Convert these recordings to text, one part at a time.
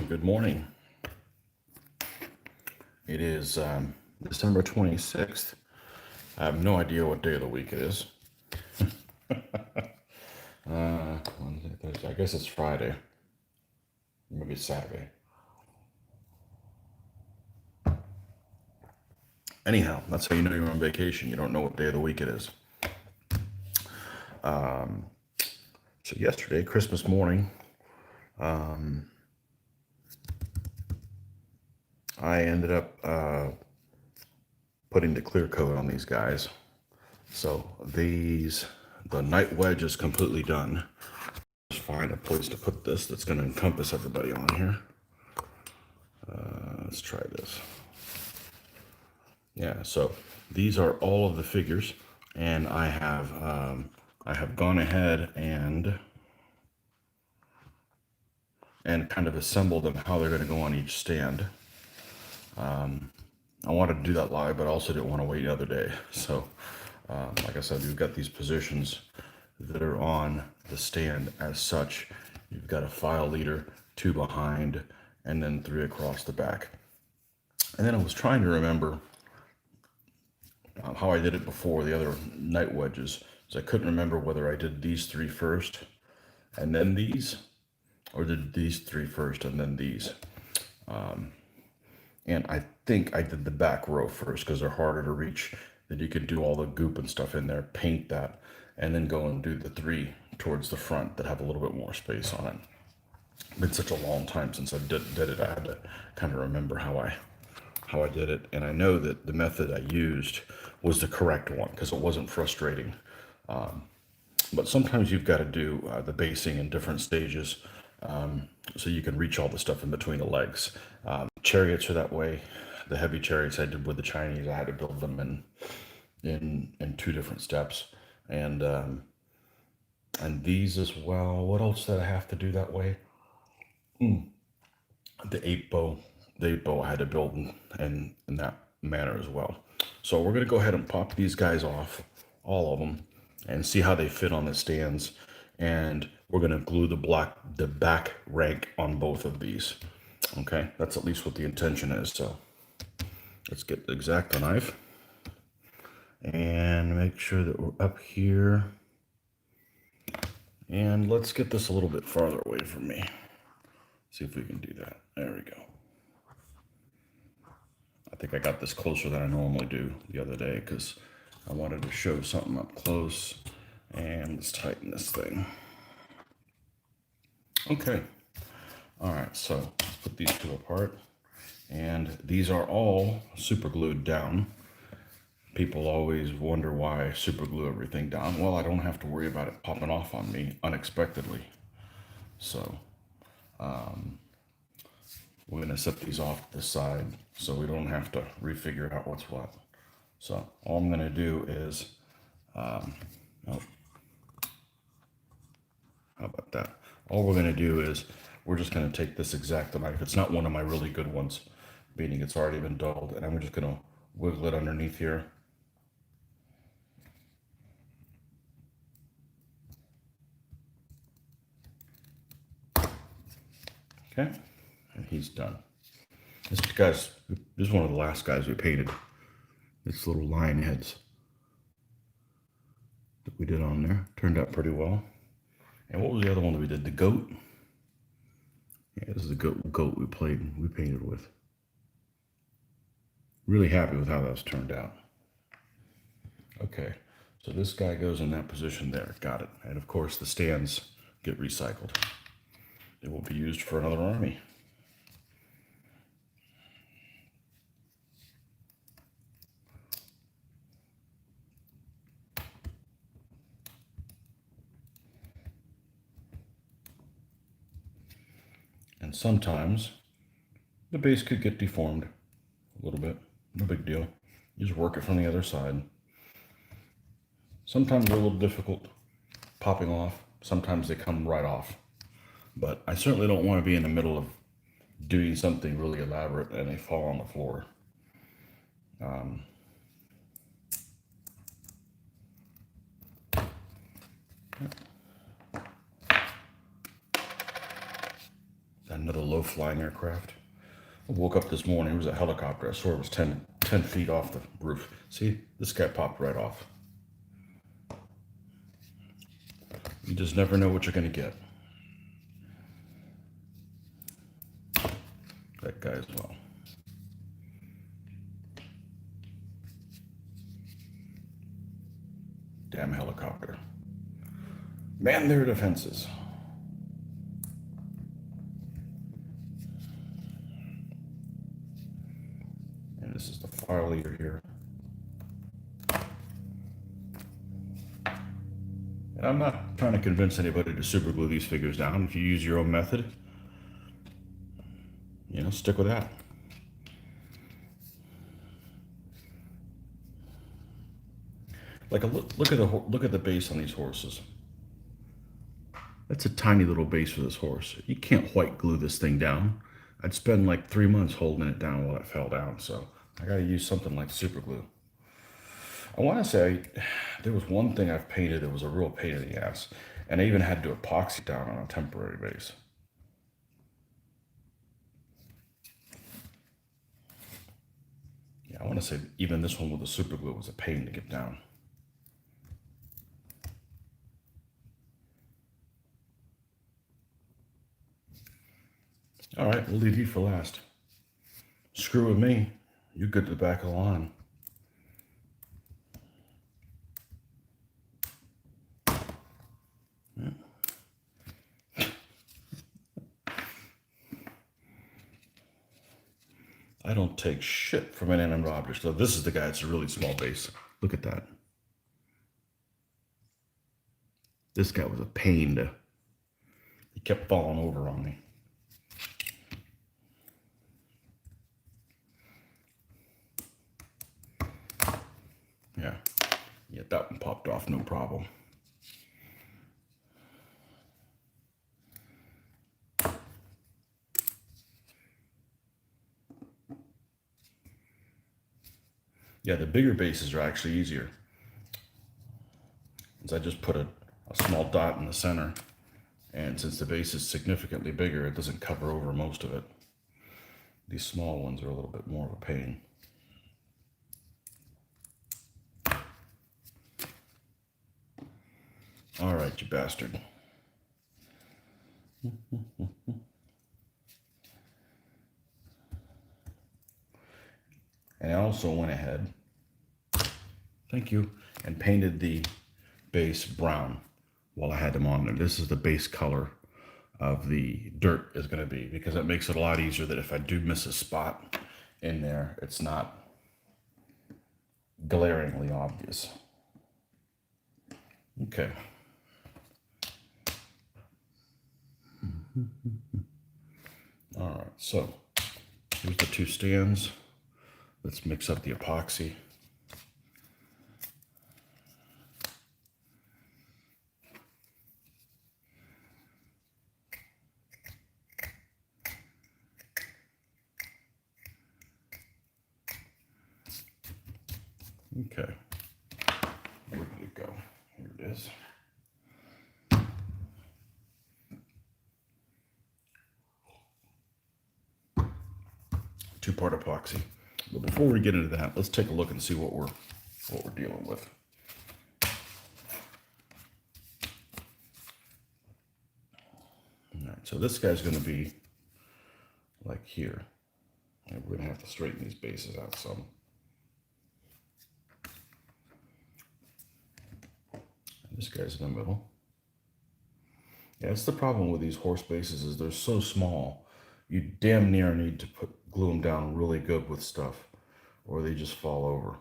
Good morning. It is December 26th. I have no idea what day of the week it is. Wednesday, Thursday. I guess it's Friday. Maybe Saturday. Anyhow, that's how you know you're on vacation. You don't know what day of the week it is. So yesterday, Christmas morning, I ended up putting the clear coat on these guys. So the night wedge is completely done. Just find a place to put this that's going to encompass everybody on here. Let's try this. Yeah, so these are all of the figures, and I have gone ahead and kind of assembled them how they're going to go on each stand. I wanted to do that live, but I also didn't want to wait another day. So, like I said, we've got these positions that are on the stand as such. You've got a file leader, 2 behind, and then 3 across the back. And then I was trying to remember how I did it before the other night wedges. So I couldn't remember whether I did these 3 first and then these, or did these 3 first and then these. And I think I did the back row first because they're harder to reach. Then you could do all the goop and stuff in there, paint that, and then go and do the 3 towards the front that have a little bit more space on it. It's been such a long time since I did it. I had to kind of remember how I did it. And I know that the method I used was the correct one because it wasn't frustrating. But sometimes you've got to do the basing in different stages so you can reach all the stuff in between the legs. Chariots are that way. The heavy chariots I did with the Chinese, I had to build them in 2 different steps. And these as well. What else did I have to do that way? The 8 bow. The 8 bow I had to build in that manner as well. So we're going to go ahead and pop these guys off, all of them, and see how they fit on the stands. And we're going to glue the back rank on both of these. Okay, that's at least what the intention is. So let's get the X-Acto knife and make sure that we're up here. And let's get this a little bit farther away from me. See if we can do that. There we go. I think I got this closer than I normally do the other day because I wanted to show something up close. And let's tighten this thing. Okay. All right, so let's put these 2 apart. And these are all super glued down. People always wonder why I super glue everything down. Well, I don't have to worry about it popping off on me unexpectedly. So we're going to set these off to the side so we don't have to refigure out what's what. So all I'm going to do is, how about that? All we're going to do is we're just going to take this X-Acto knife. It's not one of my really good ones, meaning it's already been dulled, and I'm just going to wiggle it underneath here. Okay, and he's done. This is one of the last guys we painted. It's little lion heads that we did on there. Turned out pretty well. And what was the other one that we did? The goat? Yeah, this is the goat we painted with. Really happy with how that's turned out. Okay, so this guy goes in that position there. Got it. And of course the stands get recycled. It will be used for another army. And sometimes the base could get deformed a little bit. No big deal. You just work it from the other side. Sometimes they're a little difficult popping off. Sometimes they come right off. But I certainly don't want to be in the middle of doing something really elaborate and they fall on the floor. Another low-flying aircraft. I woke up this morning, it was a helicopter. I swore it was 10 feet off the roof. See, this guy popped right off. You just never know what you're going to get. That guy as well. Damn helicopter. Man their defenses. And this is the file leader here. And I'm not trying to convince anybody to super glue these figures down. If you use your own method, stick with that. Like look at the base on these horses. That's a tiny little base for this horse. You can't white glue this thing down. I'd spend like 3 months holding it down while it fell down. So I got to use something like super glue. I want to say there was one thing I've painted that was a real pain in the ass, and I even had to epoxy down on a temporary base. Yeah, I want to say even this one with the super glue was a pain to get down. All right, we'll leave you for last. Screw with me. You're good to the back of the line. I don't take shit from an inanimate object. So this is the guy. It's a really small base. Look at that. This guy was a pain to... He kept falling over on me. Yeah, that one popped off, no problem. Yeah, the bigger bases are actually easier. I just put a small dot in the center, and since the base is significantly bigger, it doesn't cover over most of it. These small ones are a little bit more of a pain. All right, you bastard. And I also went ahead, thank you, and painted the base brown while I had them on there. This is the base color of the dirt is going to be, because it makes it a lot easier that if I do miss a spot in there, it's not glaringly obvious. Okay. All right, so here's the two stands. Let's mix up the epoxy. Okay, where did it go? Here it is. Two-part epoxy. But before we get into that, let's take a look and see what we're dealing with. All right, so this guy's going to be like here. And we're going to have to straighten these bases out some. And this guy's in the middle. Yeah, that's the problem with these horse bases, is they're so small. You damn near need to glue them down really good with stuff, or they just fall over.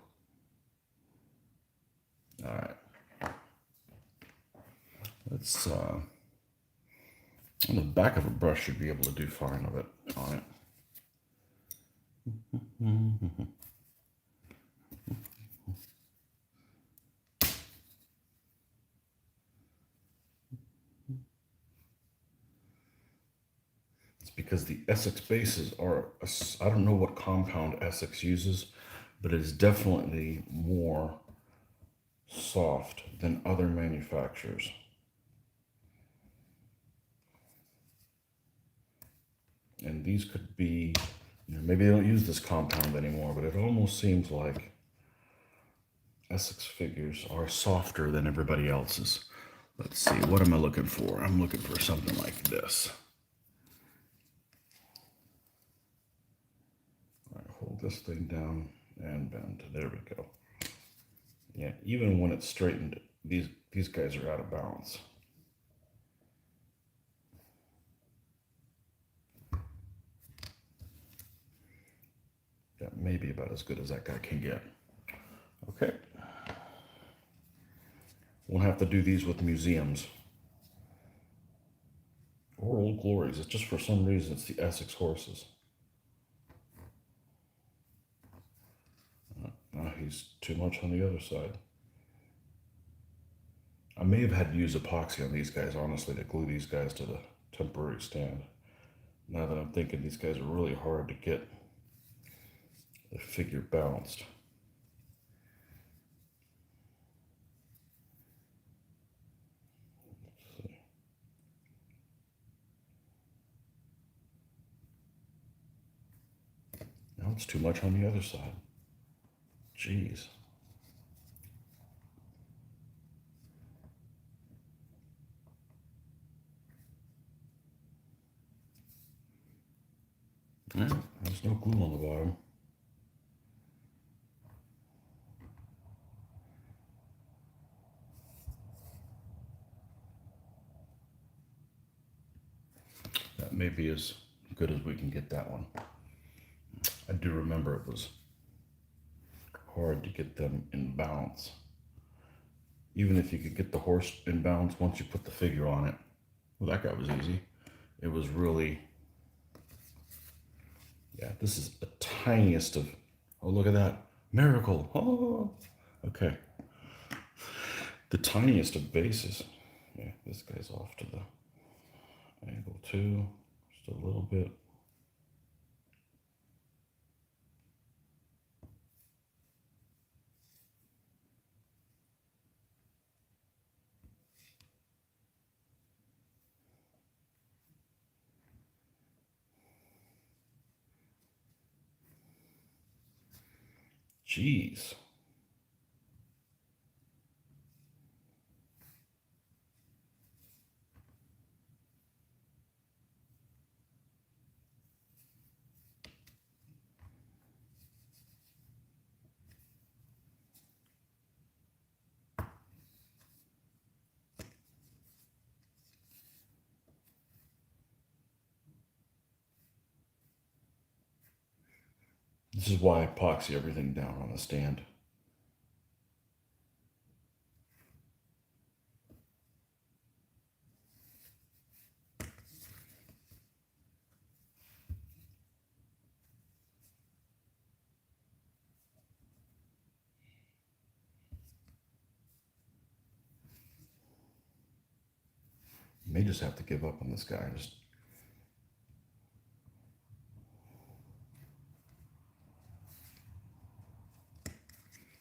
All right. Let's, on the back of a brush should be able to do fine of it on it. It's because the Essex bases are, I don't know what compound Essex uses, but it is definitely more soft than other manufacturers. And these could be, maybe they don't use this compound anymore, but it almost seems like Essex figures are softer than everybody else's. Let's see, what am I looking for? I'm looking for something like this. All right, hold this thing down and bend. There we go. Yeah, even when it's straightened, these guys are out of balance. That may be about as good as that guy can get. Okay. We'll have to do these with museums or Old Glories. It's just for some reason it's the Essex horses. He's too much on the other side. I may have had to use epoxy on these guys, honestly, to glue these guys to the temporary stand. Now that I'm thinking, these guys are really hard to get the figure balanced. Now it's too much on the other side. Jeez. Yeah, there's no glue on the bottom. That may be as good as we can get that one. I do remember it was hard to get them in balance. Even if you could get the horse in balance once you put the figure on it. Well, that guy was easy. It was really, yeah, this is the tiniest of, oh, look at that. Miracle. Oh, okay. The tiniest of bases. Yeah, this guy's off to the angle too. Just a little bit. Jeez. This is why I epoxy everything down on the stand. You may just have to give up on this guy. Just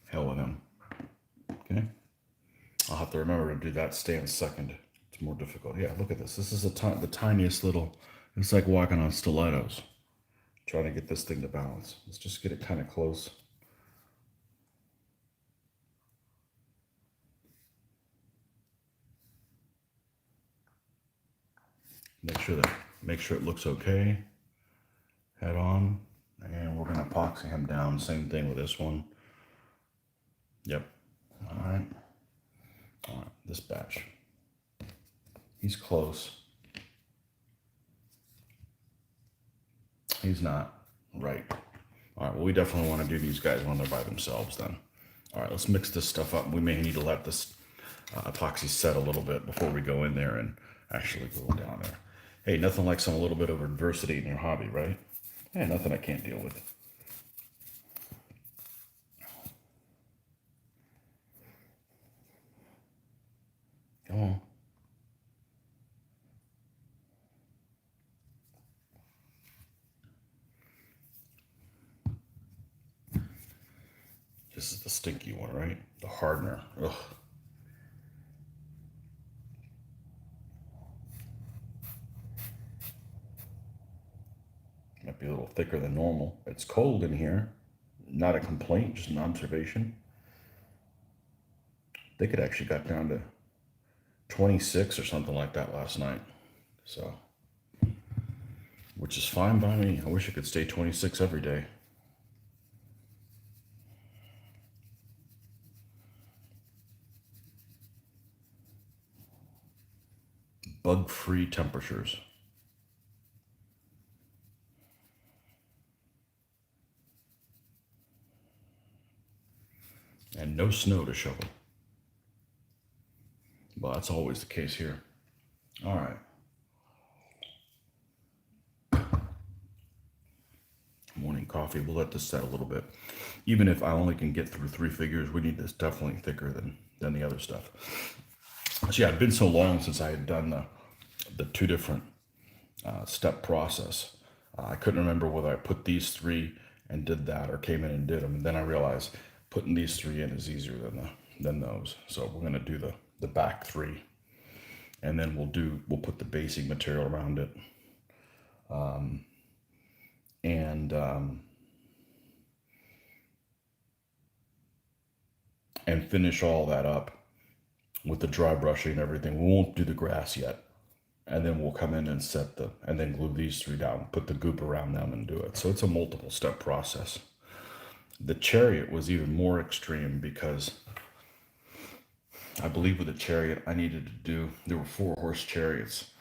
hell with him. Okay. I'll have to remember to do that stand second. It's more difficult. Yeah, look at this. This is the tiniest little, it's like walking on stilettos. Trying to get this thing to balance. Let's just get it kind of close. Make sure it looks okay. Head on. And we're gonna epoxy him down. Same thing with this one. Yep. All right. All right, this batch. He's close. He's not. Right. All right, well, we definitely want to do these guys when they're by themselves then. All right, let's mix this stuff up. We may need to let this epoxy set a little bit before we go in there and actually go down there. Hey, nothing like a little bit of adversity in your hobby, right? Hey, nothing I can't deal with. Come on. This is the stinky one, right? The hardener. Ugh. be a little thicker than normal. It's cold in here. Not a complaint, just an observation. I think it actually got down to 26 or something like that last night. So, which is fine by me. I wish it could stay 26 every day. Bug-free temperatures. And no snow to shovel. Well, that's always the case here. All right. Morning coffee. We'll let this set a little bit. Even if I only can get through 3 figures, we need this definitely thicker than the other stuff. So yeah, it'd been so long since I had done the 2 different step process. I couldn't remember whether I put these 3 and did that or came in and did them. And then I realized putting these 3 in is easier than those. So we're gonna do the back 3, and then we'll put the basing material around it, and finish all that up with the dry brushing and everything. We won't do the grass yet. And then we'll come in and and then glue these 3 down, put the goop around them and do it. So it's a multiple step process. The chariot was even more extreme because I believe with the chariot there were 4 horse chariots,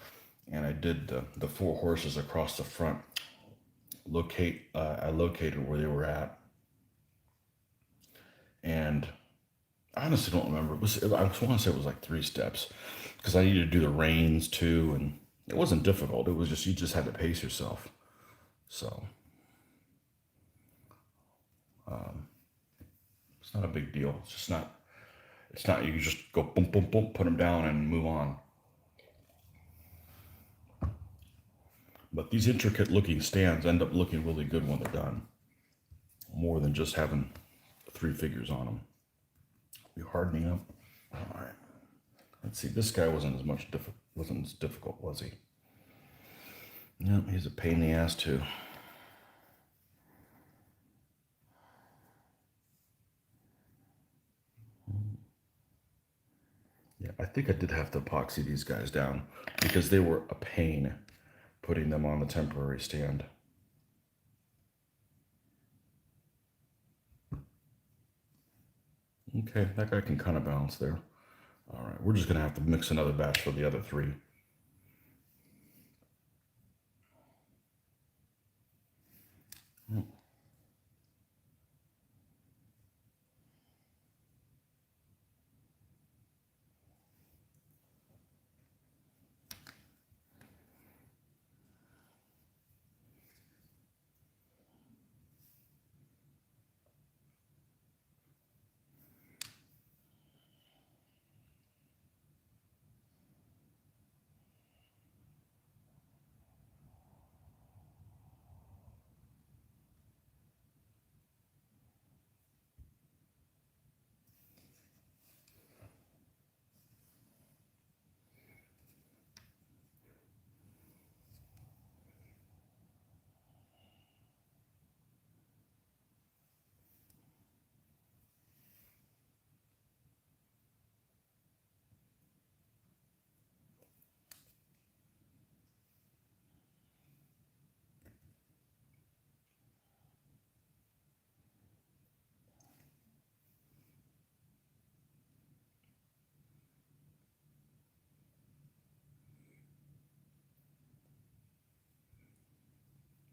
and I did the 4 horses across the front. I located where they were at, and I honestly don't remember. I want to say it was like 3 steps, because I needed to do the reins too, and it wasn't difficult. It was just, you just had to pace yourself. So it's not a big deal. It's not, you just go boom, boom, boom, put them down and move on. But these intricate looking stands end up looking really good when they're done. More than just having 3 figures on them. We're hardening up. All right. Let's see. This guy wasn't as difficult, was he? No, he's a pain in the ass too. Yeah, I think I did have to epoxy these guys down because they were a pain putting them on the temporary stand. Okay, that guy can kind of bounce there. All right, we're just going to have to mix another batch for the other 3.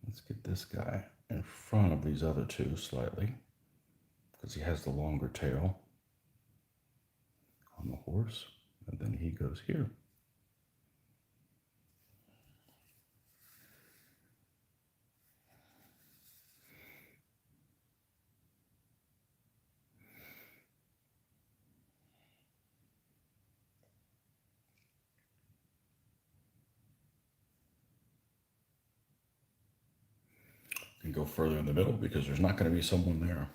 Let's get this guy in front of these other 2 slightly, because he has the longer tail on the horse, and then he goes here. And go further in the middle because there's not going to be someone there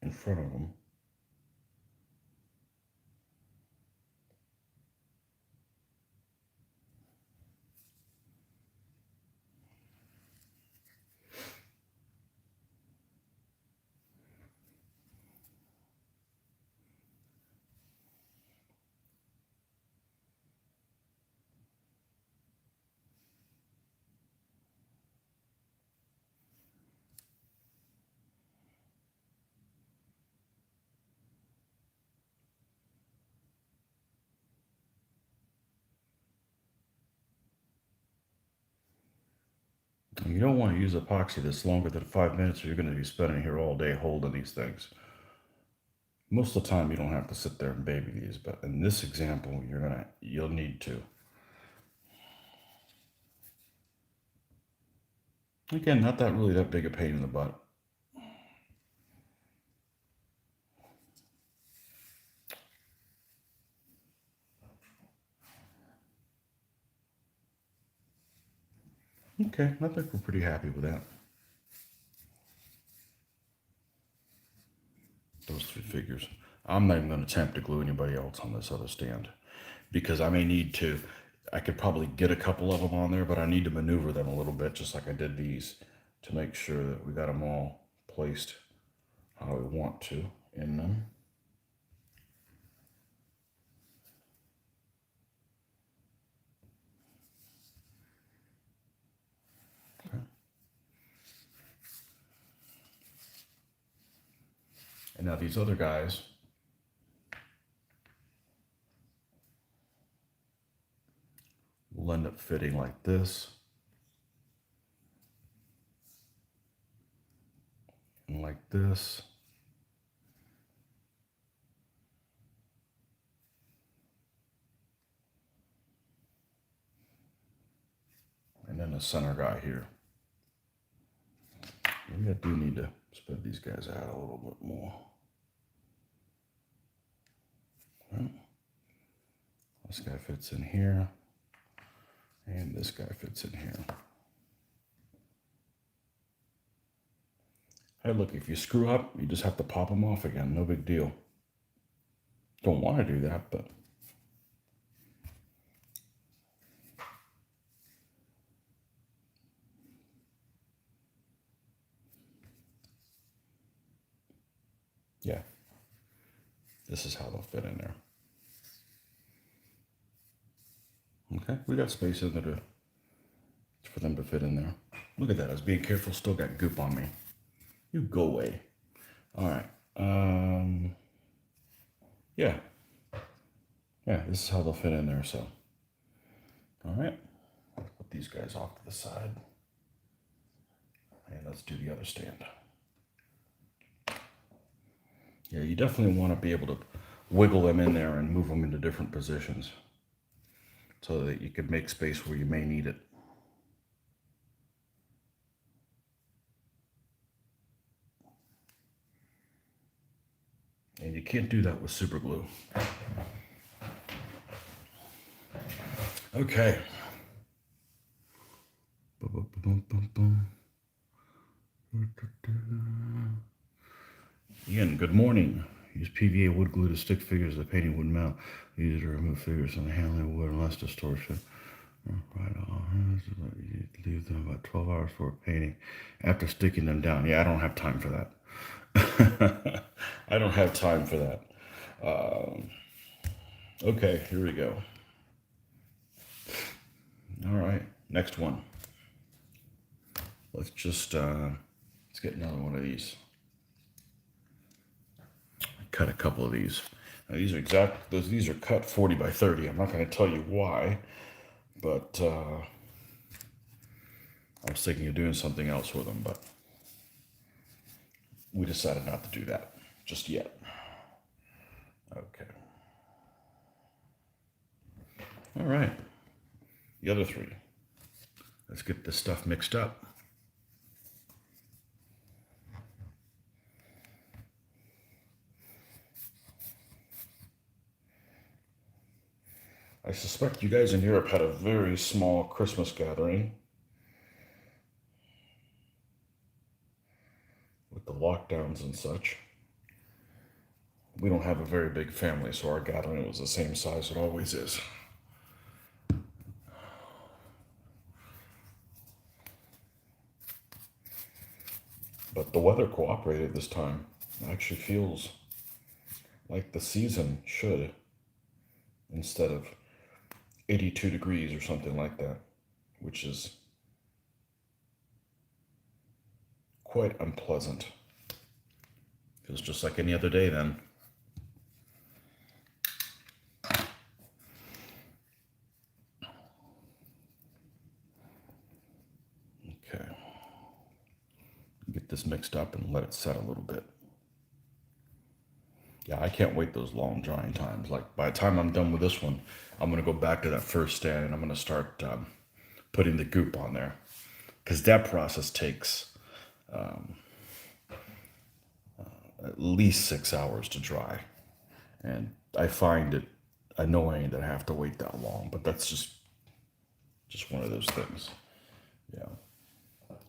in front of them. You don't want to use epoxy that's longer than 5 minutes, or you're going to be spending here all day holding these things. Most of the time, you don't have to sit there and baby these, but in this example, you'll need to. Again, not really that big a pain in the butt. Okay, I think we're pretty happy with that. Those 3 figures. I'm not even going to attempt to glue anybody else on this other stand because I may need to. I could probably get a couple of them on there, but I need to maneuver them a little bit, just like I did these, to make sure that we got them all placed how we want to in them. Okay. And now these other guys, will end up fitting like this. And like this. And then the center guy here. Maybe I do need to spread these guys out a little bit more. Well, this guy fits in here. And this guy fits in here. Hey, look, if you screw up, you just have to pop them off again. No big deal. Don't want to do that, but yeah, this is how they'll fit in there. Okay, we got space in there for them to fit in there. Look at that, I was being careful, still got goop on me. You go away. All right, yeah, this is how they'll fit in there, so. All right, let's put these guys off to the side. And let's do the other stand. Yeah, you definitely want to be able to wiggle them in there and move them into different positions so that you can make space where you may need it. And you can't do that with super glue. Okay. Ian, good morning. Use PVA wood glue to stick figures to the painting wood mount. Use it to remove figures from the handling wood and less distortion. Right on. Leave them about 12 hours for painting after sticking them down. Yeah, I don't have time for that. I don't have time for that. Okay, here we go. All right, next one. Let's just let's get another one of these. Cut a couple of these. Now these are these are cut 40 by 30. I'm not going to tell you why, but I was thinking of doing something else with them, but we decided not to do that just yet. Okay. All right. The other 3. Let's get this stuff mixed up. I suspect you guys in Europe had a very small Christmas gathering with the lockdowns and such. We don't have a very big family, so our gathering was the same size it always is. But the weather cooperated this time. It actually feels like the season should, instead of 82 degrees or something like that, which is quite unpleasant. Feels just like any other day then. Okay. get this mixed up and let it set a little bit. Yeah, I can't wait those long drying times. Like by the time I'm done with this one, I'm gonna go back to that first stand and I'm gonna start putting the goop on there, because that process takes at least 6 hours to dry, and I find it annoying that I have to wait that long. But that's just one of those things. Yeah,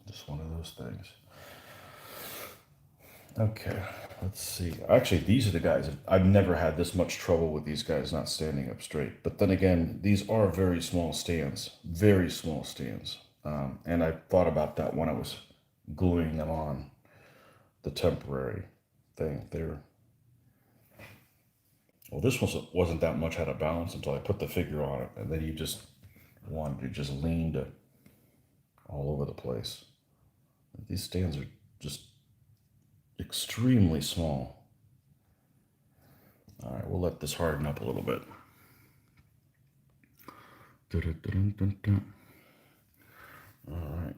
just one of those things. Okay, let's see. Actually, these are the guys. I've never had this much trouble with these guys not standing up straight. But then again, these are very small stands, very small stands. And I thought about that when I was gluing them on the temporary thing. Well, this wasn't that much out of balance until I put the figure on it, and then you just wanted to just leaned it all over the place. These stands are just extremely small. All right, we'll let this harden up a little bit. All right.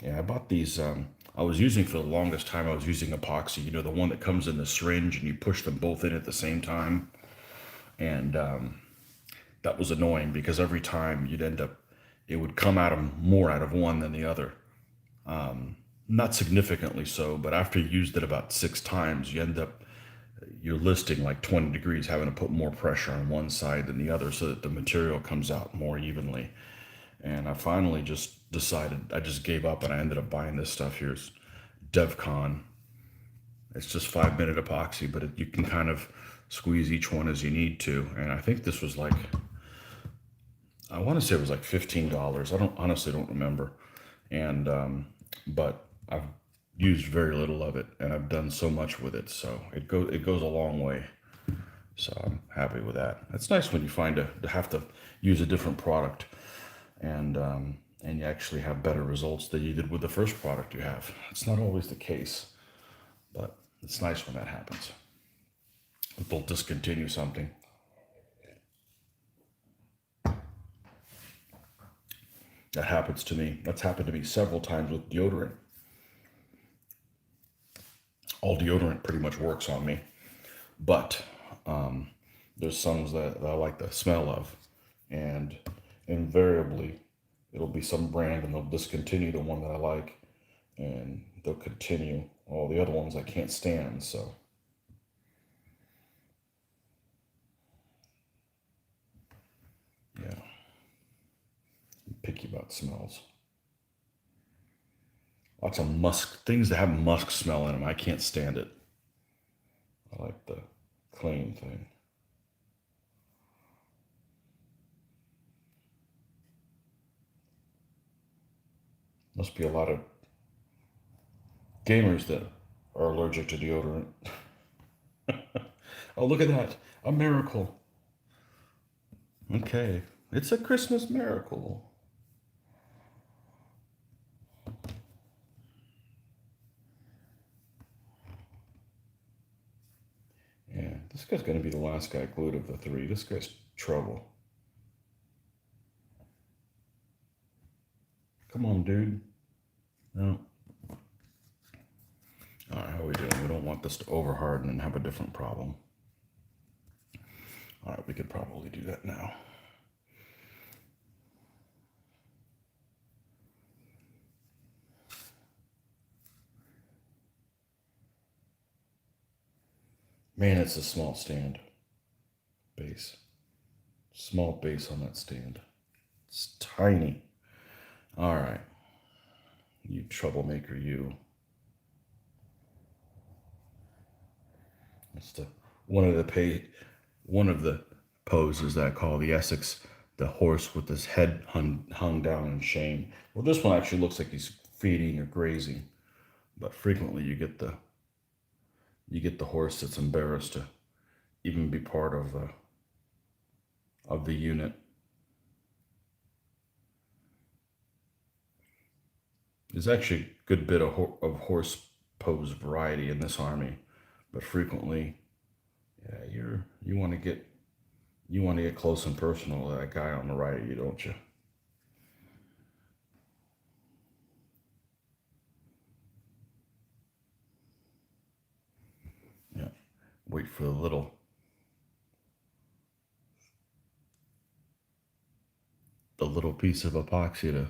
Yeah, I bought these. I was using for the longest time, I was using epoxy, the one that comes in the syringe and you push them both in at the same time. And that was annoying because every time it would come more out of one than the other. Not significantly so, but after you used it about 6 times, you're listing like 20 degrees, having to put more pressure on one side than the other so that the material comes out more evenly. And I finally just decided, I just gave up and I ended up buying this stuff here. It's DevCon. It's just 5-minute epoxy, but you can kind of squeeze each one as you need to. And I think this was like, I want to say it was like $15. Honestly don't remember. And, but I've used very little of it and I've done so much with it. So it goes a long way. So I'm happy with that. It's nice when you find to have to use a different product and you actually have better results than you did with the first product you have. It's not always the case, but it's nice when that happens. They'll discontinue something. That happens to me. That's happened to me several times with deodorant. All deodorant pretty much works on me, but there's some that I like the smell of, and invariably it'll be some brand and they'll discontinue the one that I like and they'll continue all the other ones I can't stand. So yeah, I'm picky about smells. Lots of musk things that have musk smell in them. I can't stand it. I like the clean thing. Must be a lot of gamers that are allergic to deodorant. Oh, look at that. A miracle. Okay. It's a Christmas miracle. Yeah, this guy's going to be the last guy glued of the 3. This guy's trouble. Come on, dude. No. All right, how are we doing? We don't want this to over harden and have a different problem. All right, we could probably do that now. Man, it's a small stand. Base. Small base on that stand. It's tiny. All right. You troublemaker, you. That's one of the poses that I call the Essex, the horse with his head hung down in shame. Well, this one actually looks like he's feeding or grazing, but frequently you get the horse that's embarrassed to even be part of the unit. There's actually a good bit of horse pose variety in this army, but frequently, yeah, you want to get close and personal to that guy on the right of you, don't you? Wait for the little piece of epoxy to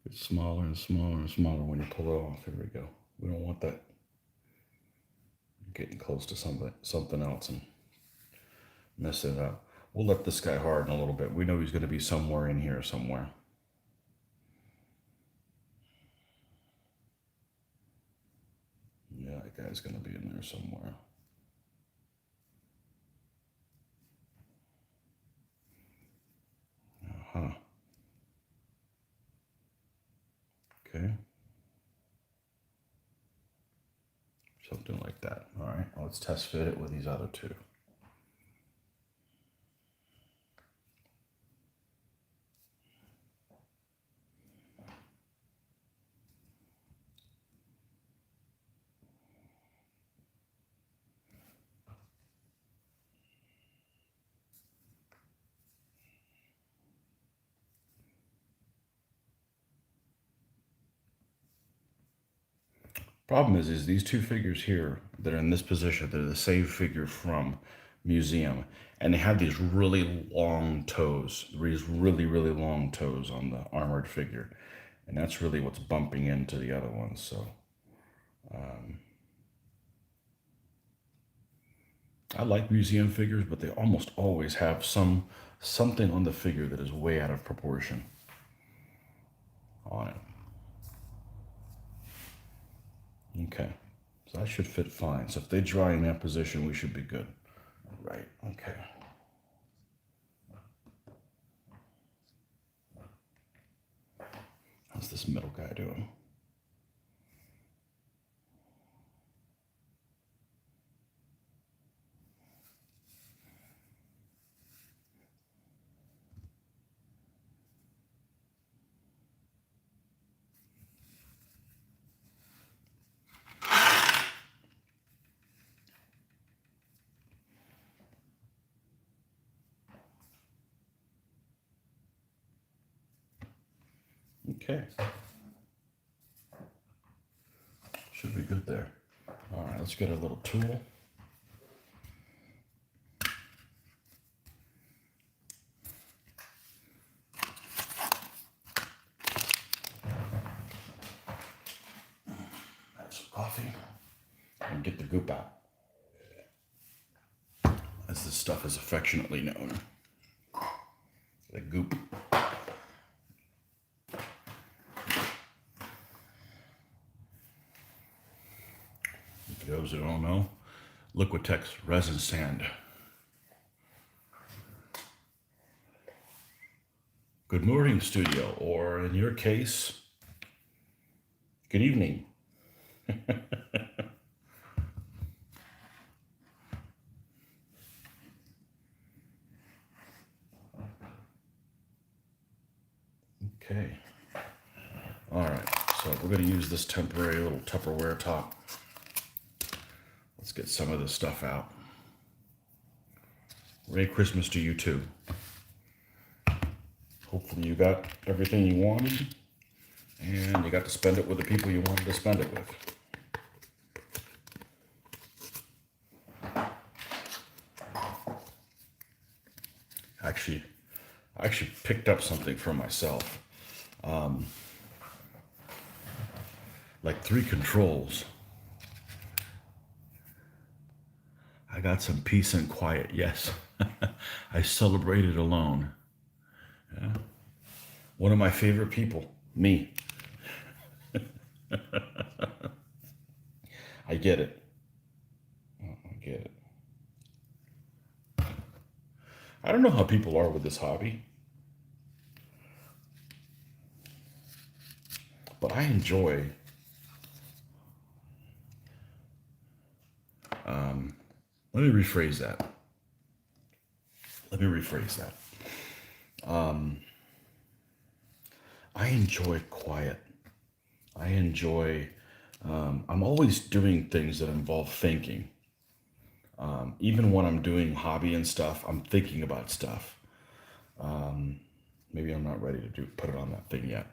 get smaller and smaller and smaller when you pull it off. Here we go. We don't want that getting close to something else and messing it up. We'll let this guy harden a little bit. We know he's going to be somewhere in here somewhere. Yeah, that guy's going to be in there somewhere. Uh-huh. Okay. Something like that. All right, let's test fit it with these other two. Problem is these two figures here that are in this position, they're the same figure from museum, and they have these really long toes, these really long toes on the armored figure, and that's really what's bumping into the other ones. So I like museum figures, but they almost always have something on the figure that is way out of proportion on it. Okay, so that should fit fine. So if they dry in that position, we should be good. Right, okay. How's this middle guy doing? Okay. Should be good there. All right, let's get a little tool. Have some coffee and get the goop out, as this stuff is affectionately known. The goop. For those who don't know, Liquitex resin sand. Good morning, studio, or in your case, good evening. Okay. All right, so we're going to use this temporary little Tupperware top. Let's get some of this stuff out. Merry Christmas to you too. Hopefully you got everything you wanted and you got to spend it with the people you wanted to spend it with. I actually picked up something for myself. Like 3 controls. I got some peace and quiet, yes. I celebrated alone. Yeah. One of my favorite people, me. I get it. I get it. I don't know how people are with this hobby, but I enjoy let me rephrase that. I enjoy quiet. I enjoy, I'm always doing things that involve thinking. Even when I'm doing hobby and stuff, I'm thinking about stuff. Maybe I'm not ready to put it on that thing yet.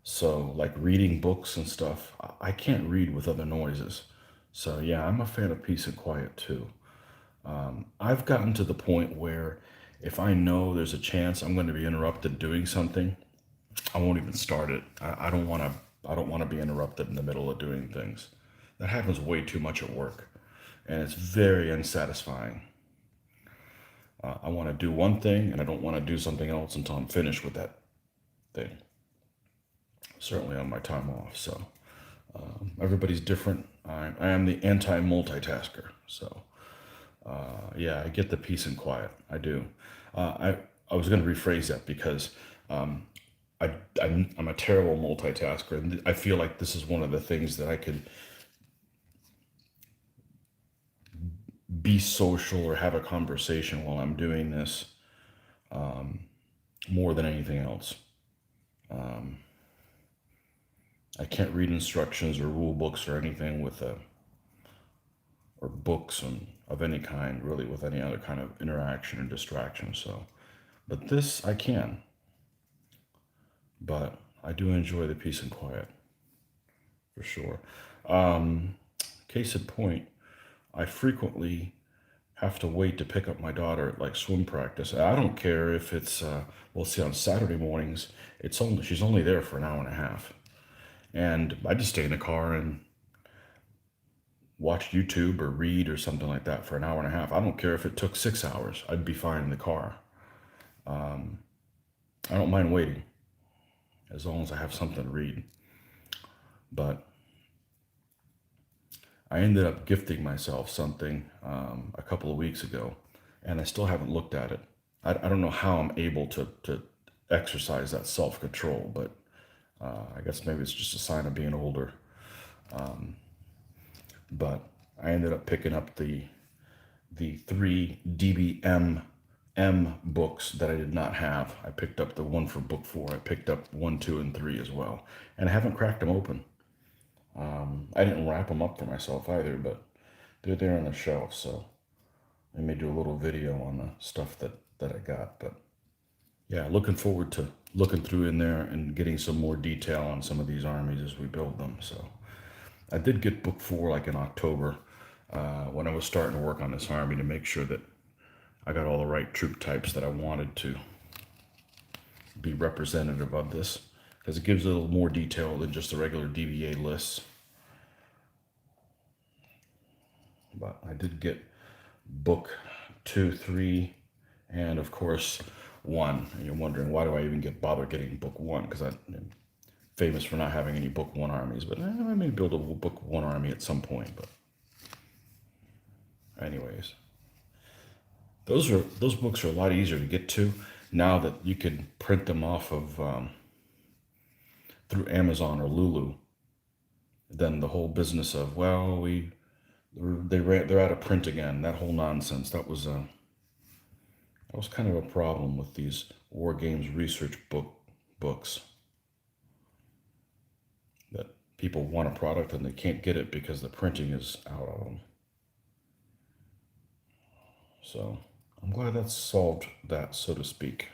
So like reading books and stuff, I can't read with other noises. So yeah, I'm a fan of peace and quiet too. I've gotten to the point where if I know there's a chance I'm going to be interrupted doing something, I won't even start it. I don't want to. I don't want to be interrupted in the middle of doing things. That happens way too much at work, and it's very unsatisfying. I want to do one thing, and I don't want to do something else until I'm finished with that thing. Certainly on my time off. So everybody's different. I am the anti-multitasker. So yeah, I get the peace and quiet. I do. I was going to rephrase that because um, I'm a terrible multitasker, and I feel like this is one of the things that I could be social or have a conversation while I'm doing this more than anything else. I can't read instructions or rule books or anything with a or books and of any kind really with any other kind of interaction or distraction. So, but this I can. But I do enjoy the peace and quiet for sure. Um, Case in point, I frequently have to wait to pick up my daughter at like swim practice. I don't care if it's well, see, on Saturday mornings, it's only she's only there for an hour and a half, and I just stay in the car and watch YouTube or read or something like that for an hour and a half. I don't care if it took 6 hours. I'd be fine in the car. I don't mind waiting as long as I have something to read. But I ended up gifting myself something a couple of weeks ago, and I still haven't looked at it. I don't know how I'm able to exercise that self control, but I guess maybe it's just a sign of being older. But I ended up picking up the three DBM books that I did not have. I picked up the one for book four. I picked up one, two, and three as well, and I haven't cracked them open. I didn't wrap them up for myself either, but they're there on the shelf, so I may do a little video on the stuff that I got. But yeah, looking forward to looking through in there and getting some more detail on some of these armies as we build them. So I did get book four like in October when I was starting to work on this army to make sure that I got all the right troop types that I wanted to be representative of this because it gives a little more detail than just the regular DBA lists. But I did get book two, three, and of course one. And you're wondering why do I even bother getting book one? Because I'm famous for not having any book one armies, but I may build a book one army at some point. But anyways, those books are a lot easier to get to now that you can print them off of through Amazon or Lulu than the whole business of well they're out of print again. That whole nonsense that was kind of a problem with these war games research books that people want a product and they can't get it because the printing is out of them. So I'm glad that's solved that, so to speak.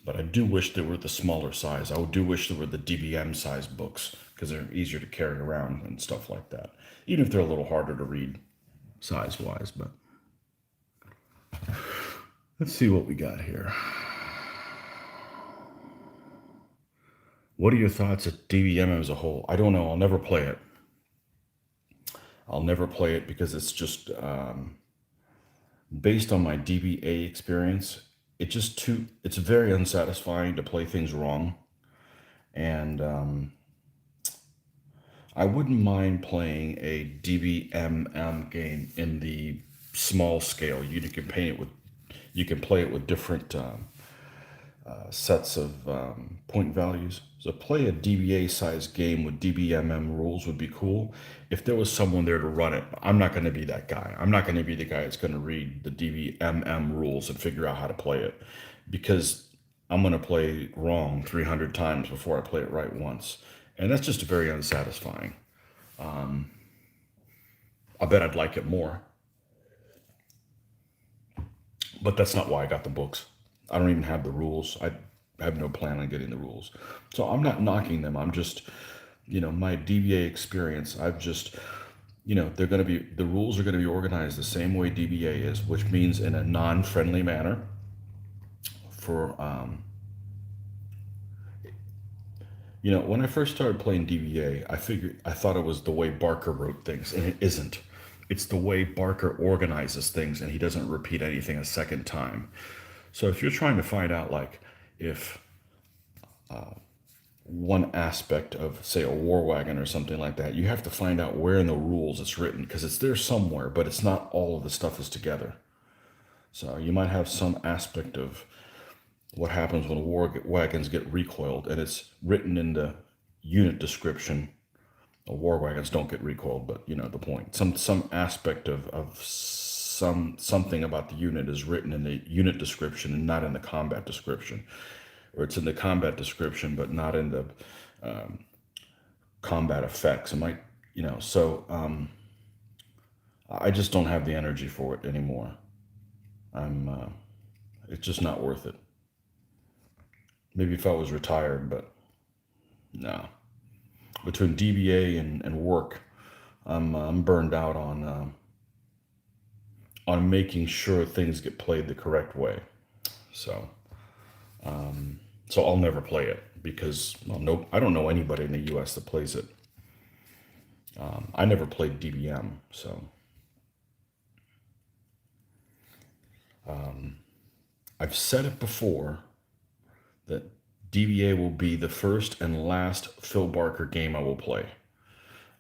But I do wish there were the smaller size. I do wish there were the DBM size books because they're easier to carry around and stuff like that. Even if they're a little harder to read size wise. But let's see what we got here. What are your thoughts of DBM as a whole? I don't know. I'll never play it. I'll never play it because it's just based on my DBA experience. It's very unsatisfying to play things wrong. And I wouldn't mind playing a DBMM game in the small scale. You can play it with different sets of point values. So play a DBA size game with DBMM rules would be cool. If there was someone there to run it, I'm not going to be that guy. I'm not going to be the guy that's going to read the DBMM rules and figure out how to play it because I'm going to play wrong 300 times before I play it right once. And that's just very unsatisfying. I bet I'd like it more. But that's not why I got the books. I don't even have the rules. I have no plan on getting the rules. So I'm not knocking them. I'm just, my DBA experience, I've just, the rules are going to be organized the same way DBA is, which means in a non friendly manner for, when I first started playing DBA, I thought it was the way Barker wrote things, and it isn't. It's the way Barker organizes things, and he doesn't repeat anything a second time. So if you're trying to find out, like, if one aspect of, say, a war wagon or something like that, you have to find out where in the rules it's written, because it's there somewhere, but it's not all of the stuff is together. So you might have some aspect of what happens when war wagons get recoiled, and it's written in the unit description. War wagons don't get recoiled, but you know the point. Some aspect of something about the unit is written in the unit description and not in the combat description, or it's in the combat description but not in the combat effects. It might, so I just don't have the energy for it anymore. It's just not worth it. Maybe if I was retired, but no. Between DBA and work, I'm burned out on making sure things get played the correct way. So so I'll never play it because, well, no, I don't know anybody in the U.S. that plays it. I never played DBM, so I've said it before that DBA will be the first and last Phil Barker game I will play.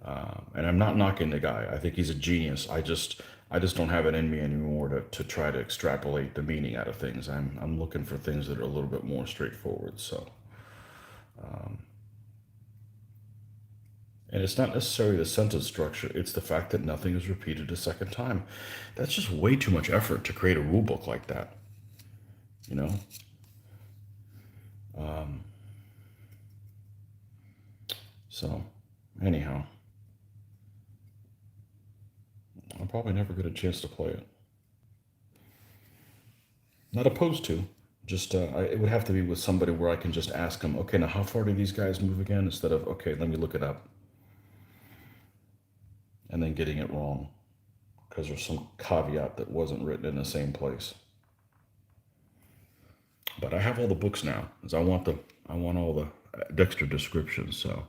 And I'm not knocking the guy. I think he's a genius. I just don't have it in me anymore to try to extrapolate the meaning out of things. I'm looking for things that are a little bit more straightforward. So, and it's not necessarily the sentence structure. It's the fact that nothing is repeated a second time. That's just way too much effort to create a rule book like that. You know. So, anyhow, I'll probably never get a chance to play it. Not opposed to. Just it would have to be with somebody where I can just ask them, okay, now how far do these guys move again? Instead of, okay, let me look it up, and then getting it wrong because there's some caveat that wasn't written in the same place. But I have all the books now, because I want all the extra descriptions. So,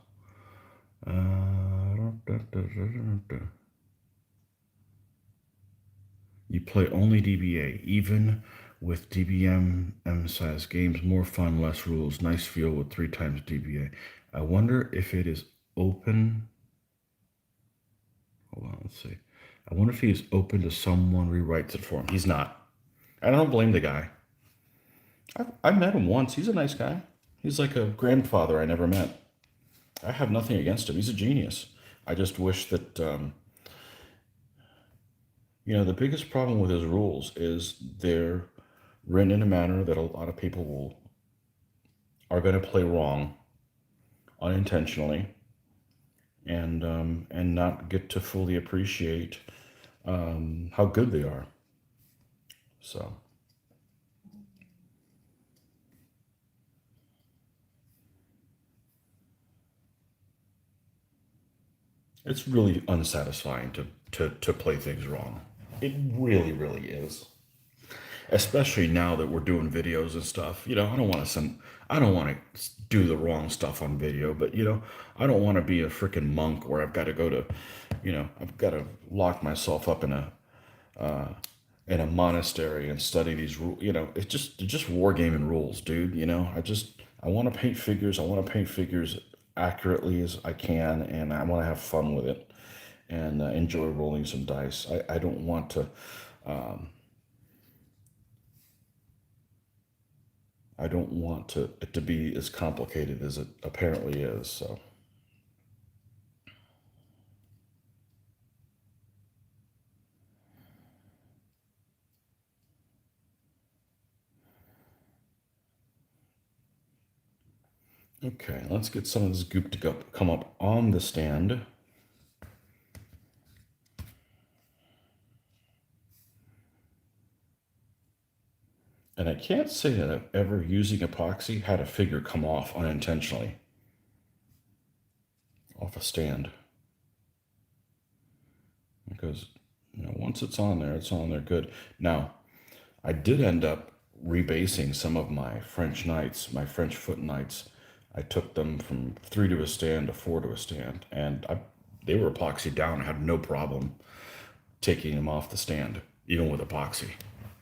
you play only DBA, even with DBM size games, more fun, less rules, nice feel with 3 times DBA. I wonder if it is open. Hold on, let's see. I wonder if he is open to someone rewrites it for him. He's not. I don't blame the guy. I met him once. He's a nice guy. He's like a grandfather I never met. I have nothing against him. He's a genius. I just wish that, the biggest problem with his rules is they're written in a manner that a lot of people are going to play wrong unintentionally, and not get to fully appreciate how good they are. So it's really unsatisfying to play things wrong. It really, really is. Especially now that we're doing videos and stuff. I don't want to do the wrong stuff on video, but I don't want to be a freaking monk where I've got to go to, I've got to lock myself up in a monastery and study these rules. They're just wargaming rules, dude. I want to paint figures. I want to paint figures accurately as I can, and I want to have fun with it and enjoy rolling some dice. I don't want to. I don't want it to be as complicated as it apparently is. So, okay, let's get some of this goop to come up on the stand. And I can't say that I've ever, using epoxy, had a figure come off unintentionally off a stand. Because, once it's on there good. Now, I did end up rebasing some of my French knights, my French foot knights. I took them from 3 to a stand to 4 to a stand, and they were epoxied down. I had no problem taking them off the stand, even with epoxy,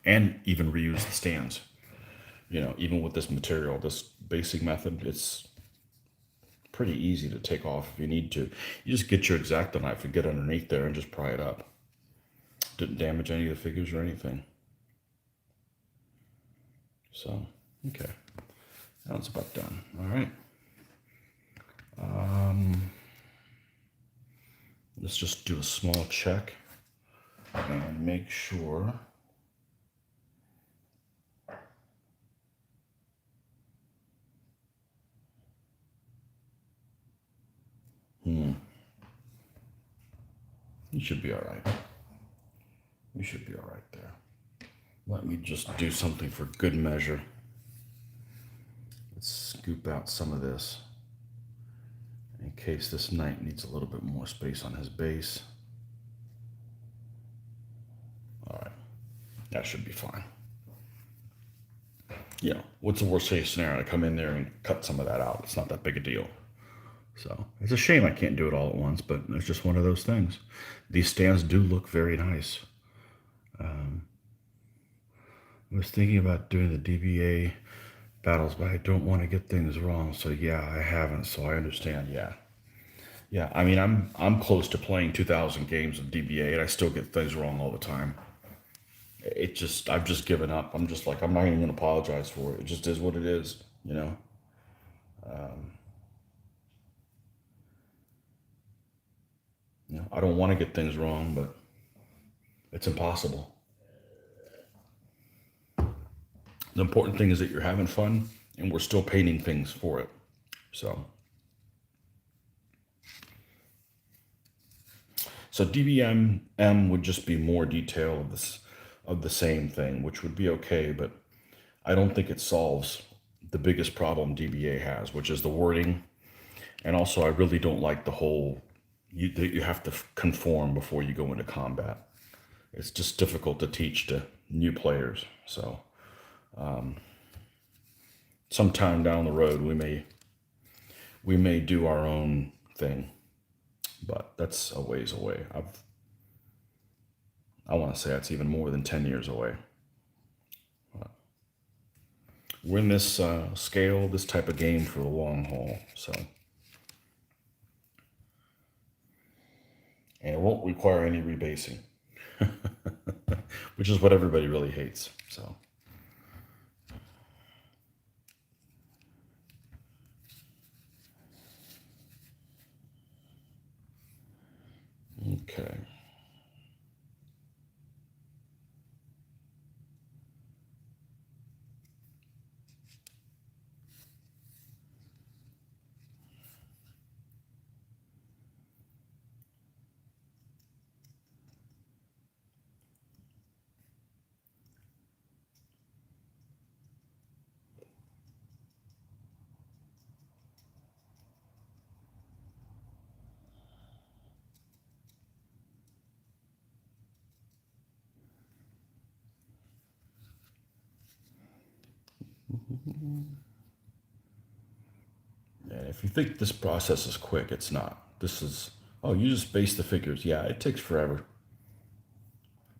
and even reuse the stands. Even with this material, this basing method, it's pretty easy to take off if you need to. You just get your X-Acto knife and get underneath there and just pry it up. Didn't damage any of the figures or anything. So, okay. Now it's about done. All right. Let's just do a small check and make sure. You should be all right. You should be all right there. Let me just do something for good measure. Let's scoop out some of this in case this knight needs a little bit more space on his base. All right, that should be fine. What's the worst case scenario? I come in there and cut some of that out. It's not that big a deal. So it's a shame I can't do it all at once, but it's just one of those things. These stands do look very nice. I was thinking about doing the DBA battles, but I don't want to get things wrong. So yeah, I haven't. So I understand. Yeah. I mean, I'm close to playing 2,000 games of DBA, and I still get things wrong all the time. I've just given up. I'm just like, I'm not even gonna apologize for it. It just is what it is. I don't want to get things wrong, but it's impossible. The important thing is that you're having fun, and we're still painting things for it. So DBM would just be more detail of the same thing, which would be okay, but I don't think it solves the biggest problem DBA has, which is the wording. And also, I really don't like the whole you have to conform before you go into combat. It's just difficult to teach to new players. So sometime down the road, we may do our own thing, but that's a ways away. I want to say it's even more than 10 years away. We're in this scale, this type of game for the long haul. So, and it won't require any rebasing, which is what everybody really hates. So, okay. And if you think this process is quick, it's not. This is, oh, you just base the figures. Yeah, it takes forever.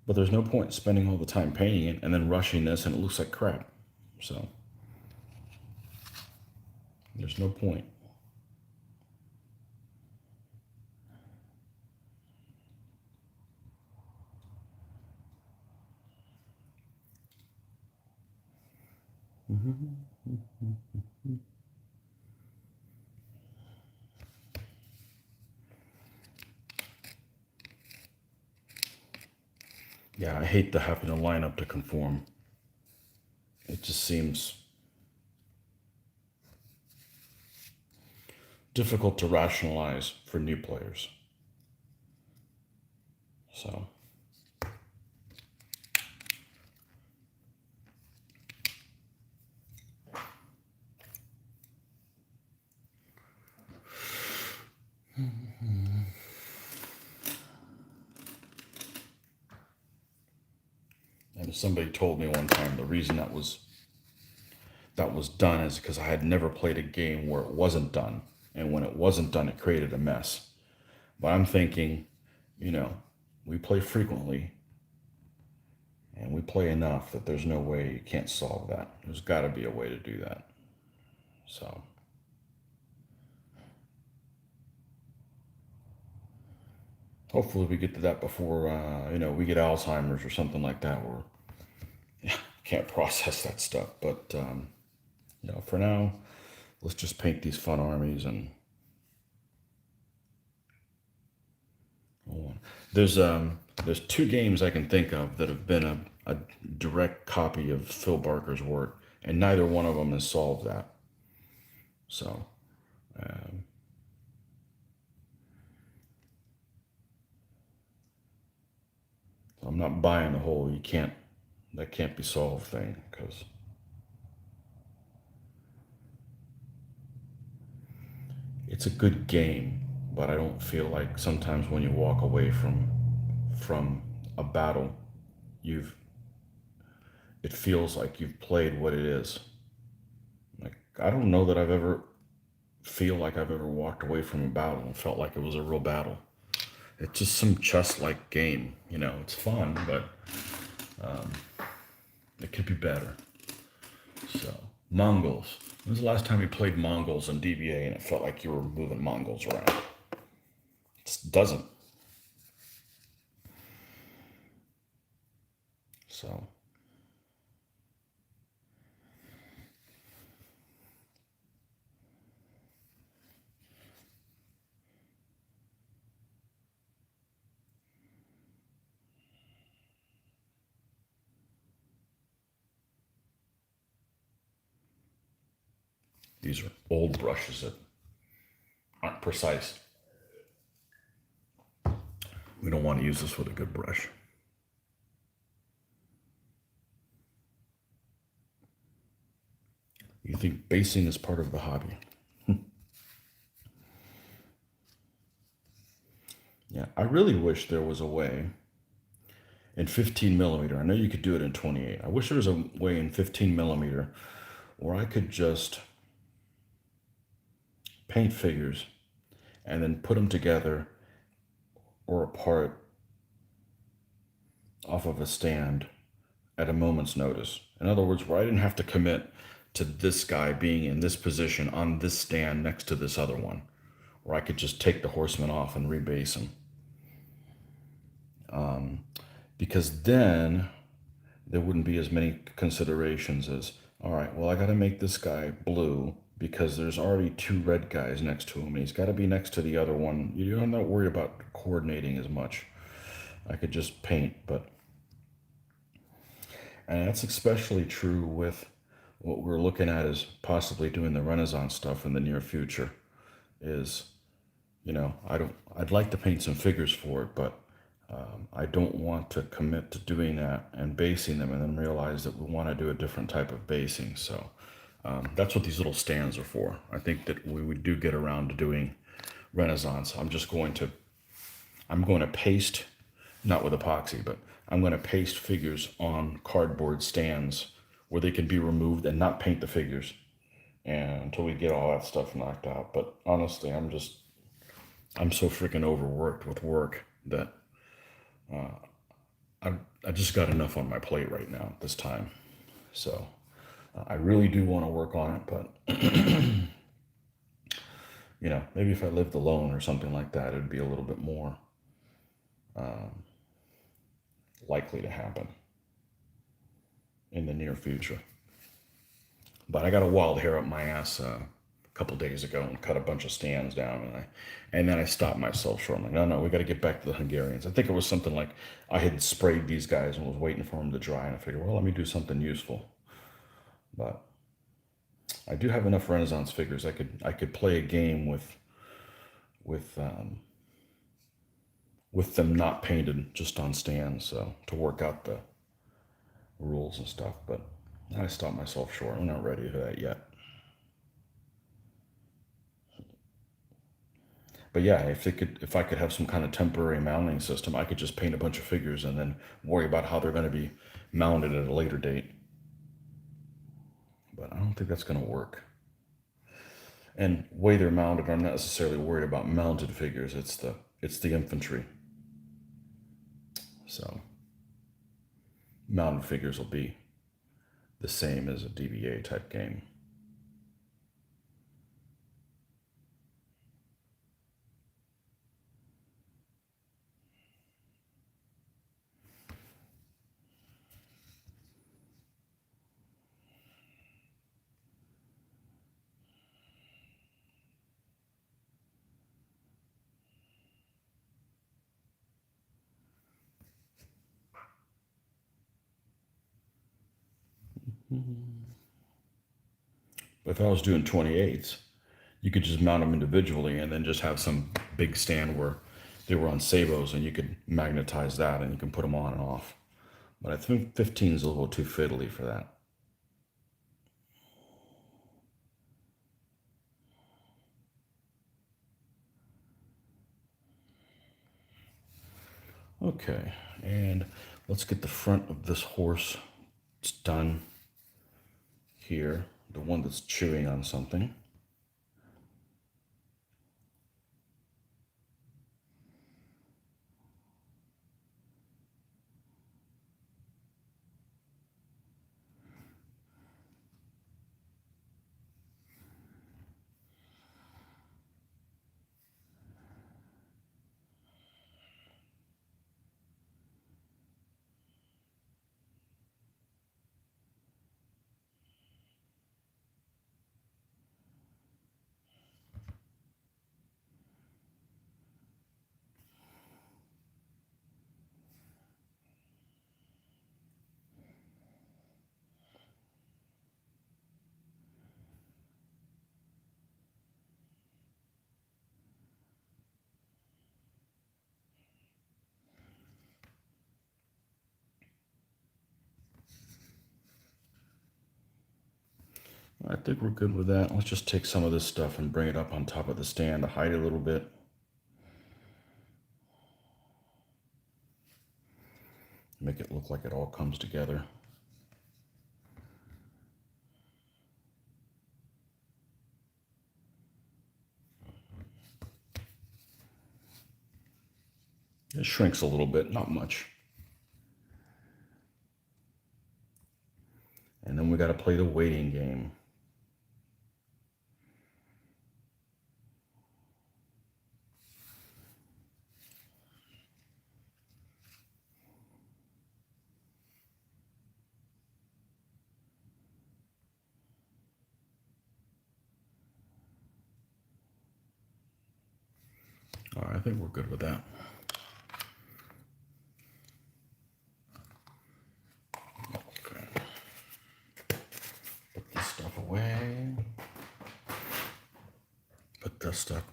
But there's no point spending all the time painting it and then rushing this and it looks like crap. So, there's no point. Yeah, I hate the having to line up to conform. It just seems difficult to rationalize for new players. So, And somebody told me one time the reason that was done is because I had never played a game where it wasn't done. And when it wasn't done, it created a mess. But I'm thinking, you know, we play frequently and we play enough that there's no way you can't solve that. There's got to be a way to do that. So, hopefully we get to that before, we get Alzheimer's or something like that where can't process that stuff. But, for now, let's just paint these fun armies and there's two games I can think of that have been a direct copy of Phil Barker's work, and neither one of them has solved that. So, um, I'm not buying the whole that can't be solved thing, because it's a good game, but I don't feel like sometimes when you walk away from a battle, you've it feels like you've played what it is. Like, I don't know that I've ever walked away from a battle and felt like it was a real battle. It's just some chess-like game. It's fun, but it could be better. So, Mongols. When was the last time you played Mongols in DBA and it felt like you were moving Mongols around? It doesn't. So, these are old brushes that aren't precise. We don't want to use this with a good brush. You think basing is part of the hobby? Yeah, I really wish there was a way in 15 millimeter. I know you could do it in 28. I wish there was a way in 15 millimeter where I could just paint figures and then put them together or apart off of a stand at a moment's notice. In other words, where I didn't have to commit to this guy being in this position on this stand next to this other one, where I could just take the horseman off and rebase him. Because then there wouldn't be as many considerations as, all right, well, I got to make this guy blue because there's already two red guys next to him. And he's got to be next to the other one. You don't have to worry about coordinating as much. I could just paint, and that's especially true with what we're looking at as possibly doing the Renaissance stuff in the near future. Is I'd like to paint some figures for it, but I don't want to commit to doing that and basing them and then realize that we want to do a different type of basing. So that's what these little stands are for. I think that we do get around to doing Renaissance. I'm going to paste, not with epoxy, but I'm going to paste figures on cardboard stands where they can be removed and not paint the figures and until we get all that stuff knocked out. But honestly, I'm so freaking overworked with work that I just got enough on my plate right now at this time. So I really do want to work on it, but maybe if I lived alone or something like that, it'd be a little bit more likely to happen in the near future. But I got a wild hair up my ass a couple days ago and cut a bunch of stands down, and then I stopped myself short. I'm like, no, we got to get back to the Hungarians. I think it was something like I had sprayed these guys and was waiting for them to dry, and I figured, well, let me do something useful. But I do have enough Renaissance figures. I could play a game with with them not painted, just on stands, so to work out the rules and stuff. But I stopped myself short. I'm not ready for that yet. But yeah, if I could have some kind of temporary mounting system, I could just paint a bunch of figures and then worry about how they're going to be mounted at a later date. But I don't think that's going to work. And way they're mounted, I'm not necessarily worried about mounted figures. It's the infantry. So mounted figures will be the same as a DBA type game. But if I was doing 28s, you could just mount them individually and then just have some big stand where they were on sabos and you could magnetize that and you can put them on and off. But I think 15 is a little too fiddly for that. Okay, and let's get the front of this horse done here, the one that's chewing on something. I think we're good with that. Let's just take some of this stuff and bring it up on top of the stand to hide it a little bit. Make it look like it all comes together. It shrinks a little bit, not much. And then we got to play the waiting game. All right, I think we're good with that. Okay. Put this stuff away. Put this stuff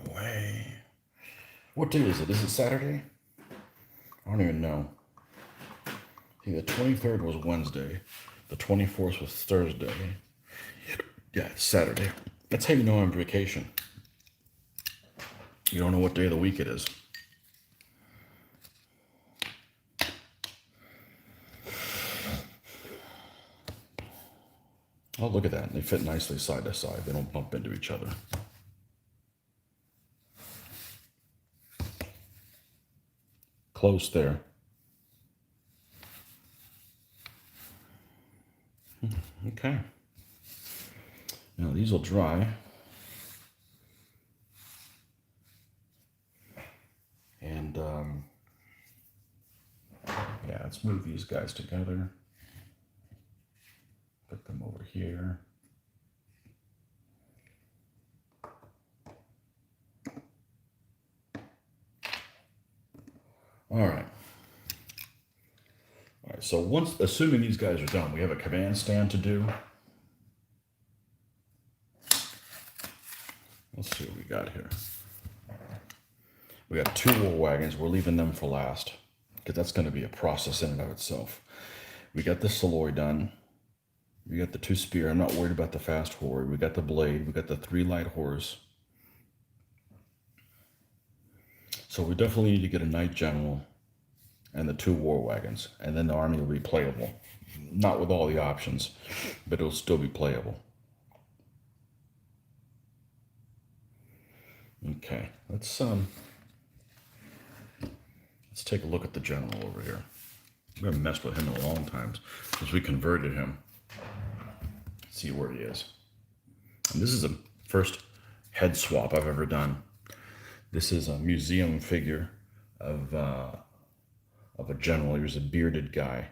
away. What day is it? Is it Saturday? I don't even know. I think the 23rd was Wednesday. The 24th was Thursday. Yeah, it's Saturday. That's how you know I'm on vacation. You don't know what day of the week it is. Oh, look at that. They fit nicely side to side. They don't bump into each other. Close there. Okay. Now these will dry. And yeah, let's move these guys together. Put them over here. All right. All right, so assuming these guys are done, we have a command stand to do. Let's see what we got here. We got 2 wool wagons. We're leaving them for last because that's going to be a process in and of itself. We got the saloy done. We got the 2 spear. I'm not worried about the fast forward. We got the blade. We got the 3 light horse. So we definitely need to get a knight general and the 2 war wagons, and then the army will be playable. Not with all the options, but it'll still be playable. Okay, let's take a look at the general over here. We haven't messed with him in a long time since we converted him. Let's see where he is. And this is the first head swap I've ever done. This is a museum figure of a general. He was a bearded guy,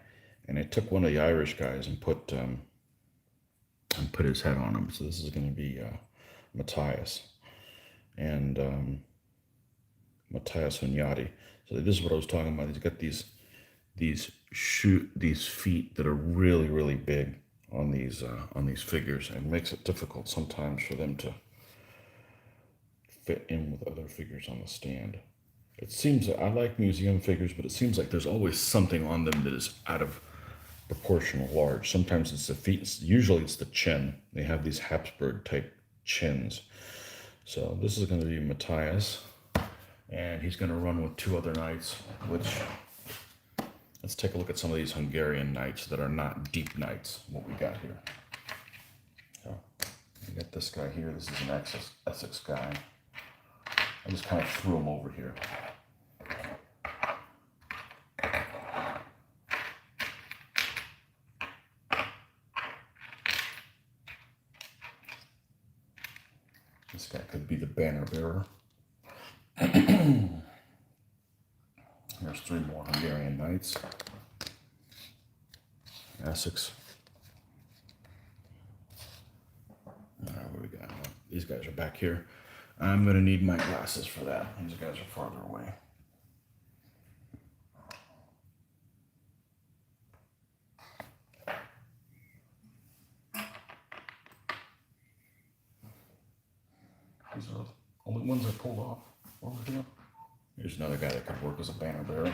and I took one of the Irish guys and put his head on him. So this is going to be Matthias and Matthias Hunyadi. So this is what I was talking about. He's got these feet that are really big on these figures, and it makes it difficult sometimes for them to fit in with other figures on the stand. It seems that I like museum figures, but it seems like there's always something on them that is out of proportional large. Sometimes it's the feet, usually it's the chin. They have these Habsburg type chins. So this is going to be Matthias, and he's going to run with 2 other knights, which, let's take a look at some of these Hungarian knights that are not deep knights, what we got here. So we got this guy here. This is an Essex guy. I just kind of threw him over here. This guy could be the banner bearer. There's 3 more Hungarian knights. Essex. What do we got? These guys are back here. I'm going to need my glasses for that. These guys are farther away. These are the only ones I pulled off over here. Here's another guy that could work as a banner bearer.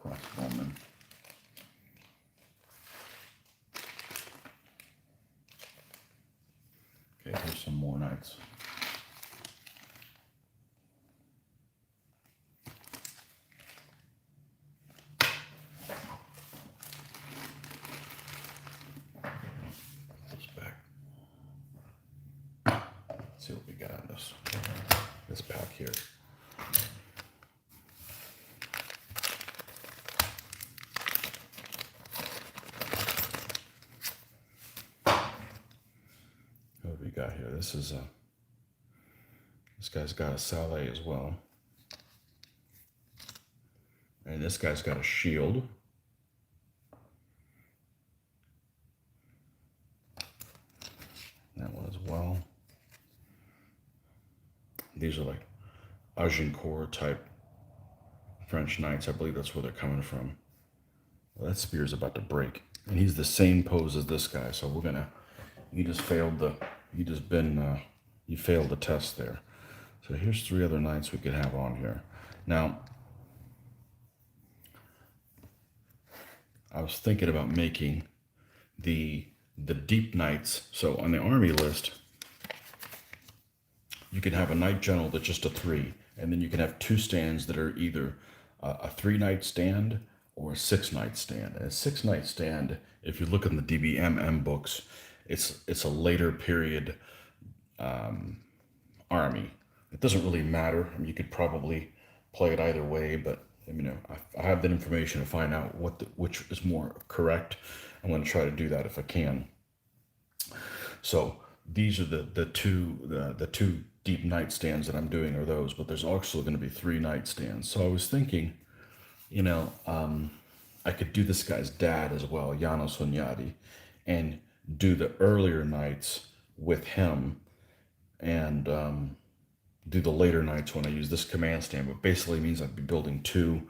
Crossbowman. Okay, here's some more knights. See what we got on this pack here. What do we got here? This guy's got a sallet as well, and this guy's got a shield. That one as well. These are like Agincourt type French knights. I believe that's where they're coming from. Well, that spear's about to break, and he's the same pose as this guy. So we're gonna. You failed the test there. So here's 3 other knights we could have on here. Now, I was thinking about making the deep knights. So on the army list, you can have a knight general that's just a 3, and then you can have 2 stands that are either a 3 knight stand or a 6 knight stand. And a 6 knight stand, if you look in the DBMM books, it's a later period army. It doesn't really matter. I mean, you could probably play it either way, but I have that information to find out which is more correct. I'm going to try to do that if I can. So these are the two deep night stands that I'm doing are those, but there's also going to be 3 night stands. So I was thinking, I could do this guy's dad as well, János Hunyadi, and do the earlier nights with him, and do the later nights when I use this command stand. But basically means I'd be building 2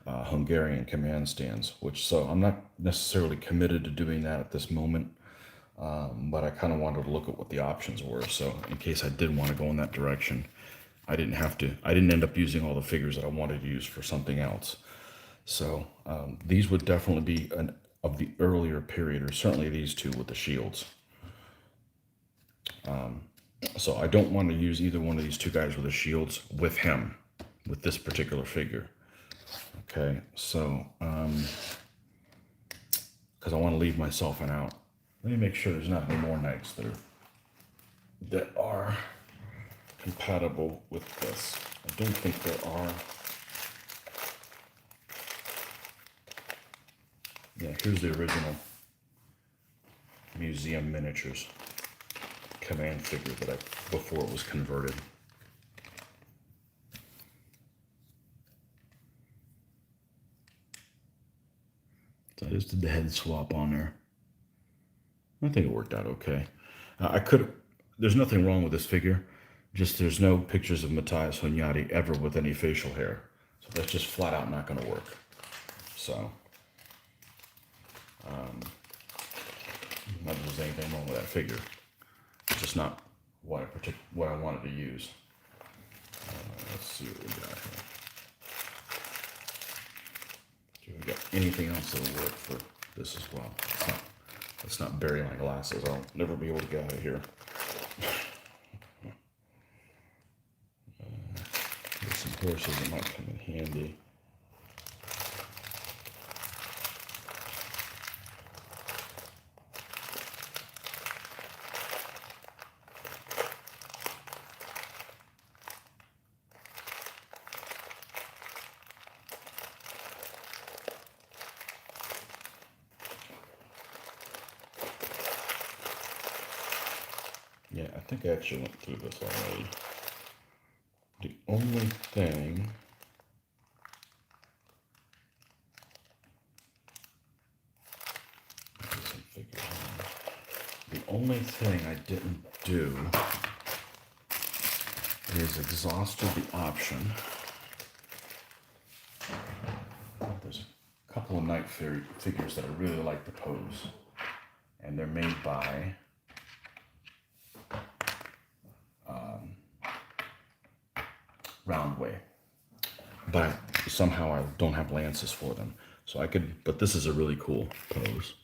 Hungarian command stands, so I'm not necessarily committed to doing that at this moment. But I kind of wanted to look at what the options were. So in case I did want to go in that direction, I didn't end up using all the figures that I wanted to use for something else. So these would definitely be of the earlier period, or certainly these two with the shields. So I don't want to use either one of these two guys with the shields with him, with this particular figure. Okay, so, because I want to leave myself an out. Let me make sure there's not any more knights that are compatible with this. I don't think there are. Yeah, here's the original museum miniatures command figure that before it was converted. So I just did the head swap on there. I think it worked out okay. There's nothing wrong with this figure. Just there's no pictures of Matthias Hunyadi ever with any facial hair. So that's just flat out not going to work. So, not that there's anything wrong with that figure. It's just not what I wanted to use. Let's see what we got here. Do we got anything else that'll work for this as well? Let's not bury my glasses. I'll never be able to get out of here. There's some horses that might come in handy. Yeah, I think I actually went through this already. The only thing... The only thing I didn't do is exhausted the option. There's a couple of knight figures that I really like to pose. And they're made by... Roundway, but somehow I don't have lances for them, so I could. But this is a really cool pose.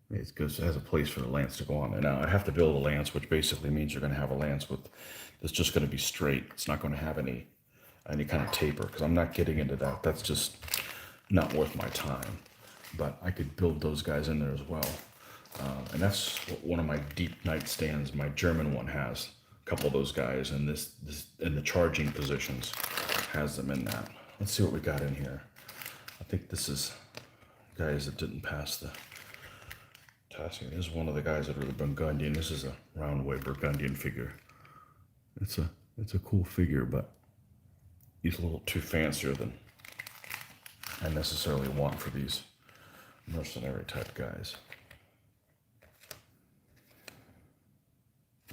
It's because it has a place for the lance to go on there. Now I have to build a lance, which basically means you're going to have a lance that's just going to be straight. It's not going to have any kind of taper, because I'm not getting into that. That's just not worth my time. But I could build those guys in there as well, and that's one of my deep nightstands. My German one has couple of those guys, and this in the charging positions has them in that. Let's see what we got in here. I think this is guys that didn't pass the testing. This is one of the guys that are the Burgundian. This is a Roundway Burgundian figure. It's a cool figure, but he's a little too fancier than I necessarily want for these mercenary type guys.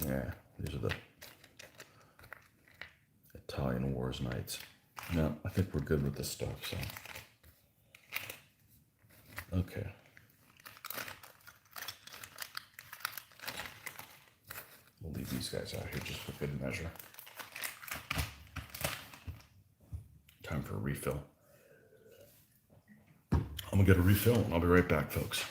Yeah. These are the Italian Wars Knights. No, I think we're good with this stuff, so. Okay. We'll leave these guys out here just for good measure. Time for a refill. I'm gonna get a refill and I'll be right back, folks.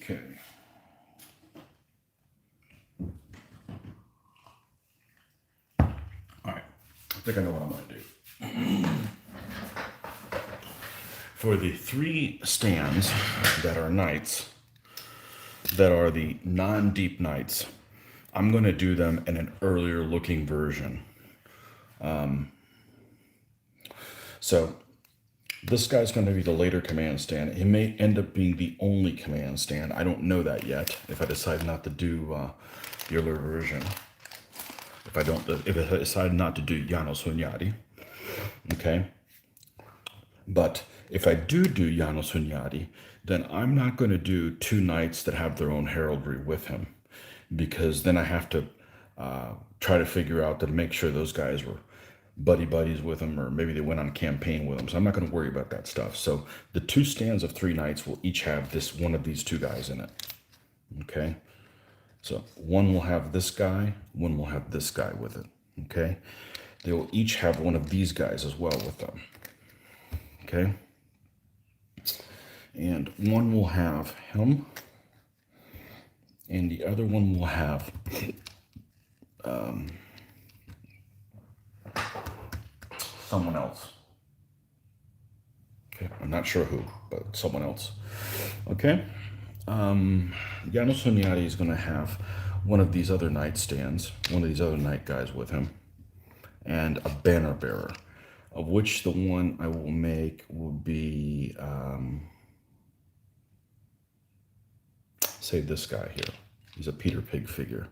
Okay. All right. I think I know what I'm going to do. For the 3 stands that are knights, that are the non-deep knights, I'm going to do them in an earlier looking version. So this guy's going to be the later command stand. It may end up being the only command stand. I don't know that yet. If I decide not to do the earlier version, if I decide not to do Janos Hunyadi, okay. But if I do Janos Hunyadi, then I'm not going to do 2 knights that have their own heraldry with him, because then I have to try to figure out to make sure those guys were buddies with him, or maybe they went on campaign with him. So I'm not going to worry about that stuff. So the 2 stands of 3 knights will each have one of these 2 guys in it. Okay. So one will have this guy, one will have this guy with it. Okay. They will each have one of these guys as well with them. Okay. And one will have him, and the other one will have someone else. Okay, I'm not sure who, but someone else. Okay. Janos Hunyadi is going to have one of these other knight stands, one of these other knight guys with him, and a banner bearer, of which the one I will make will be, say, this guy here. He's a Peter Pig figure,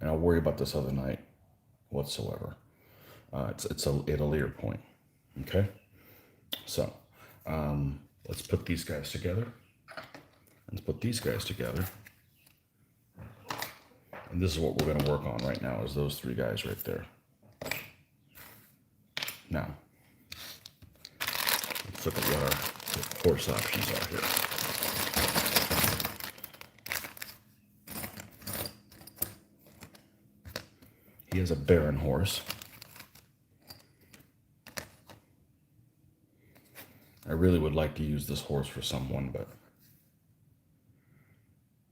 and I'll worry about this other knight whatsoever. It's at a later point. Okay, so let's put these guys together. Let's put these guys together, and this is what we're going to work on right now. Is those 3 guys right there. Now, let's look at what our horse options are here. He has a Baron horse. I really would like to use this horse for someone, but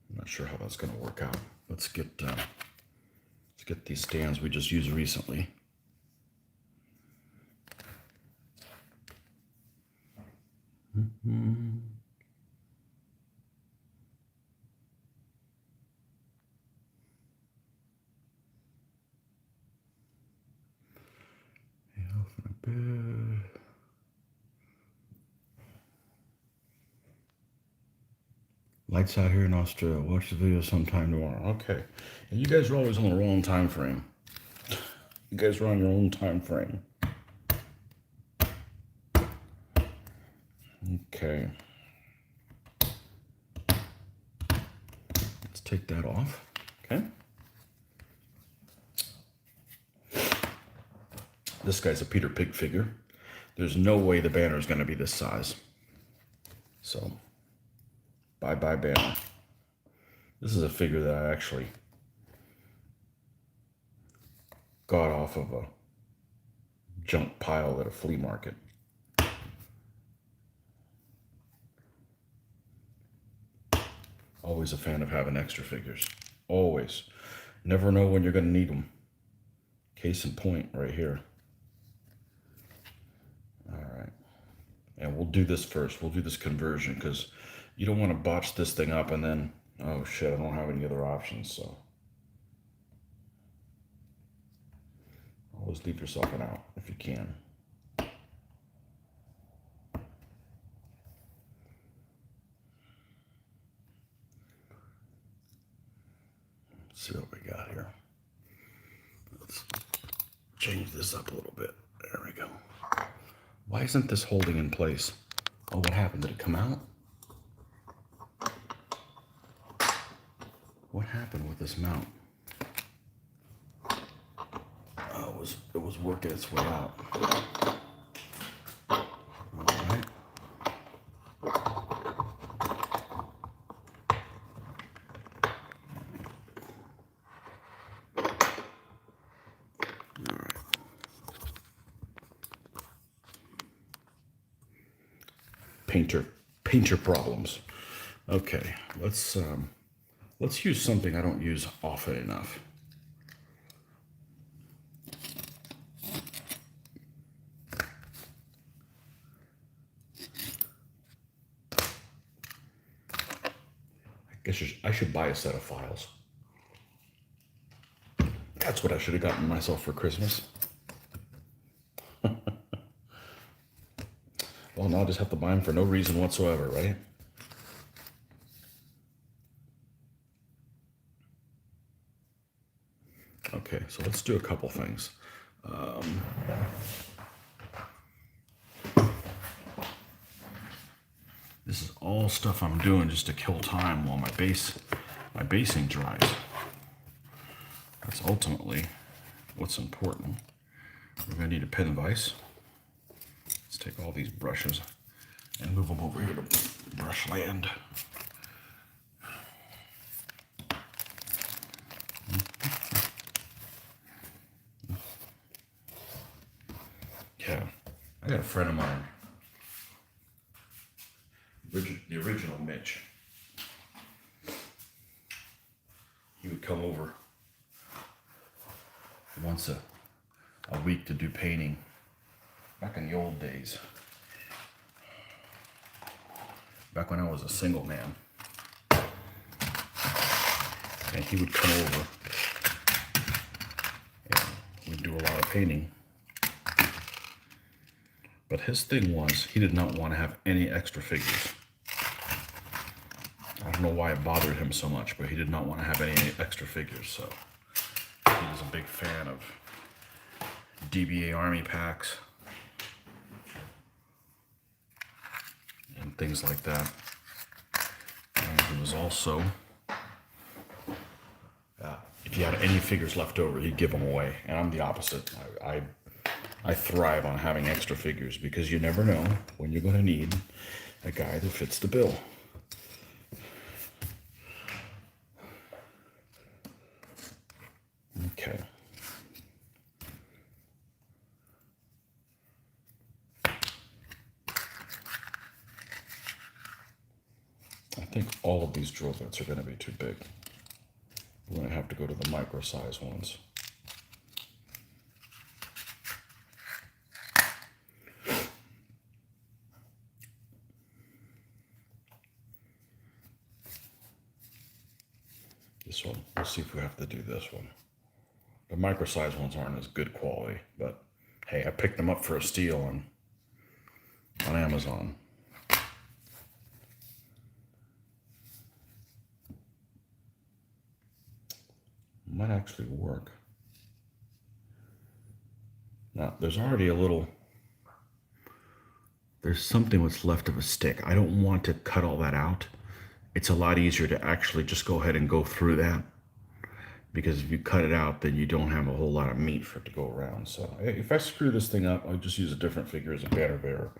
I'm not sure how that's going to work out. Let's get these stands we just used recently. Lights out here in Australia. Watch the video sometime tomorrow. Okay. And you guys are always on the wrong time frame. You guys are on your own time frame. Okay. Let's take that off. Okay. This guy's a Peter Pig figure. There's no way the banner is going to be this size. So, bye-bye banner. This is a figure that I actually got off of a junk pile at a flea market. Always a fan of having extra figures. Always. Never know when you're going to need them. Case in point right here. All right. And we'll do this first. We'll do this conversion because you don't want to botch this thing up and then, oh shit, I don't have any other options. So always leave yourself an out if you can. Let's see what we got here. Let's change this up a little bit. There we go. Why isn't this holding in place? Oh, what happened? Did it come out? What happened with this mount? Oh, it was working its way out. All right. Painter problems. Okay, let's use something I don't use often enough. I guess I should buy a set of files. That's what I should have gotten myself for Christmas. Well, now I just have to buy them for no reason whatsoever, right? Okay, so let's do a couple things. This is all stuff I'm doing just to kill time while my basing dries. That's ultimately what's important. We're gonna need a pen vise. Let's take all these brushes and move them over here to brush land. Yeah, I got a friend of mine, the original Mitch. He would come over once a week to do painting back in the old days. Back when I was a single man. And he would come over and we'd do a lot of painting. But his thing was he did not want to have any extra figures. I don't know why it bothered him so much, but he did not want to have any extra figures. So he was a big fan of DBA Army packs and things like that. And he was also, if he had any figures left over, he'd give them away. And I'm the opposite. I thrive on having extra figures because you never know when you're going to need a guy that fits the bill. Okay. I think all of these drill bits are going to be too big. We're going to have to go to the micro size ones. This one, we'll see if we have to do this one. The micro size ones aren't as good quality, but hey, I picked them up for a steal on Amazon. Might actually work. Now, there's already there's something that's left of a stick. I don't want to cut all that out. It's a lot easier to actually just go ahead and go through that. Because if you cut it out, then you don't have a whole lot of meat for it to go around. So if I screw this thing up, I'll just use a different figure as a banner bearer.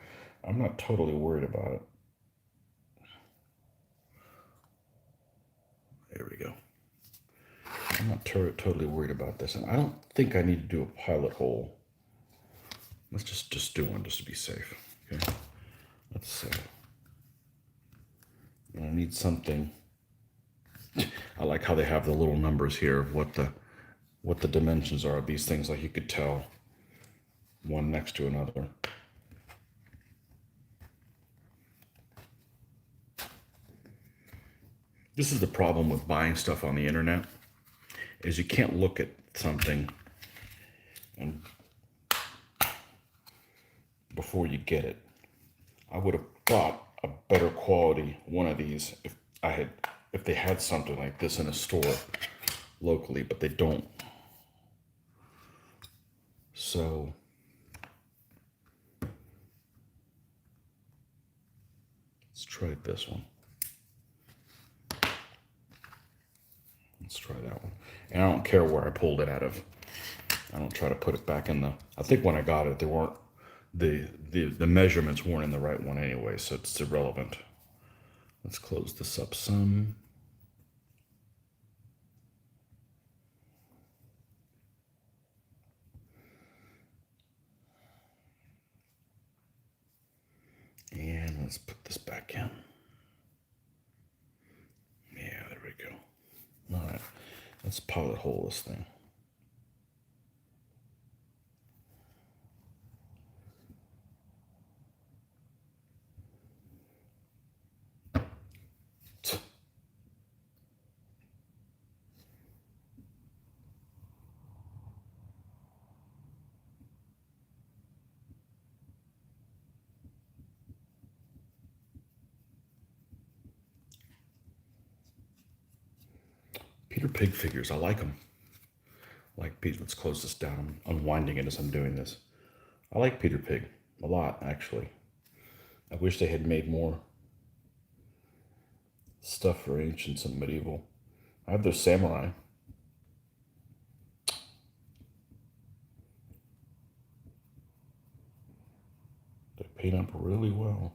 I'm not totally worried about it. There we go. I'm not totally worried about this. And I don't think I need to do a pilot hole. Let's just do one just to be safe. Okay. Let's I need something. I like how they have the little numbers here of what the dimensions are of these things. Like you could tell one next to another. This is the problem with buying stuff on the internet, is you can't look at something and before you get it. I would have bought a better quality one of these if they had something like this in a store locally, but they don't. So let's try this one. Let's try that one. And I don't care where I pulled it out of. I don't try to put it back in the, I think when I got it, they weren't, the measurements weren't in the right one anyway, so it's irrelevant. Let's close this up some. And let's put this back in. All right, let's pilot hole this thing. Peter Pig figures, I like them. Like Pete, let's close this down. I'm unwinding it as I'm doing this. I like Peter Pig a lot, actually. I wish they had made more stuff for ancients and medieval. I have their samurai. They paint up really well.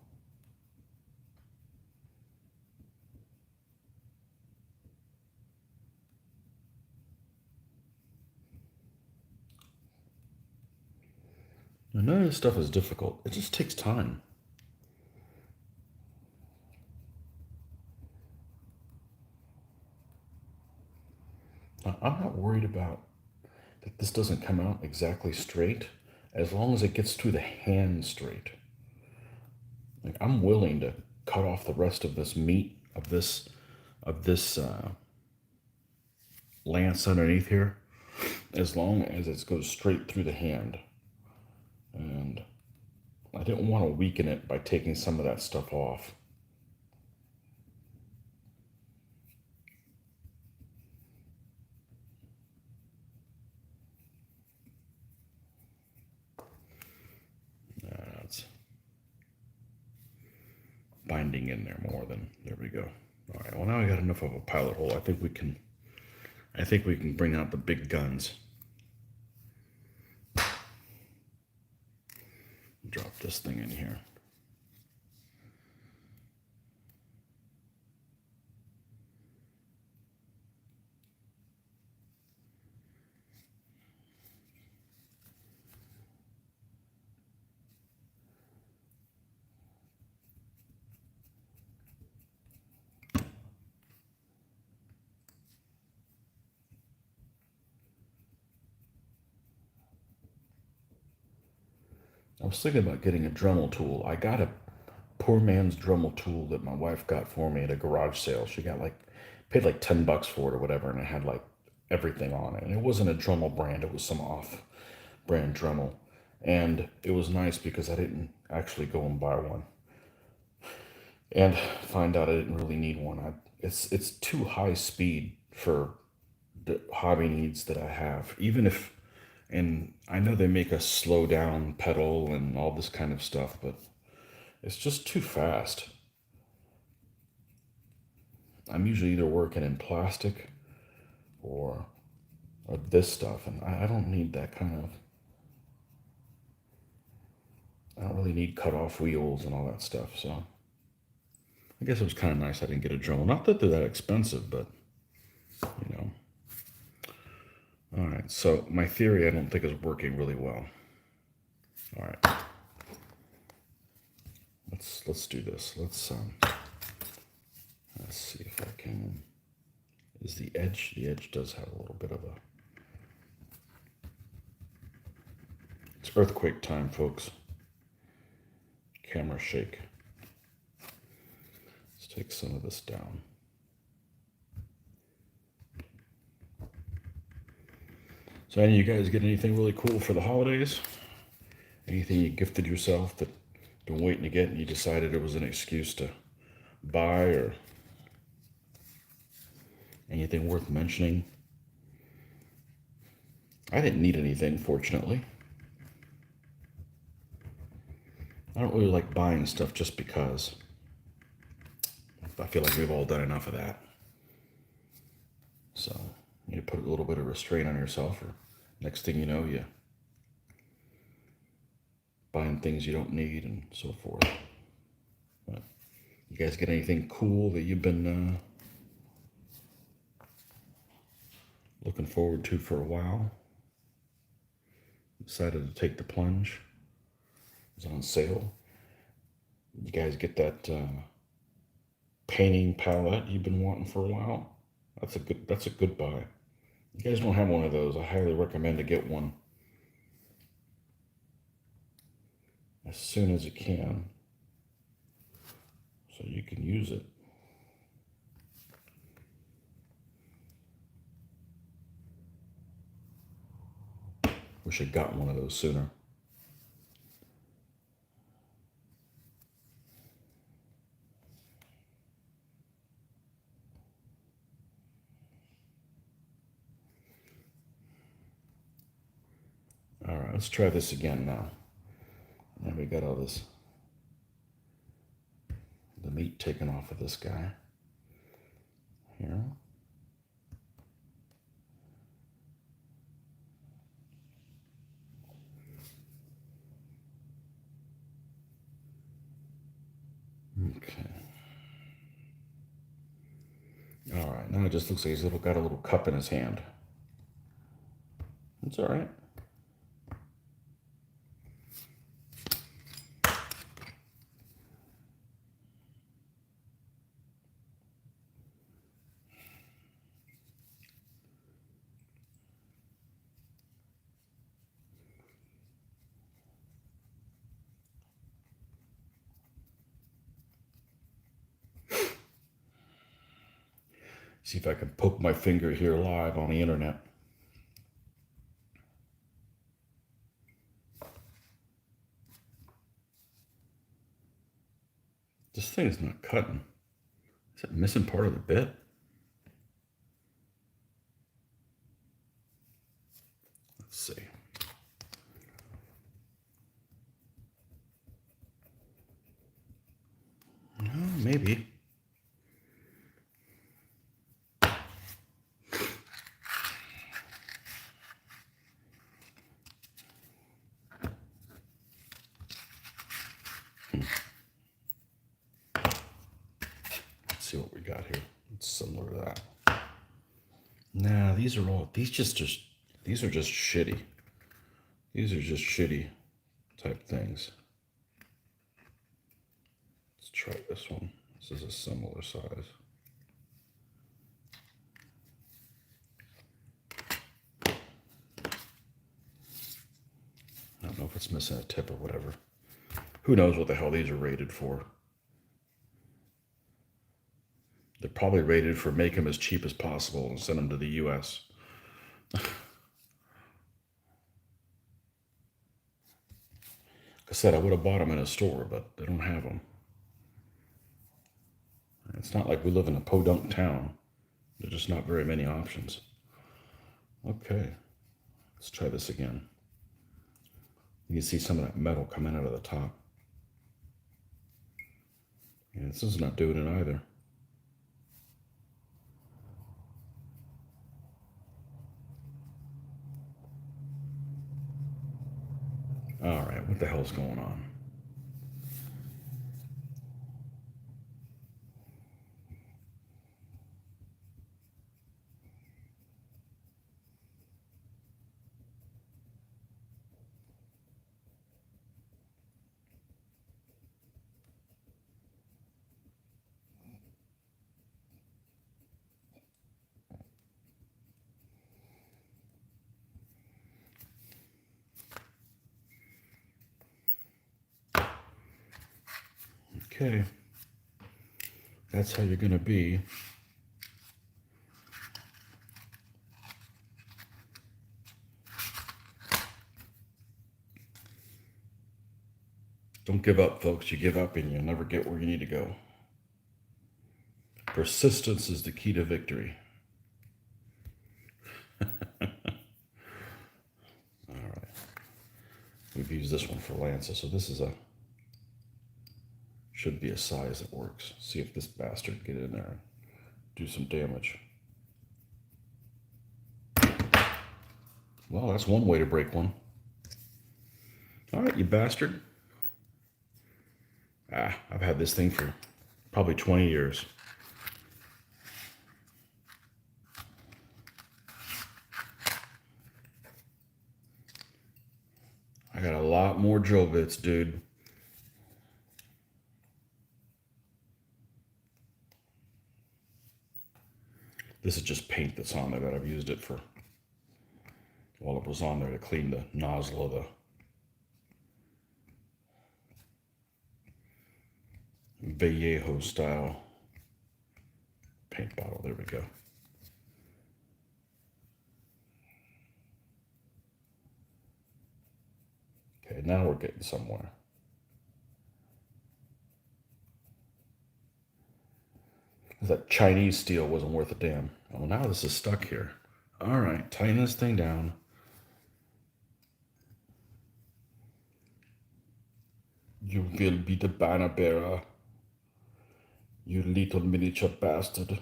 Now, none of this stuff is difficult. It just takes time. Now, I'm not worried about that this doesn't come out exactly straight as long as it gets through the hand straight. Like, I'm willing to cut off the rest of this meat of this lance underneath here as long as it goes straight through the hand. And I didn't want to weaken it by taking some of that stuff off. It's binding in there more than, there we go. All right, well, now I got enough of a pilot hole. I think we can bring out the big guns. Drop this thing in here. I was thinking about getting a Dremel tool. I got a poor man's Dremel tool that my wife got for me at a garage sale. She got like, paid like $10 for it or whatever, and it had like everything on it. And it wasn't a Dremel brand, it was some off brand Dremel. And it was nice because I didn't actually go and buy one and find out I didn't really need one. It's too high speed for the hobby needs that I have. Even if, and I know they make a slow down pedal and all this kind of stuff, but it's just too fast. I'm usually either working in plastic or this stuff, and I don't need that kind of. I don't really need cut off wheels and all that stuff. So I guess it was kind of nice I didn't get a Dremel. Not that they're that expensive, but you know. All right. So my theory, I don't think is working really well. All right. Let's do this. Let's see if I can. Is the edge? The edge does have a little bit of a. It's earthquake time, folks. Camera shake. Let's take some of this down. So, any of you guys get anything really cool for the holidays? Anything you gifted yourself that you've been waiting to get and you decided it was an excuse to buy, or anything worth mentioning? I didn't need anything, fortunately. I don't really like buying stuff just because. I feel like we've all done enough of that. So you need to put a little bit of restraint on yourself, or next thing you know, you buying things you don't need and so forth. But you guys get anything cool that you've been looking forward to for a while? Decided to take the plunge. It was on sale. You guys get that painting palette you've been wanting for a while? That's a good buy. You guys don't have one of those, I highly recommend to get one as soon as you can so you can use it. Wish I'd gotten one of those sooner. All right, let's try this again now. Now we got all this, the meat taken off of this guy here. Okay. All right, now it just looks like he's got a little cup in his hand. It's all right. See if I can poke my finger here live on the internet. This thing is not cutting. Is it missing part of the bit? Let's see. No, maybe. Let's see what we got here. It's similar to that. Nah, these are just shitty. These are just shitty type things. Let's try this one. This is a similar size. I don't know if it's missing a tip or whatever. Who knows what the hell these are rated for? They're probably rated for make them as cheap as possible and send them to the US. Like I said, I would have bought them in a store, but they don't have them. It's not like we live in a podunk town. There's just not very many options. Okay, let's try this again. You can see some of that metal coming out of the top. Yeah, this is not doing it either. All right, what the hell's going on? Okay, that's how you're going to be. Don't give up, folks. You give up and you'll never get where you need to go. Persistence is the key to victory. All right. We've used this one for lances, so this is should be a size that works. See if this bastard can get in there and do some damage. Well, that's one way to break one. All right, you bastard. I've had this thing for probably 20 years. I got a lot more drill bits, dude. This is just paint that's on there that I've used it for, while it was on there to clean the nozzle of the Vallejo style paint bottle. There we go. Okay, now we're getting somewhere. That Chinese steel wasn't worth a damn. Oh, now this is stuck here. All right, tighten this thing down. You will be the banner bearer, you little miniature bastard.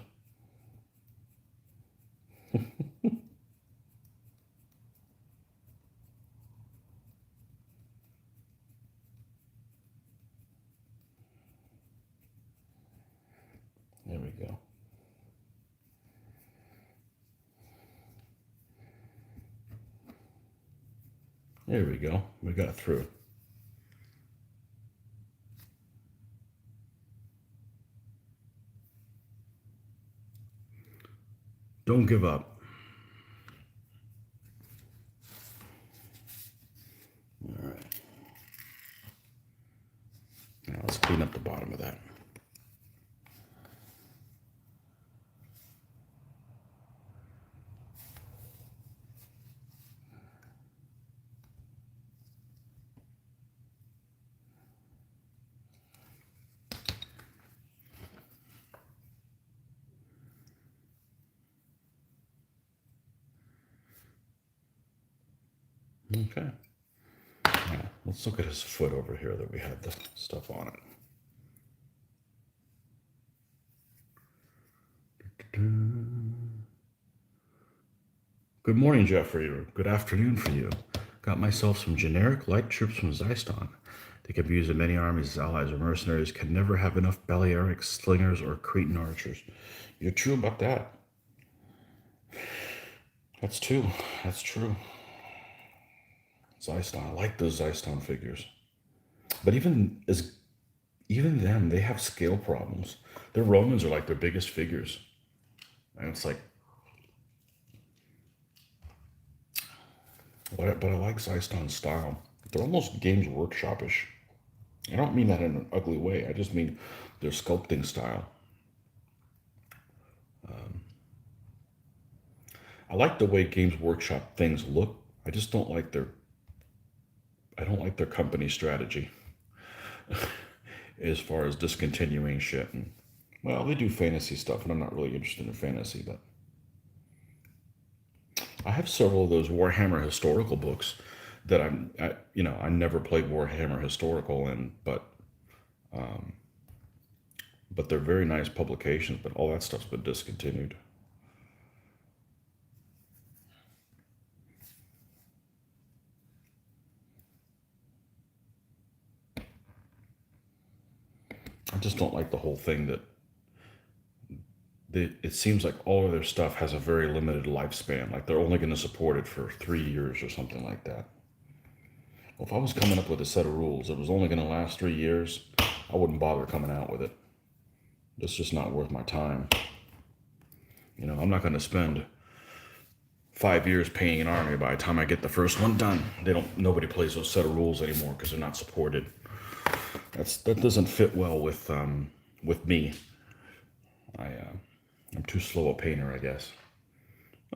There we go. There we go. We got through. Don't give up. All right. Now let's clean up the bottom of that. Okay. Now, let's look at his foot over here that we had the stuff on it. Good morning, Jeffrey, or good afternoon for you. Got myself some generic light troops from Zyston. They can be used in many armies as allies or mercenaries. Can never have enough Balearic slingers or Cretan archers. You're true about that. That's true. That's true. Zyston. I like those Zyston figures. But even them, they have scale problems. Their Romans are like their biggest figures. And it's like, but I like Zyston's style. They're almost Games Workshop-ish. I don't mean that in an ugly way. I just mean their sculpting style. I like the way Games Workshop things look. I just don't like their company strategy as far as discontinuing shit. And well, they do fantasy stuff, and I'm not really interested in fantasy, but I have several of those Warhammer historical books that I never played Warhammer historical, but they're very nice publications. But all that stuff's been discontinued. I just don't like the whole thing that it seems like all of their stuff has a very limited lifespan. Like they're only going to support it for 3 years or something like that. Well, if I was coming up with a set of rules that was only going to last 3 years, I wouldn't bother coming out with it. It's just not worth my time. I'm not going to spend 5 years painting an army. By the time I get the first one done, nobody plays those set of rules anymore because they're not supported. That doesn't fit well with me. I'm too slow a painter, I guess.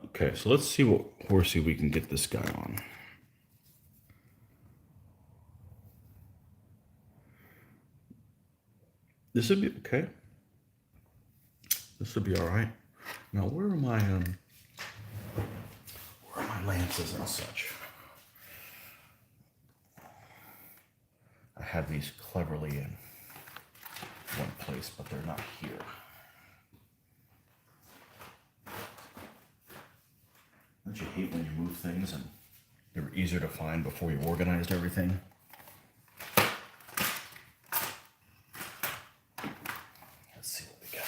Okay, so let's see what horsey we can get this guy on. This would be okay. This would be all right. Now, where are my lances and such? I have these cleverly in one place, but they're not here. Don't you hate when you move things and they were easier to find before you organized everything? Let's see what we got.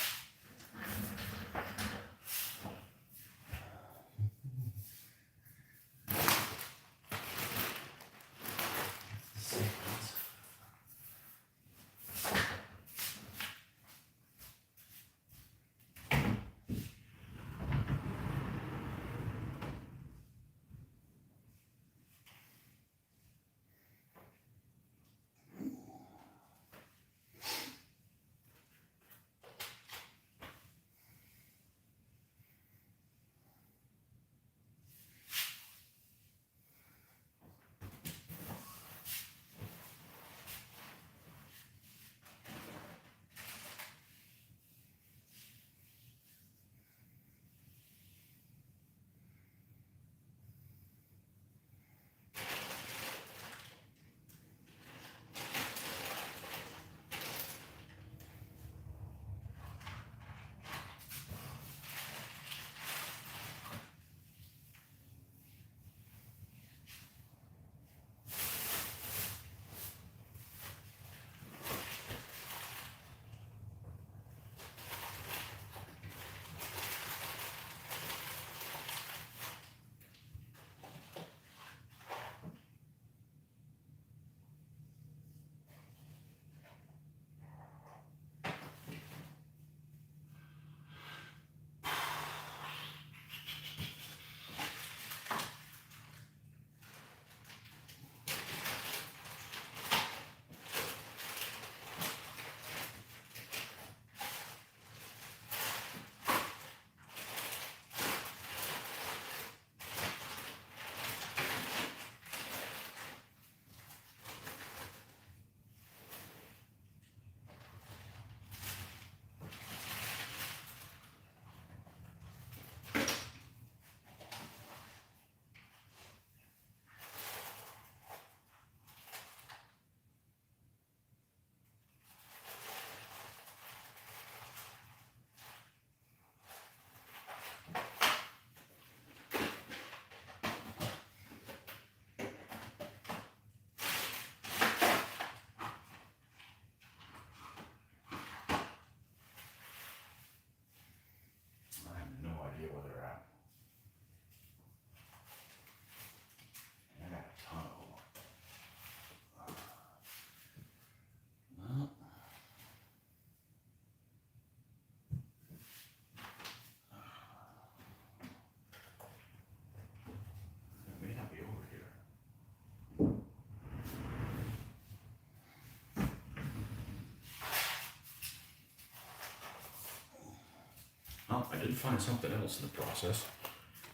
did find something else in the process.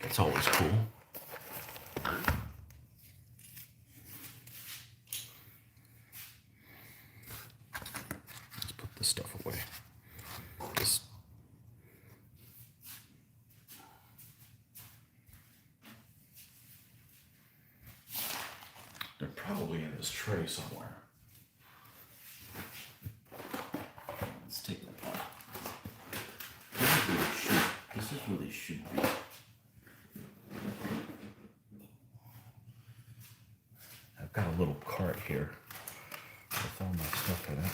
That's always cool. Let's put this stuff away. They're probably in this tray somewhere. Let's take them apart. This is where they should be. I've got a little cart here with all my stuff in it.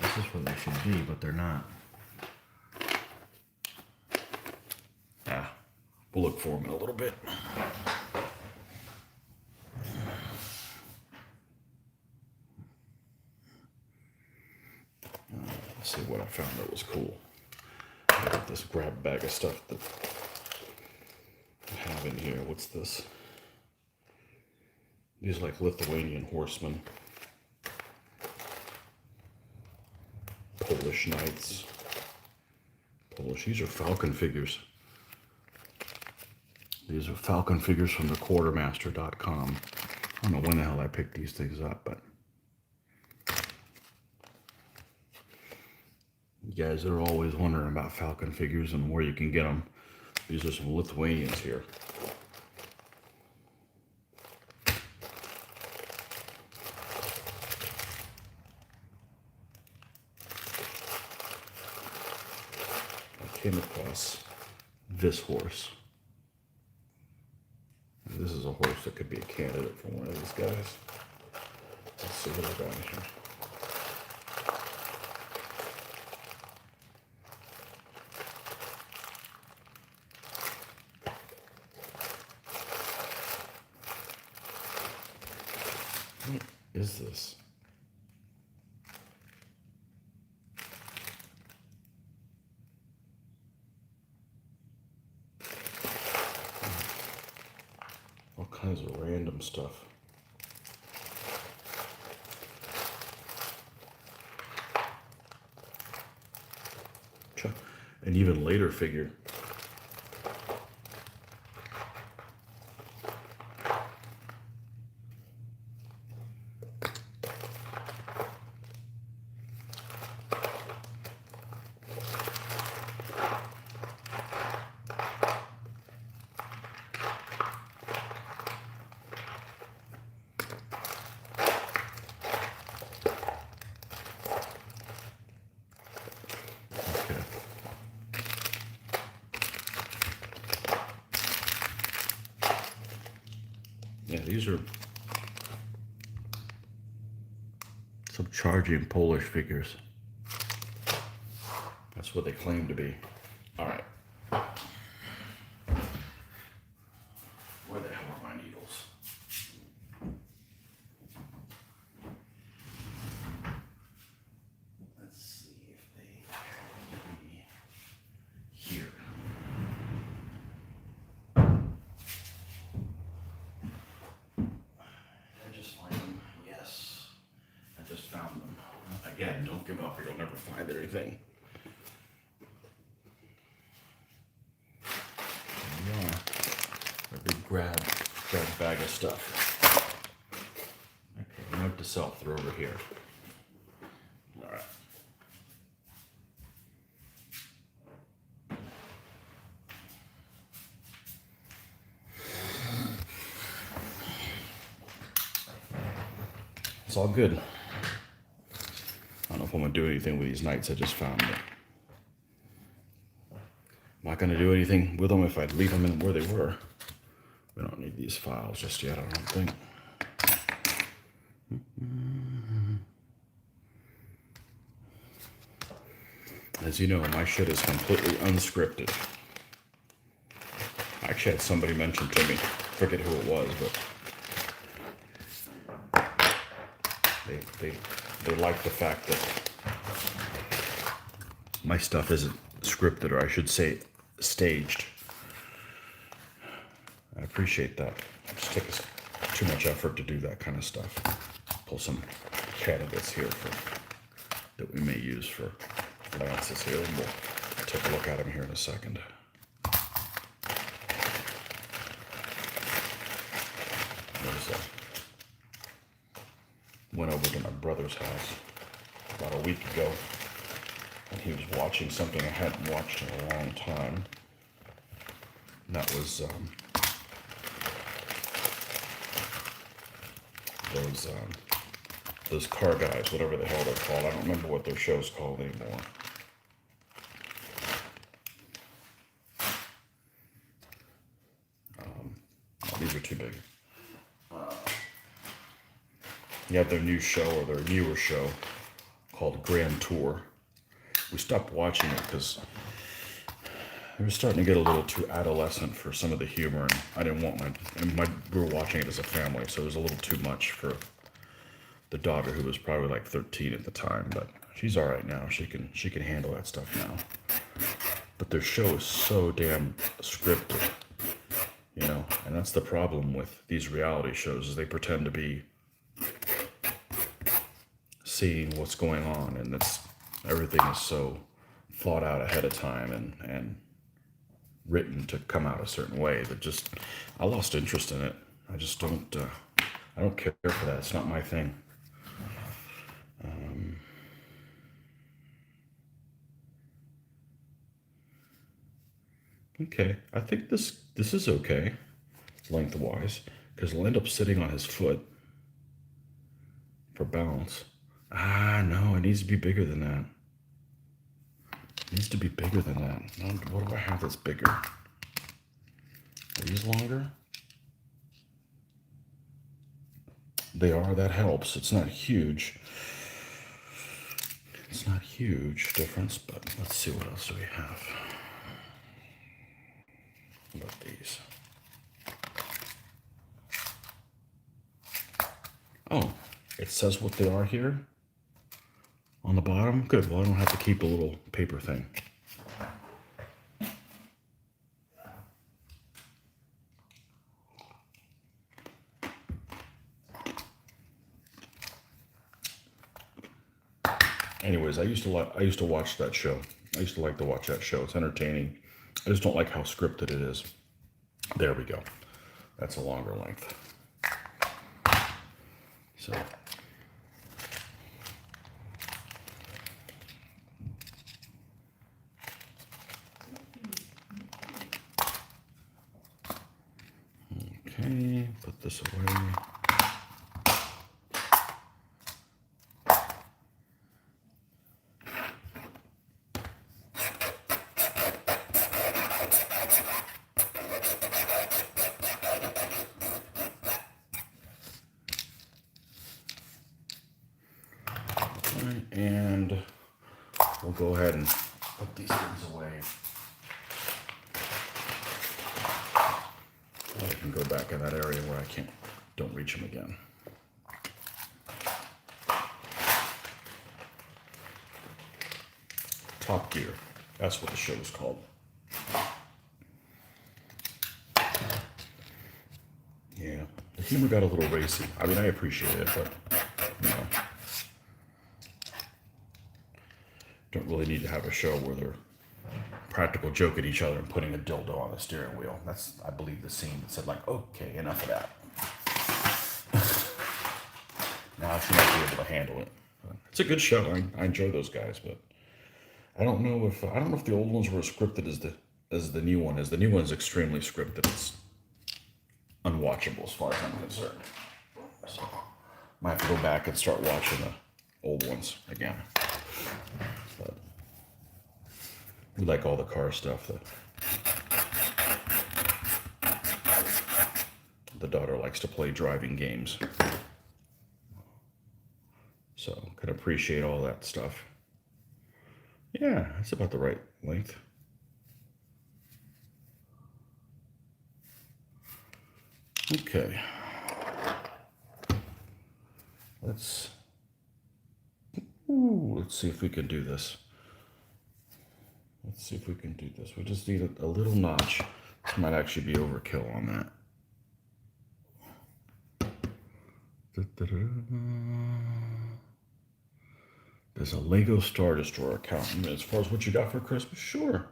This is where they should be, but they're not. We'll look for them in a little bit. Let's see what I found that was cool. I got this grab bag of stuff that I have in here. What's this? These are like Lithuanian horsemen. Polish knights. These are falcon figures. These are falcon figures from the quartermaster.com. I don't know when the hell I picked these things up, but you guys are always wondering about falcon figures and where you can get them. These are some Lithuanians here. I came across this horse. This is a horse that could be a candidate for one of these guys. Let's see what I got here. What is this? All kinds of random stuff. An even later figure. Yeah, these are some charging Polish figures. That's what they claim to be. All right. Where the hell are my needles? Let's see if they can be here. Again, don't give up or you'll never find anything. There we are. A big grab bag of stuff. Okay, note to self, they're over here. All right. It's all good. I don't know if I'm going to do anything with these knights I just found. But I'm not going to do anything with them if I'd leave them in where they were. We don't need these files just yet, I don't think. As you know, my shit is completely unscripted. I actually had somebody mention to me, forget who it was, but they like the fact that my stuff isn't scripted, or I should say staged. I appreciate that. It just takes too much effort to do that kind of stuff. Pull some candidates here that we may use for Lance's here, and we'll take a look at him here in a second. Went over to my brother's house about a week ago, and he was watching something I hadn't watched in a long time. And that was those car guys, whatever the hell they're called. I don't remember what their show's called anymore. These are too big. You have their new show, or their newer show, called Grand Tour. We stopped watching it because it was starting to get a little too adolescent for some of the humor, and I didn't want we were watching it as a family, so it was a little too much for the daughter, who was probably like 13 at the time, but she's all right now. She can handle that stuff now. But their show is so damn scripted, you know, and that's the problem with these reality shows, is they pretend to be seeing what's going on, and everything is so thought out ahead of time and written to come out a certain way that just, I lost interest in it. I just don't I don't care for that. It's not my thing. Okay, I think this is okay lengthwise, because he'll end up sitting on his foot for balance. No, it needs to be bigger than that. It needs to be bigger than that. What do I have that's bigger? Are these longer? They are, that helps. It's not huge. It's not huge difference, but let's see, what else do we have? What about these? Oh, it says what they are here on the bottom. Good, well, I don't have to keep a little paper thing. Anyways, I used to watch that show. I used to like to watch that show. It's entertaining. I just don't like how scripted it is. There we go. That's a longer length. So. Okay, put this away. And we'll go ahead and put these things away. I can go back in that area where I don't reach them again. Top Gear, that's what the show is called. Yeah, the humor got a little racy. I mean, I appreciate it, but you know, don't really need to have a show where they're practical joke at each other and putting a dildo on the steering wheel. That's, I believe, the scene that said, like, okay, enough of that. Now she might be able to handle it. It's a good show. I enjoy those guys, but I don't know if the old ones were as scripted as the new one is. The new one is extremely scripted. It's unwatchable as far as I'm concerned. So might have to go back and start watching the old ones again. But we like all the car stuff. The daughter likes to play driving games, so can appreciate all that stuff. Yeah, that's about the right length. Okay, let's see if we can do this. Let's see if we can do this. We just need a little notch. This might actually be overkill on that. There's a Lego Star Destroyer account. As far as what you got for Christmas, sure.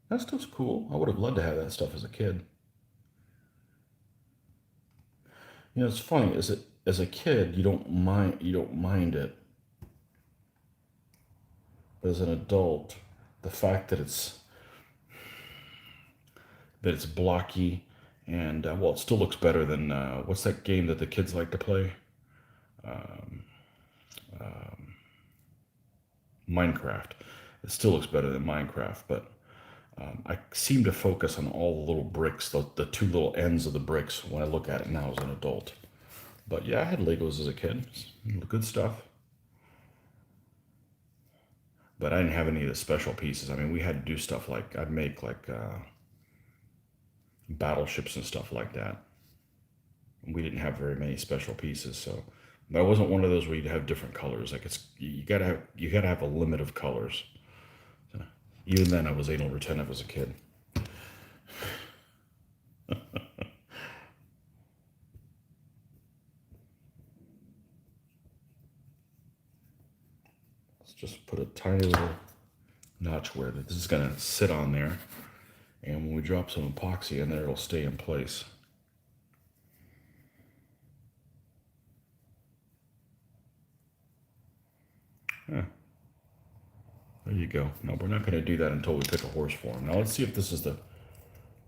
That stuff's cool. I would have loved to have that stuff as a kid. You know, it's funny. As a kid, you don't mind it, but as an adult, the fact that it's blocky and well, it still looks better than what's that game that the kids like to play? Minecraft. It still looks better than Minecraft, but I seem to focus on all the little bricks, the two little ends of the bricks when I look at it now as an adult. But yeah, I had Legos as a kid. Good stuff. But I didn't have any of the special pieces. I mean, we had to do stuff like I'd make like battleships and stuff like that. We didn't have very many special pieces, so but I wasn't one of those where you'd have different colors. Like you gotta have a limit of colors. So, even then, I was anal retentive as a kid. Let's just put a tiny little notch where this is gonna sit on there, and when we drop some epoxy in there, it'll stay in place. Yeah, there you go. No, we're not gonna do that until we pick a horse for him. Now let's see if this is an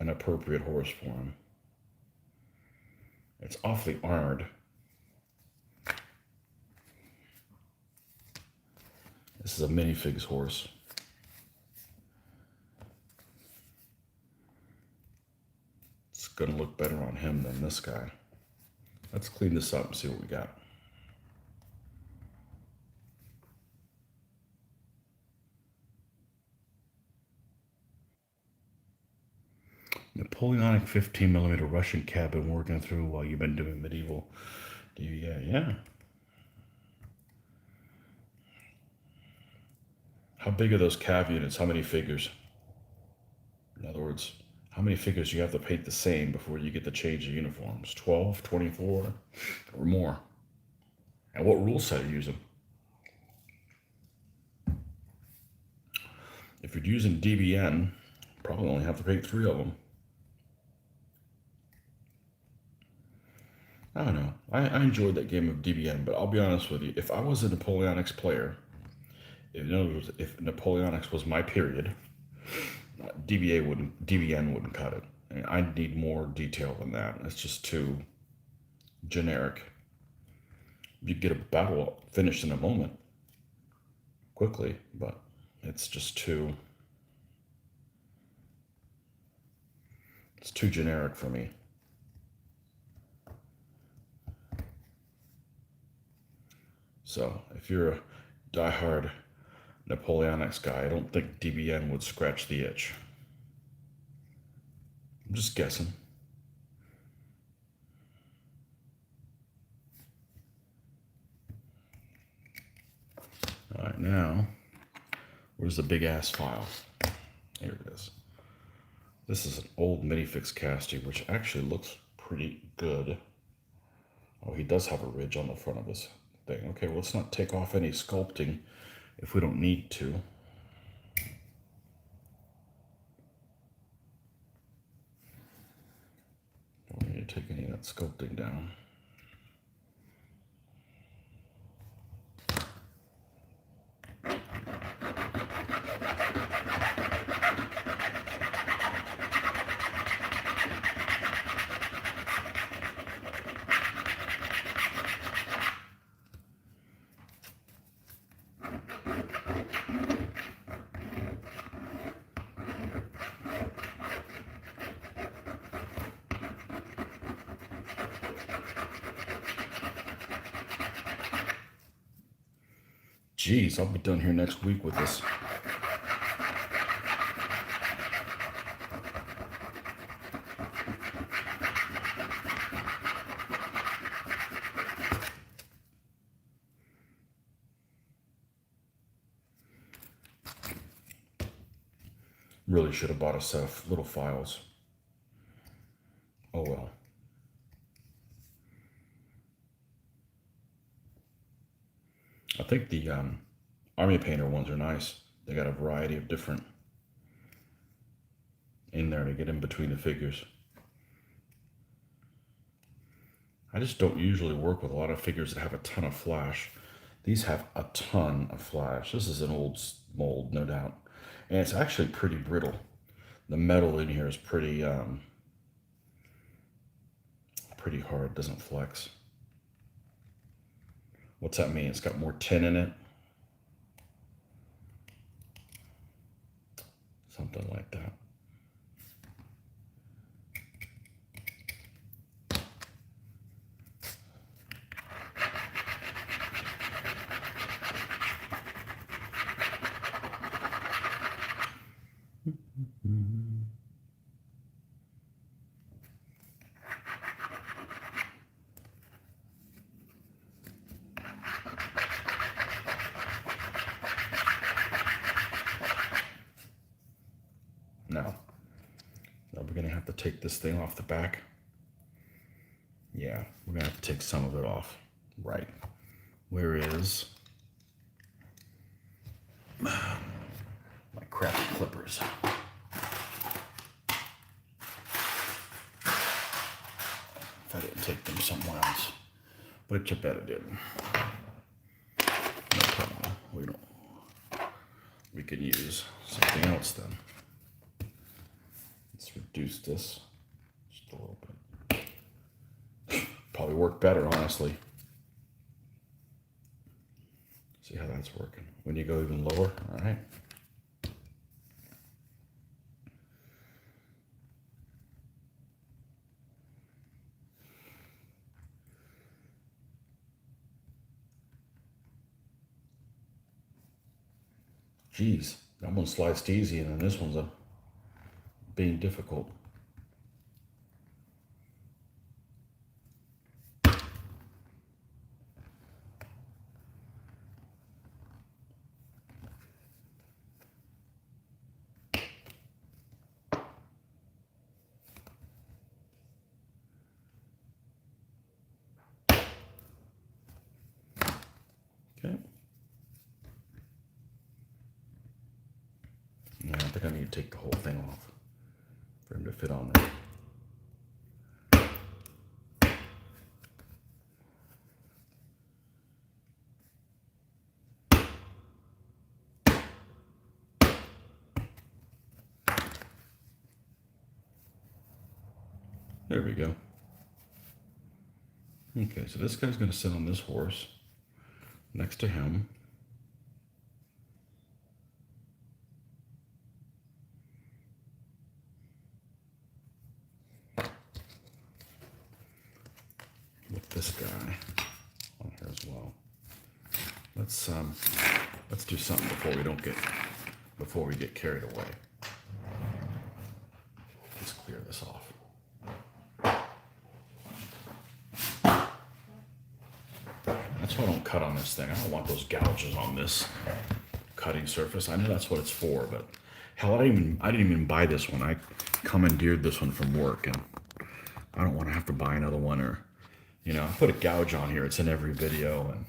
appropriate horse for him. It's awfully armored. This is a minifigs horse. It's gonna look better on him than this guy. Let's clean this up and see what we got. Napoleonic 15mm Russian cab been working through while you've been doing medieval. Yeah, yeah. How big are those cav units? How many figures? In other words, how many figures do you have to paint the same before you get to change the uniforms? 12, 24, or more? And what rule set are you using? If you're using DBN, probably only have to paint 3 of them. I don't know. I enjoyed that game of DBN, but I'll be honest with you. If I was a Napoleonics player, in other words, if Napoleonics was my period, DBN wouldn't cut it. I mean, I need more detail than that. It's just too generic. You get a battle finished in a moment, quickly, but it's just too generic for me. So if you're a diehard Napoleonics guy, I don't think DBN would scratch the itch. I'm just guessing. All right, now, where's the big ass file? Here it is. This is an old minifix casting, which actually looks pretty good. Oh, he does have a ridge on the front of his thing. Okay, well, let's not take off any sculpting if we don't need to. Don't need to take any of that sculpting down. Geez, I'll be done here next week with this. Really should have bought a set of little files. Oh well. I think the Army Painter ones are nice. They got a variety of different in there to get in between the figures. I just don't usually work with a lot of figures that have a ton of flash. These have a ton of flash. This is an old mold, no doubt. And it's actually pretty brittle. The metal in here is pretty hard, doesn't flex. What's that mean? It's got more tin in it? Something like that. Now we're going to have to take this thing off the back. Yeah, we're going to have to take some of it off. Right. Where is my crappy clippers? If I didn't take them somewhere else. Which I bet I did. No problem. We can use something else then. Let's reduce this just a little bit. Probably work better, honestly. See how that's working. When you go even lower, all right. Geez, that one sliced easy, and then this one's being difficult. Okay. Yeah, I think I need to take the whole thing off for him to fit on there. There we go. Okay, so this guy's going to sit on this horse next to him. With this guy on here as well. Let's do something before we get carried away. Let's clear this off. That's why I don't cut on this thing. I don't want those gouges on this cutting surface. I know that's what it's for, but hell, I didn't even buy this one. I commandeered this one from work, and I don't want to have to buy another one, or, you know, I put a gouge on here. It's in every video and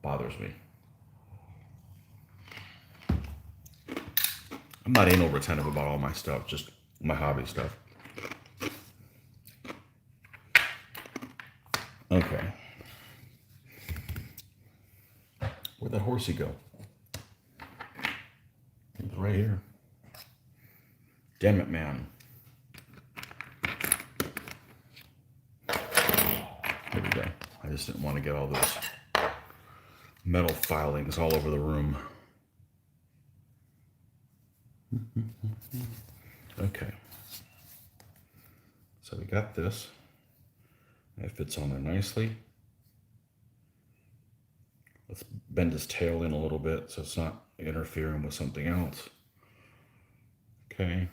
bothers me. I'm not anal retentive about all my stuff, just my hobby stuff. Okay. Where'd that horsey go? He was right here. Damn it, man. There we go. I just didn't want to get all those metal filings all over the room. Okay. So we got this. It fits on there nicely. Let's bend his tail in a little bit so it's not interfering with something else. Okay.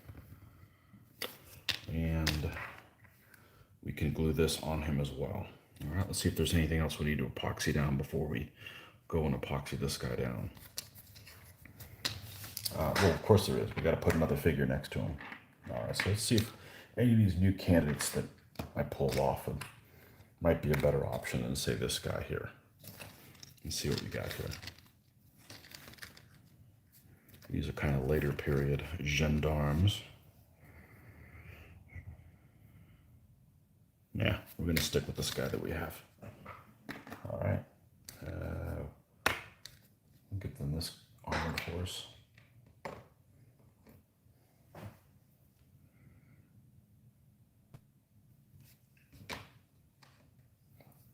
And we can glue this on him as well. All right, let's see if there's anything else we need to epoxy down before we go and epoxy this guy down. Well, of course there is. We got to put another figure next to him. All right, so let's see if any of these new candidates that I pulled off might be a better option than, say, this guy here. Let's see what we got here. These are kind of later period gendarmes. Yeah, we're going to stick with this guy that we have. All right. We'll give them this armored horse.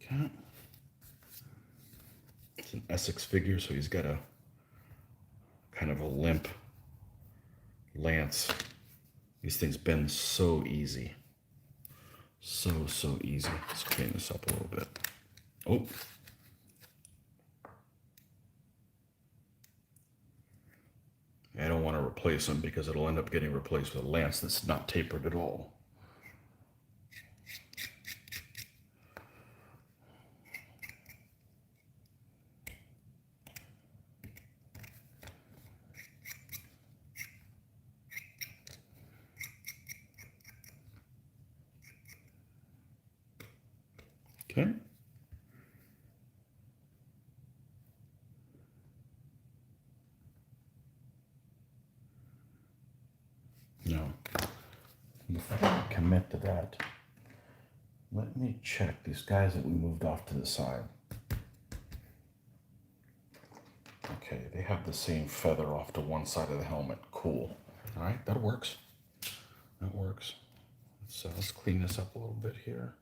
Okay. It's an Essex figure, so he's got a kind of a limp lance. These things bend so easy. So easy. Let's clean this up a little bit. Oh. I don't want to replace them because it'll end up getting replaced with a lance that's not tapered at all. Okay. Now, before I commit to that, let me check these guys that we moved off to the side. Okay, they have the same feather off to one side of the helmet. Cool. All right, that works. That works. So let's clean this up a little bit here.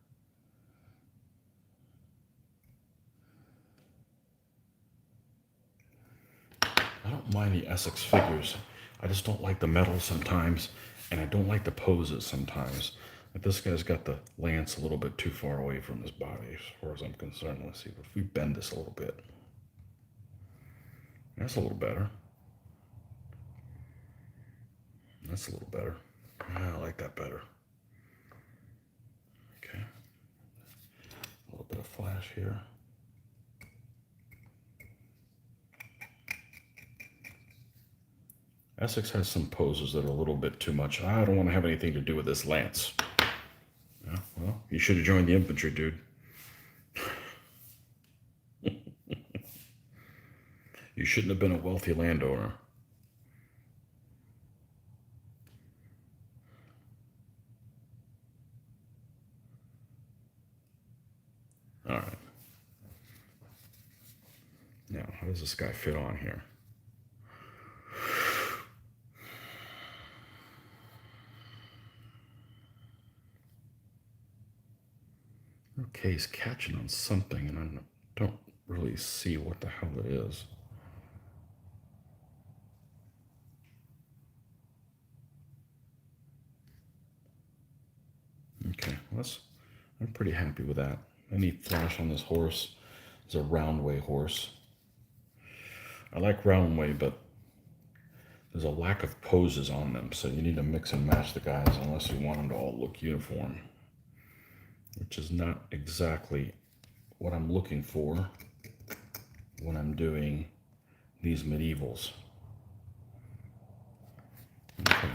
I don't mind the Essex figures. I just don't like the metal sometimes, and I don't like the poses sometimes. Like this guy's got the lance a little bit too far away from his body, as far as I'm concerned. Let's see if we bend this a little bit. That's a little better. That's a little better. I like that better. Okay. A little bit of flash here. Essex has some poses that are a little bit too much. I don't want to have anything to do with this lance. Yeah, well, you should have joined the infantry, dude. You shouldn't have been a wealthy landowner. All right. Now, how does this guy fit on here? Okay, he's catching on something, and I don't really see what the hell it is. Okay, well, I'm pretty happy with that. Any flash on this horse is a roundway horse. I like roundway, but there's a lack of poses on them, so you need to mix and match the guys unless you want them to all look uniform, which is not exactly what I'm looking for when I'm doing these medievals. Okay,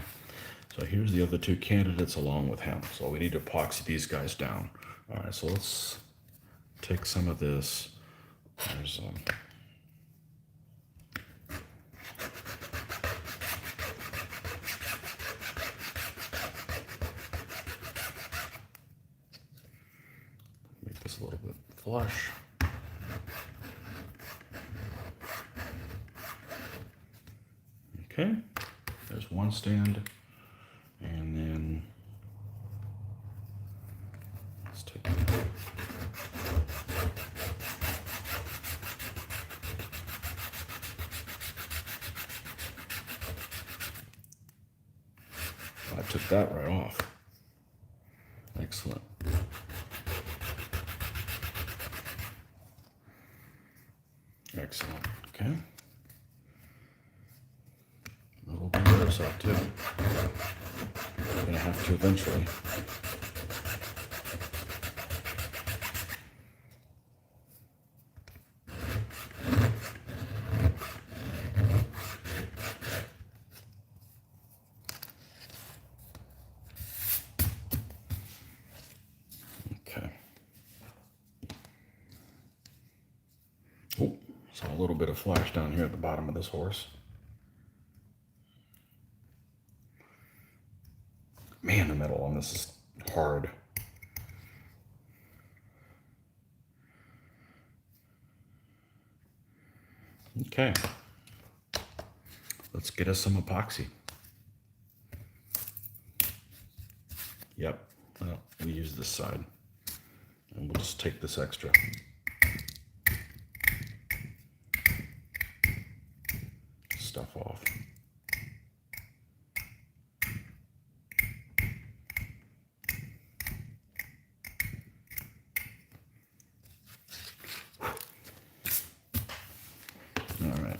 so here's the other two candidates along with him. So we need to epoxy these guys down. All right, so let's take some of this. There's make this a little bit flush. Okay, there's one stand, and then let's take that. I took that right off. Excellent. Excellent. Okay. We'll do the other side too. We're gonna have to eventually. Okay. Oh, So a little bit of flash down here at the bottom of this horse. Man, the metal on this is hard. Okay. Let's get us some epoxy. Yep. Well, we use this side. And we'll just take this extra. Stuff off. All right.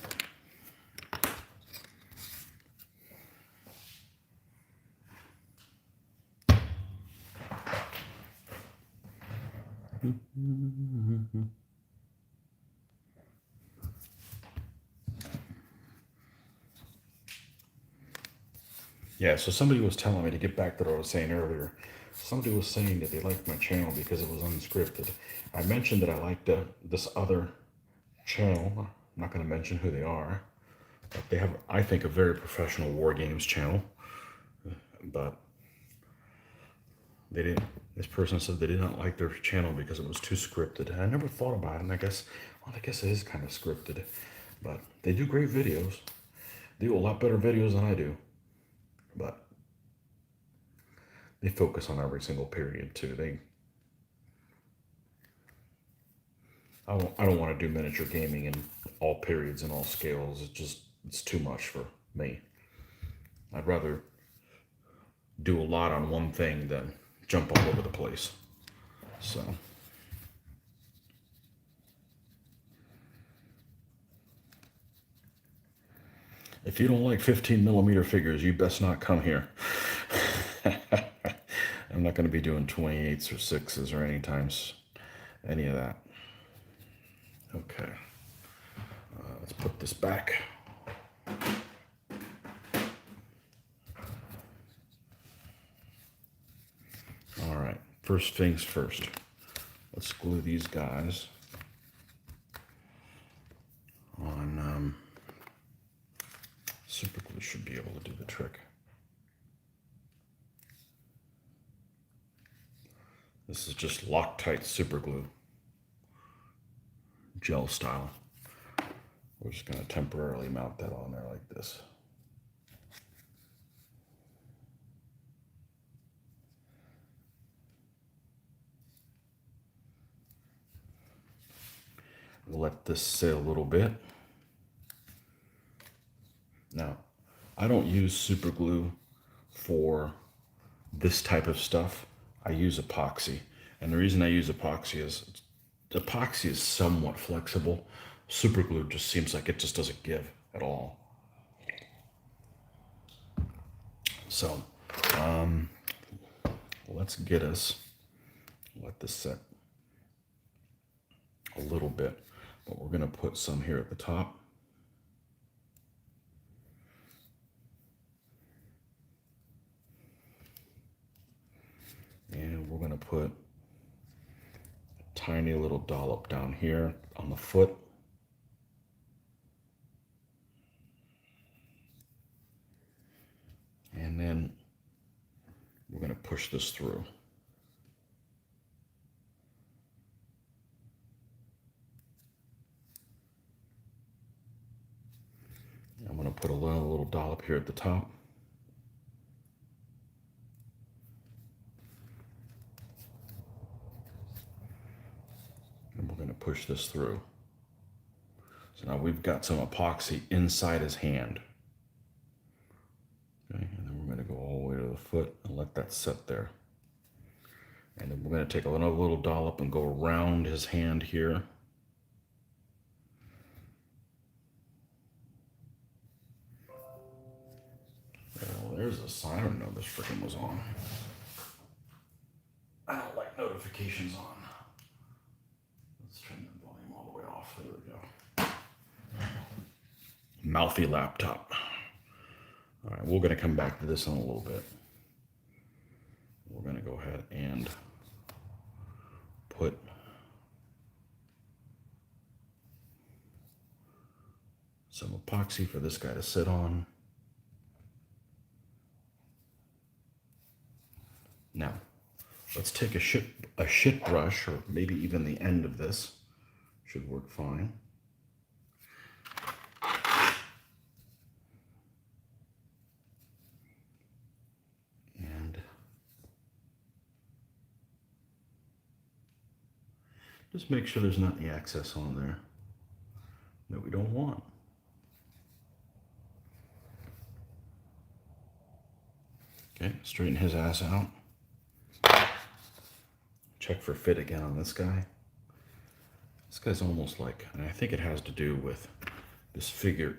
Yeah, so somebody was telling me, to get back to what I was saying earlier, somebody was saying that they liked my channel because it was unscripted. I mentioned that I liked this other channel. I'm not going to mention who they are, but they have, I think, a very professional war games channel. But they didn't. This person said they did not like their channel because it was too scripted. And I never thought about it, and I guess it is kind of scripted. But they do great videos. They do a lot better videos than I do. But they focus on every single period too. I don't want to do miniature gaming in all periods and all scales. It's too much for me. I'd rather do a lot on one thing than jump all over the place. So if you don't like 15mm figures, you best not come here. I'm not going to be doing 28s or 6s or any of that. Okay. Let's put this back. All right. First things first. Let's glue these guys on. Super glue should be able to do the trick. This is just Loctite super glue, gel style. We're just going to temporarily mount that on there like this. We'll let this sit a little bit. Now, I don't use super glue for this type of stuff. I use epoxy. And the reason I use epoxy is somewhat flexible. Super glue just seems like it just doesn't give at all. So, let's let this set a little bit, but we're going to put some here at the top. And we're going to put a tiny little dollop down here on the foot. And then we're going to push this through. I'm going to put a little dollop here at the top. And we're going to push this through. So now we've got some epoxy inside his hand. Okay, and then we're going to go all the way to the foot and let that set there. And then we're going to take another little dollop and go around his hand here. Well, there's a sign. I don't know this freaking was on. I don't like notifications on. Let's turn the volume all the way off. There we go. Mouthy laptop. All right, we're going to come back to this in a little bit. We're going to go ahead and put Some epoxy for this guy to sit on. Now, let's take a shit brush, or maybe even the end of this. Should work fine. And just make sure there's not any excess on there that we don't want. Okay, straighten his ass out. Check for fit again on this guy. This guy's almost like, and I think it has to do with this figure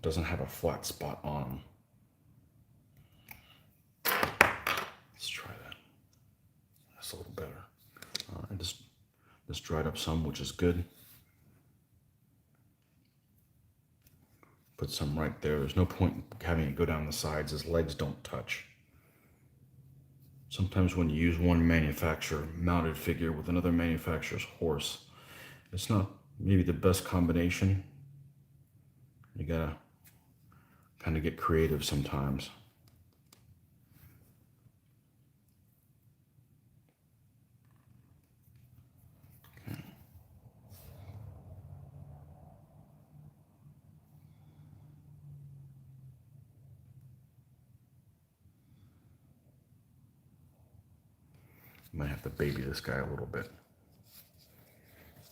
doesn't have a flat spot on him. Let's try that. That's a little better. I just dried up some, which is good. Put some right there. There's no point having it go down the sides. His legs don't touch. Sometimes when you use one manufacturer mounted figure with another manufacturer's horse, it's not maybe the best combination. You gotta kind of get creative sometimes. Okay. Might have to baby this guy a little bit.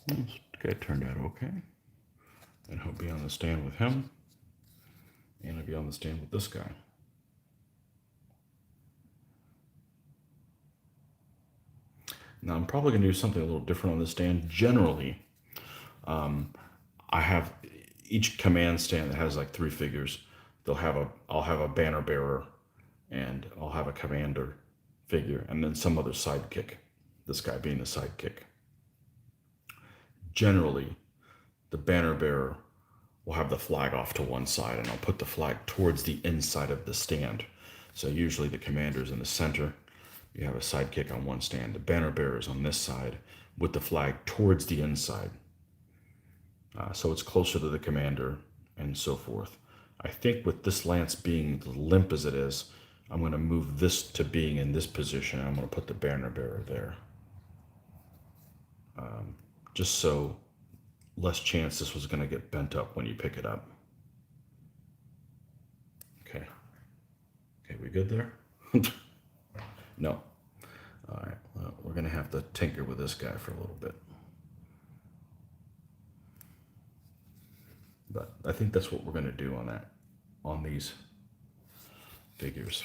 This guy turned out okay. And he'll be on the stand with him. And I'll be on the stand with this guy. Now I'm probably going to do something a little different on this stand. Generally, I have each command stand that has like 3 figures. I'll have a banner bearer, and I'll have a commander figure, and then some other sidekick. This guy being the sidekick. Generally, the banner bearer will have the flag off to one side, and I'll put the flag towards the inside of the stand. So usually the commander's in the center. You have a sidekick on one stand. The banner bearer is on this side with the flag towards the inside. So it's closer to the commander and so forth. I think with this lance being limp as it is, I'm going to move this to being in this position. I'm going to put the banner bearer there. Just so less chance this was going to get bent up when you pick it up. Okay. Okay, we good there? No. All right, well, we're going to have to tinker with this guy for a little bit. But I think that's what we're going to do on these figures.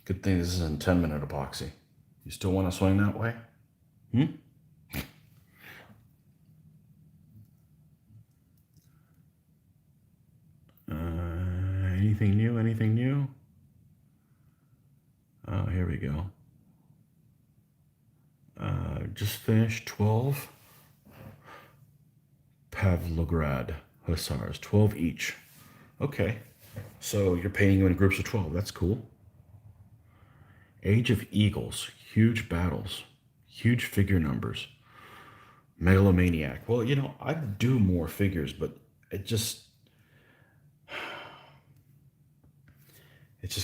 Good thing this isn't 10-minute epoxy. You still want to swing that way? Anything new? Anything new? Oh, here we go. Just finished 12 Pavlograd Hussars, 12 each. Okay, so you're painting them in groups of 12. That's cool. Age of Eagles, huge battles, huge figure numbers. Megalomaniac. Well, you know, I'd do more figures, but it's just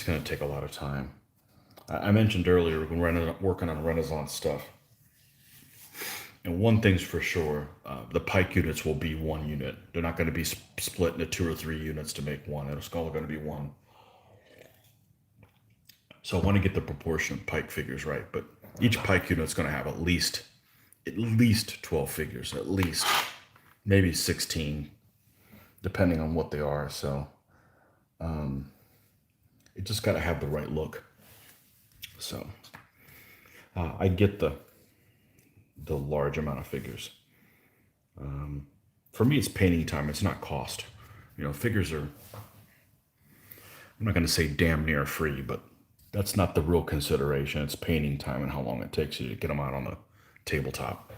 going to take a lot of time. I mentioned earlier when we're working on Renaissance stuff. And one thing's for sure, the pike units will be one unit. They're not going to be split into 2 or 3 units to make one. It's all going to be one. So I want to get the proportion of pike figures right, but each pike unit is going to have at least 12 figures, at least, maybe 16, depending on what they are. So it just got to have the right look. So I get the large amount of figures. For me, it's painting time. It's not cost. You know, figures are, I'm not going to say damn near free, but that's not the real consideration. It's painting time and how long it takes you to get them out on the tabletop.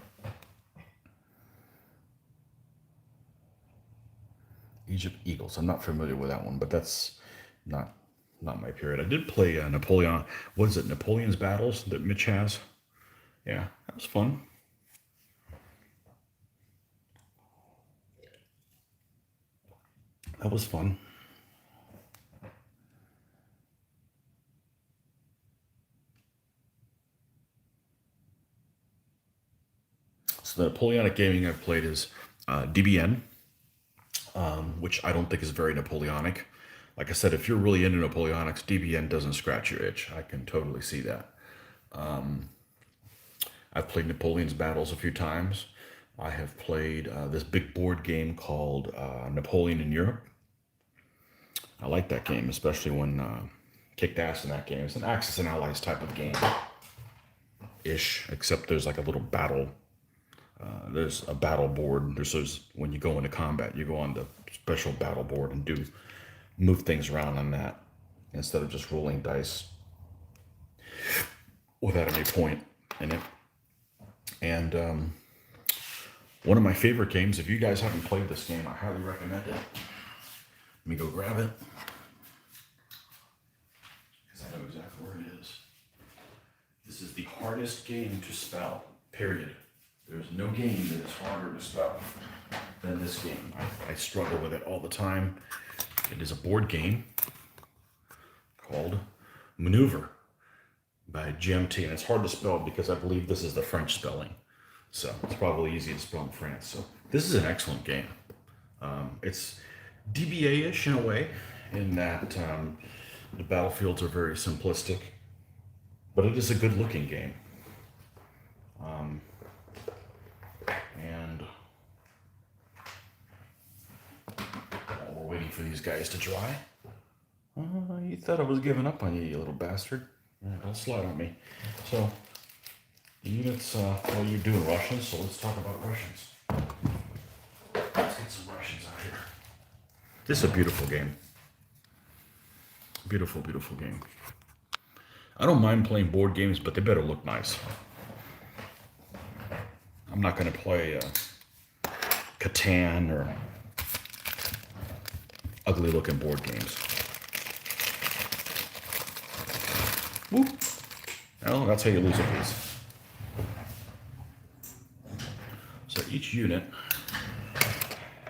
Age of Eagles. I'm not familiar with that one, but that's not not my period. I did play Napoleon. What is it? Napoleon's Battles that Mitch has. Yeah, that was fun. That was fun. So the Napoleonic gaming I've played is DBN, which I don't think is very Napoleonic. Like I said, if you're really into Napoleonics, DBN doesn't scratch your itch. I can totally see that. I've played Napoleon's Battles a few times. I have played this big board game called Napoleon in Europe. I like that game, especially when kicked ass in that game. It's an Axis and Allies type of game-ish, except there's like a little battle. There's a battle board. There's when you go into combat, you go on the special battle board and move things around on that instead of just rolling dice without any point in it. And one of my favorite games, if you guys haven't played this game, I highly recommend it. Let me go grab it, because I know exactly where it is. This is the hardest game to spell, period. There's no game that is harder to spell than this game. I struggle with it all the time. It is a board game called Maneuver by GMT, and it's hard to spell because I believe this is the French spelling. So it's probably easy to spell in France. So this is an excellent game. It's DBA-ish in a way, in that the battlefields are very simplistic, but it is a good-looking game. And while we're waiting for these guys to dry, you thought I was giving up on you, you little bastard. Don't slide on me. So, the units, well, you're doing Russians, so let's talk about Russians. Let's get some Russians out here. This is a beautiful game. Beautiful, beautiful game. I don't mind playing board games, but they better look nice. I'm not going to play Catan or ugly looking board games. Whoop. Well, that's how you lose a piece. So each unit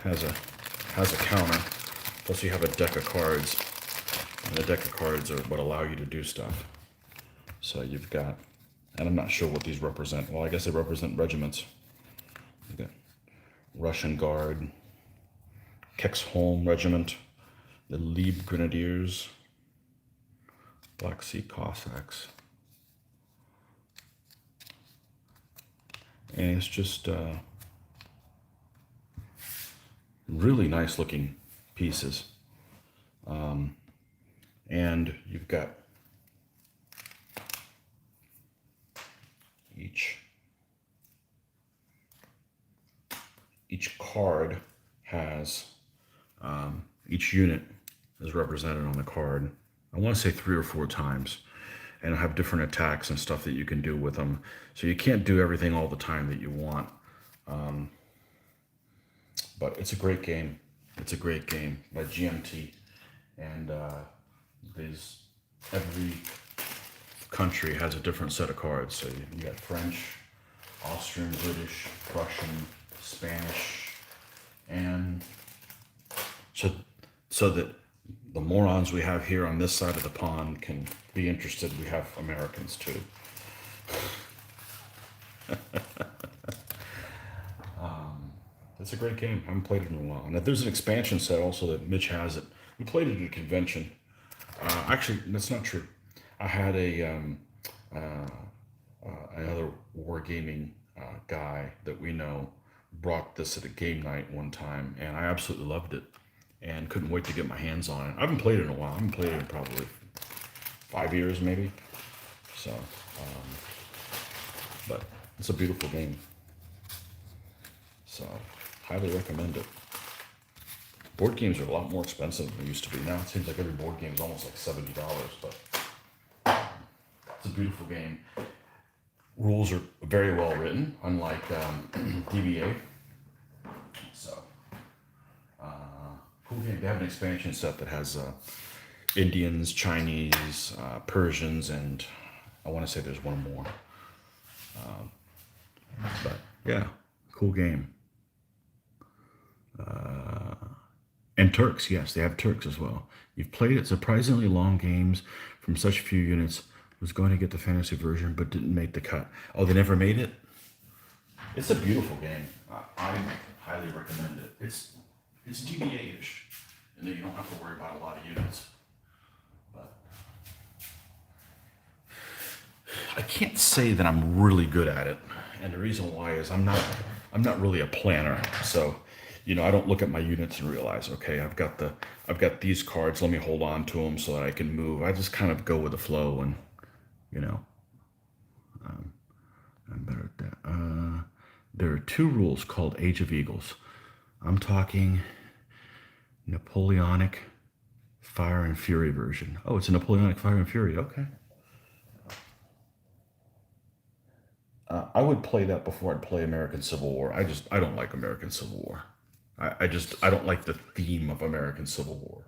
has a counter, plus you have a deck of cards, and the deck of cards are what allow you to do stuff. So you've got, and I'm not sure what these represent. Well, I guess they represent regiments. You've got Russian Guard, Kexholm Regiment, the Lieb Grenadiers, Black Sea Cossacks. And it's just really nice looking pieces. And you've got each card has, each unit is represented on the card. I want to say 3 or 4 times, and have different attacks and stuff that you can do with them. So you can't do everything all the time that you want. But it's a great game. It's a great game by GMT. And every country has a different set of cards. So you got French, Austrian, British, Prussian, Spanish, and so that the morons we have here on this side of the pond can be interested. We have Americans too. It's a great game. I haven't played it in a while. And there's an expansion set also that Mitch has it. We played it at a convention. Actually, that's not true. I had another wargaming guy that we know brought this at a game night one time, and I absolutely loved it and couldn't wait to get my hands on it. I haven't played it in a while. I haven't played it in probably 5 years maybe. So, but it's a beautiful game. So, highly recommend it. Board games are a lot more expensive than they used to be. Now it seems like every board game is almost like $70, but it's a beautiful game. Rules are very well written, unlike DBA. So, cool game. They have an expansion set that has Indians, Chinese, Persians, and I want to say there's one more. But yeah, cool game. And Turks, yes, they have Turks as well. You've played it surprisingly long games from such few units. Was going to get the fantasy version, but didn't make the cut. Oh, they never made it? It's a beautiful game. I highly recommend it. It's DBA-ish, and then you don't have to worry about a lot of units. But I can't say that I'm really good at it, and the reason why is I'm not really a planner. So, I don't look at my units and realize, okay, I've got these cards. Let me hold on to them so that I can move. I just kind of go with the flow, and you know, I'm better at that. There are two rules called Age of Eagles. I'm talking Napoleonic Fire and Fury version. Oh, it's a Napoleonic Fire and Fury. Okay. I would play that before I'd play American Civil War. I don't like American Civil War. I don't like the theme of American Civil War.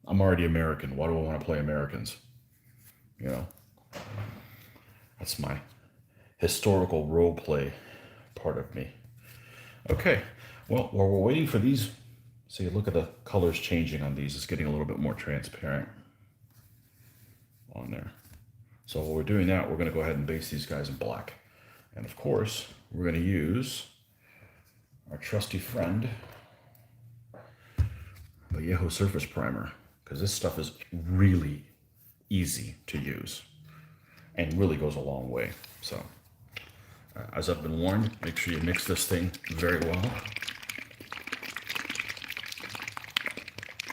I'm already American. Why do I want to play Americans? You know, that's my historical role play part of me. Okay. Well, while we're waiting for these, see, look at the colors changing on these. It's getting a little bit more transparent on there. So while we're doing that, we're going to go ahead and base these guys in black. And of course, we're going to use our trusty friend, Vallejo Surface Primer, because this stuff is really easy to use and really goes a long way. So, as I've been warned, make sure you mix this thing very well.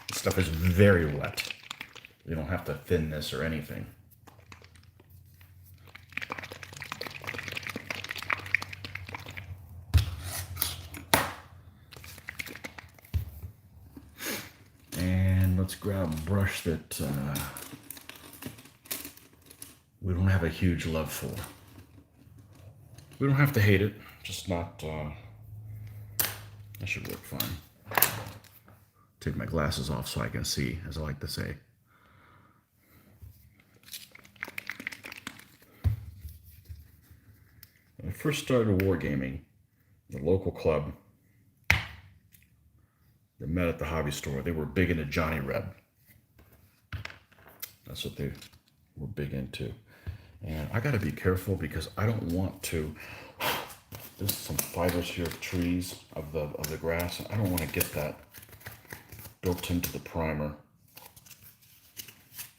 This stuff is very wet. You don't have to thin this or anything. And let's grab a brush that we don't have a huge love for. We don't have to hate it, just not, that should work fine. Take my glasses off so I can see, as I like to say. When I first started wargaming, the local club that met at the hobby store, they were big into Johnny Red. That's what they were big into. And I gotta be careful because I don't want to, there's some fibers here of trees, of the grass, and I don't want to get that built into the primer.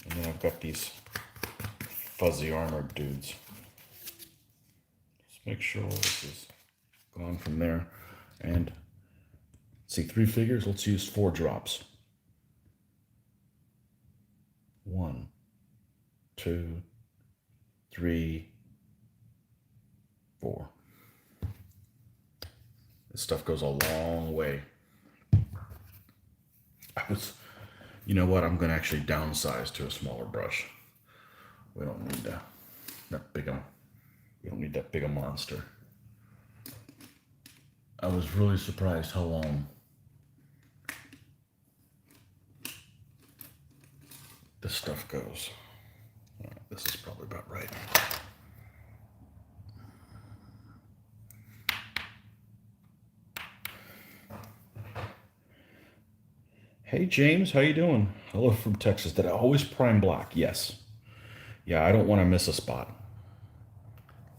And then I've got these fuzzy armored dudes. Just make sure this is gone from there. And see, 3 figures, let's use 4 drops. 1, 2, 3, 4. This stuff goes a long way. You know what? I'm going to actually downsize to a smaller brush. We don't need that big we don't need that big a monster. I was really surprised how long this stuff goes. This is probably about right. Hey James, how you doing? Hello from Texas. Did I always prime black? Yes. Yeah, I don't want to miss a spot.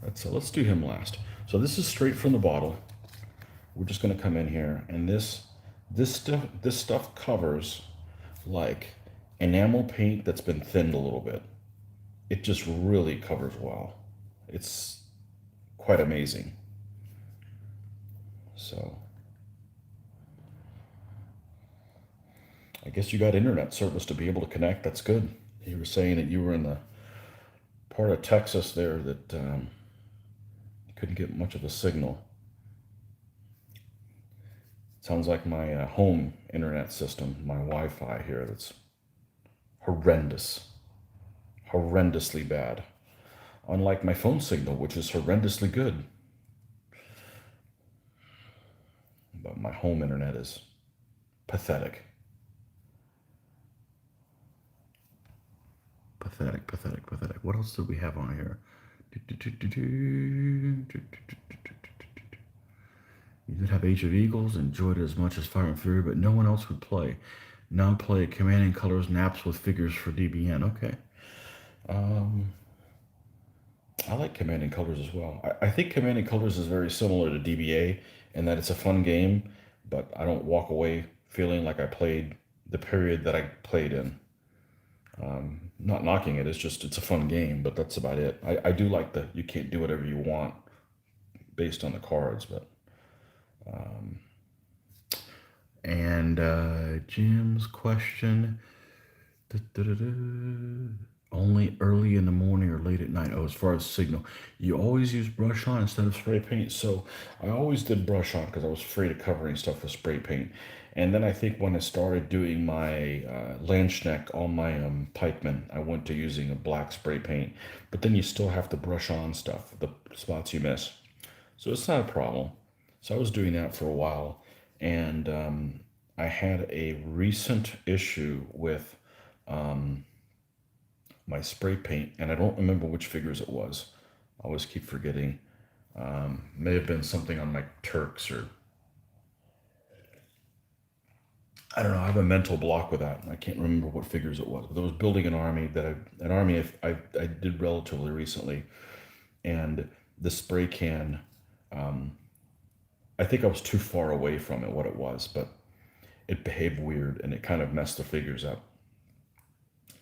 Let's do him last. So this is straight from the bottle. We're just going to come in here, and this stuff covers like enamel paint that's been thinned a little bit. It just really covers well. It's quite amazing. So I guess you got internet service to be able to connect. That's good. You were saying that you were in the part of Texas there that couldn't get much of a signal. Sounds like my home internet system, my Wi-Fi here, that's horrendous. Horrendously bad. Unlike my phone signal, which is horrendously good. But my home internet is pathetic. Pathetic, pathetic, pathetic. What else do we have on here? You did have Age of Eagles, enjoyed it as much as Fire and Fury, but no one else would play. Now play Commanding Colors Naps with Figures for DBN. Okay. Um, I like Commanding Colors as well. I think Commanding Colors is very similar to DBA in that it's a fun game, but I don't walk away feeling like I played the period that I played in. Not knocking it, it's just it's a fun game, but that's about it. I do like the you can't do whatever you want based on the cards, but and Jim's question. Da-da-da-da. Only early in the morning or late at night. Oh, as far as signal, you always use brush on instead of spray paint. So I always did brush on because I was afraid of covering stuff with spray paint. And then I think when I started doing my Landschneck on my pikeman, I went to using a black spray paint. But then you still have to brush on stuff, the spots you miss. So it's not a problem. So I was doing that for a while, and I had a recent issue with my spray paint, and I don't remember which figures it was. I always keep forgetting. May have been something on my Turks, or I don't know. I have a mental block with that. I can't remember what figures it was. But I was building an army I did relatively recently, and the spray can. I think I was too far away from it, what it was, but it behaved weird and it kind of messed the figures up.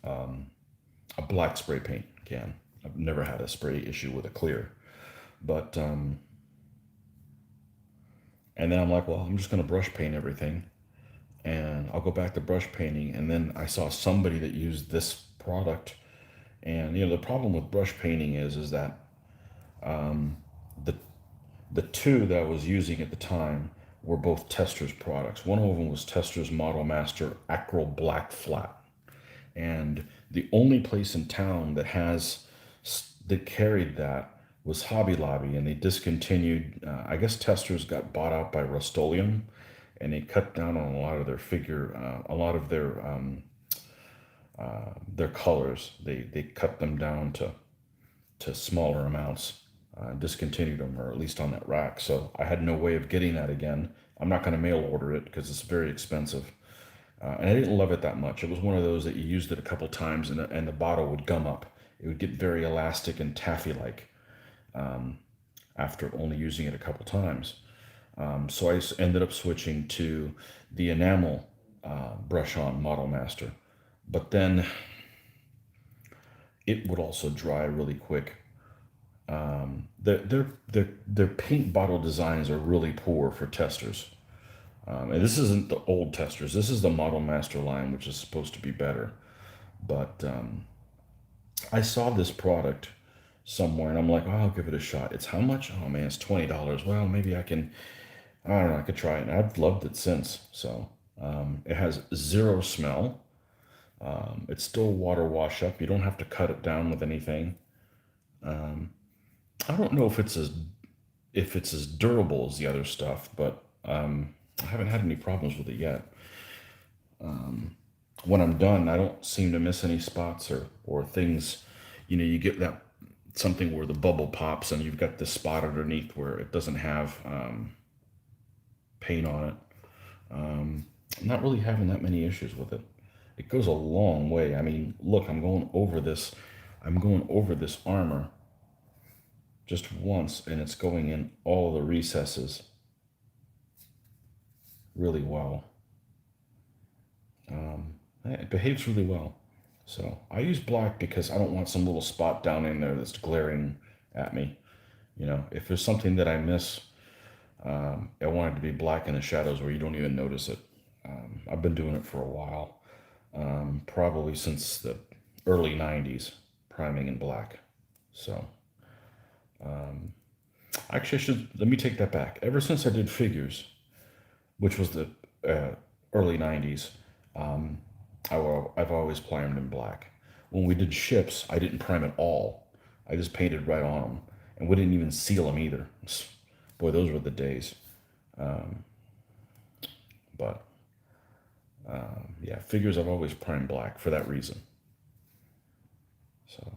A black spray paint can. I've never had a spray issue with a clear, but and then I'm like, well, I'm just going to brush paint everything, and I'll go back to brush painting. And then I saw somebody that used this product, and the problem with brush painting is that the the two that I was using at the time were both Tester's products. One of them was Tester's Model Master Acryl Black Flat, and the only place in town that carried that was Hobby Lobby, and they discontinued. I guess Testors got bought out by Rust-Oleum, and they cut down on a lot of their a lot of their colors. They cut them down to smaller amounts, discontinued them, or at least on that rack. So I had no way of getting that again. I'm not going to mail order it because it's very expensive. And I didn't love it that much. It was one of those that you used it a couple times and the bottle would gum up. It would get very elastic and taffy-like after only using it a couple times. So I ended up switching to the enamel brush-on Model Master. But then it would also dry really quick. Their paint bottle designs are really poor for Testors. And this isn't the old Testors. This is the Model Master line, which is supposed to be better. But I saw this product somewhere, and I'm like, oh, I'll give it a shot. It's how much? Oh man, it's $20. Well, maybe I can. I don't know. I could try it, and I've loved it since. So it has zero smell. It's still water wash up. You don't have to cut it down with anything. I don't know if it's as durable as the other stuff, but I haven't had any problems with it yet. When I'm done, I don't seem to miss any spots or things. You get that something where the bubble pops and you've got this spot underneath where it doesn't have paint on it. I'm not really having that many issues with it. It goes a long way. I mean, look, I'm going over this. I'm going over this armor just once, and it's going in all the recesses really well. It behaves really well. So I use black because I don't want some little spot down in there that's glaring at me. If there's something that I miss, I want it to be black in the shadows where you don't even notice it. I've been doing it for a while, probably since the early 90s, priming in black. So actually, let me take that back. Ever since I did figures, which was the early 90s, I've always primed in black. When we did ships, I didn't prime at all. I just painted right on them. And we didn't even seal them either. Boy, those were the days. But yeah, figures I've always primed black for that reason. So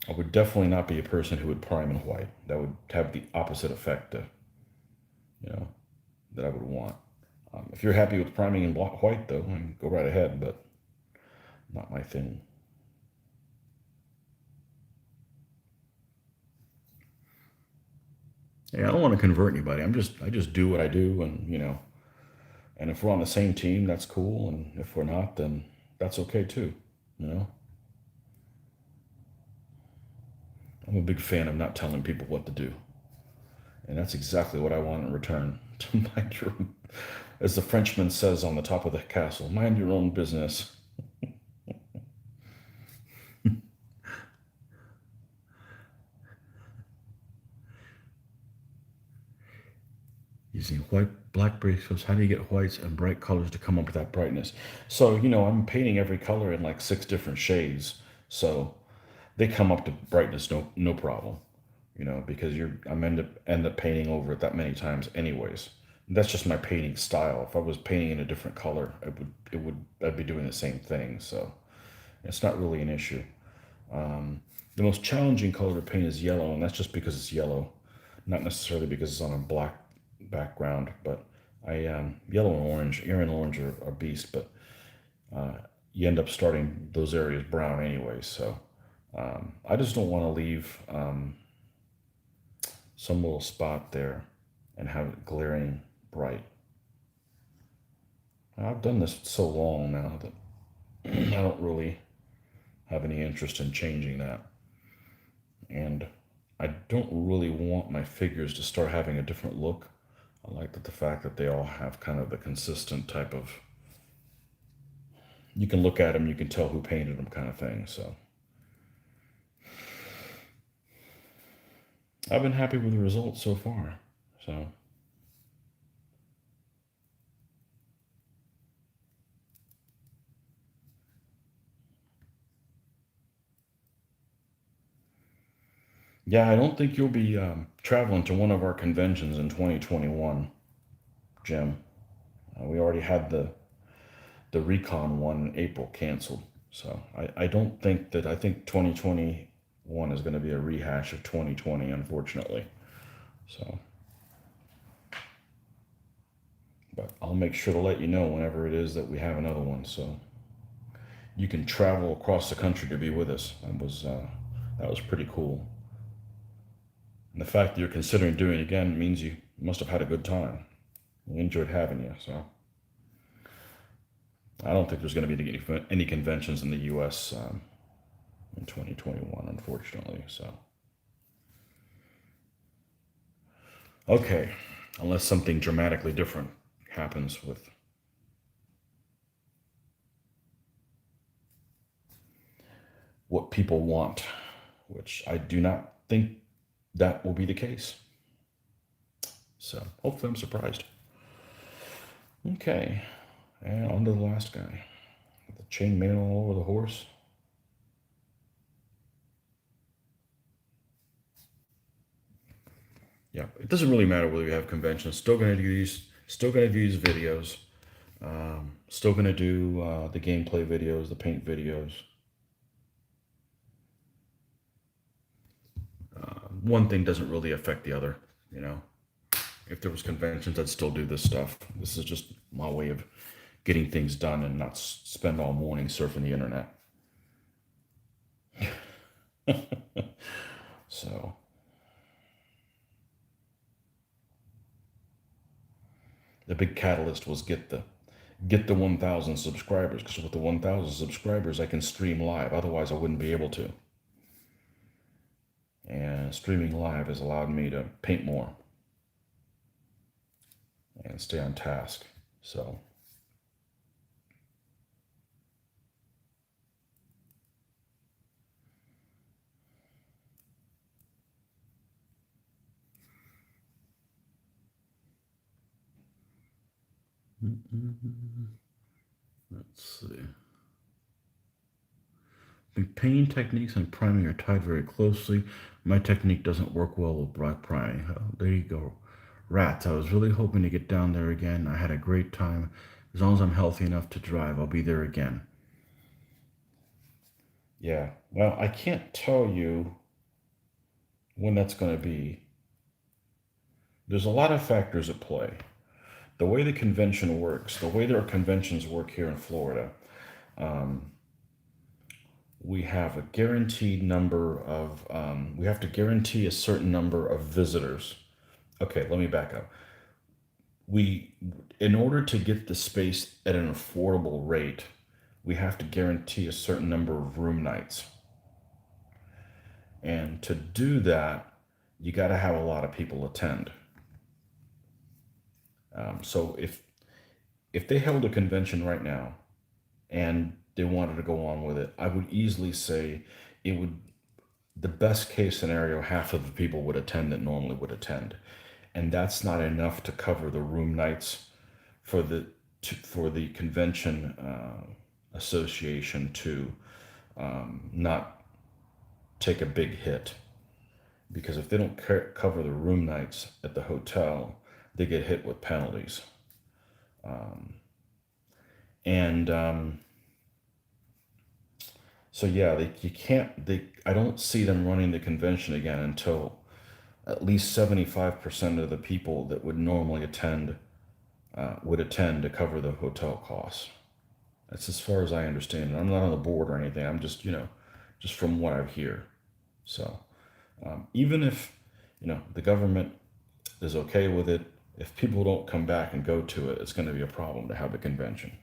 I would definitely not be a person who would prime in white. That would have the opposite effect, you know, that I would want. If you're happy with priming in white, though, then go right ahead, but not my thing. Yeah, I don't want to convert anybody. I just do what I do, and and if we're on the same team, that's cool, and if we're not, then that's okay too. You know, I'm a big fan of not telling people what to do, and that's exactly what I want in return. To mind your, as the Frenchman says on the top of the castle, mind your own business. Using white, black bristles, how do you get whites and bright colors to come up with that brightness? So, I'm painting every color in like 6 different shades. So they come up to brightness, no problem. Because I'm end up painting over it that many times anyways. That's just my painting style. If I was painting in a different color, I'd be doing the same thing. So it's not really an issue. The most challenging color to paint is yellow, and that's just because it's yellow, not necessarily because it's on a black background. But yellow and orange, Aryan orange are beast, but you end up starting those areas brown anyway. So I just don't want to leave some little spot there and have it glaring bright. I've done this so long now that I don't really have any interest in changing that. And I don't really want my figures to start having a different look. I like the fact that they all have kind of the consistent type of, you can look at them, you can tell who painted them kind of thing. So I've been happy with the results so far. So yeah, I don't think you'll be traveling to one of our conventions in 2021, Jim. We already had the recon one in April canceled. So I don't think that, I think 2021 is going to be a rehash of 2020, unfortunately. So, but I'll make sure to let you know whenever it is that we have another one. So you can travel across the country to be with us. That was pretty cool. And the fact that you're considering doing it again means you must have had a good time. We enjoyed having you. So I don't think there's going to be any conventions in the U.S. In 2021, unfortunately. So, okay, unless something dramatically different happens with what people want, which I do not think that will be the case. So, hopefully, I'm surprised. Okay, and on to the last guy. The chainmail all over the horse. Yeah, it doesn't really matter whether we have conventions. Still gonna do these. Still gonna do these videos. Still gonna do the gameplay videos, the paint videos. One thing doesn't really affect the other. You know, if there was conventions, I'd still do this stuff. This is just my way of getting things done and not spend all morning surfing the internet. So the big catalyst was get the 1,000 subscribers, because with the 1,000 subscribers I can stream live. Otherwise I wouldn't be able to. And streaming live has allowed me to paint more and stay on task. So let's see. The painting techniques and priming are tied very closely. My technique doesn't work well with black priming. Oh, there you go. Rats, I was really hoping to get down there again. I had a great time. As long as I'm healthy enough to drive, I'll be there again. Yeah. Well, I can't tell you when that's going to be. There's a lot of factors at play. The way the convention works, the way their conventions work here in Florida, um, we have a guaranteed number of, we have to guarantee a certain number of visitors. Okay, let me back up. We, in order to get the space at an affordable rate, we have to guarantee a certain number of room nights. And to do that, you got to have a lot of people attend. So if they held a convention right now and they wanted to go on with it, I would easily say it would, the best case scenario, half of the people would attend that normally would attend, and that's not enough to cover the room nights for for the convention association to not take a big hit, because if they don't cover the room nights at the hotel, they get hit with penalties. And So yeah, you can't. I don't see them running the convention again until at least 75% of the people that would normally attend would attend to cover the hotel costs. That's as far as I understand it. I'm not on the board or anything. I'm just, just from what I hear. So even if, the government is okay with it, if people don't come back and go to it, it's going to be a problem to have the convention.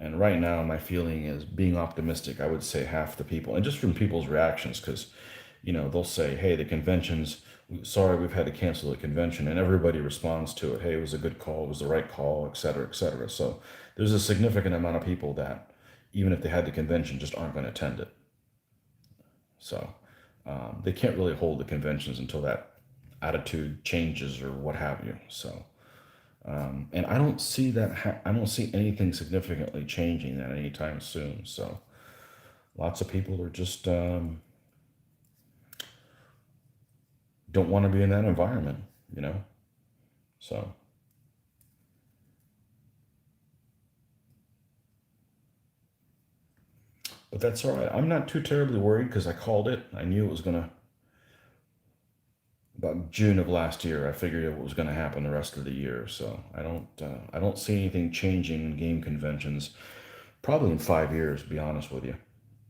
And right now, my feeling is, being optimistic, I would say half the people, and just from people's reactions, because, they'll say, hey, the convention's, sorry, we've had to cancel the convention. And everybody responds to it, hey, it was a good call, it was the right call, et cetera, et cetera. So there's a significant amount of people that, even if they had the convention, just aren't going to attend it. So they can't really hold the conventions until that attitude changes or what have you. So. And I don't see that. I don't see anything significantly changing that anytime soon. So lots of people are just don't want to be in that environment, you know. So, but that's all right. I'm not too terribly worried because I called it. I knew it was gonna, about June of last year. I figured it was gonna happen the rest of the year. So I don't see anything changing in game conventions. Probably in 5 years, to be honest with you.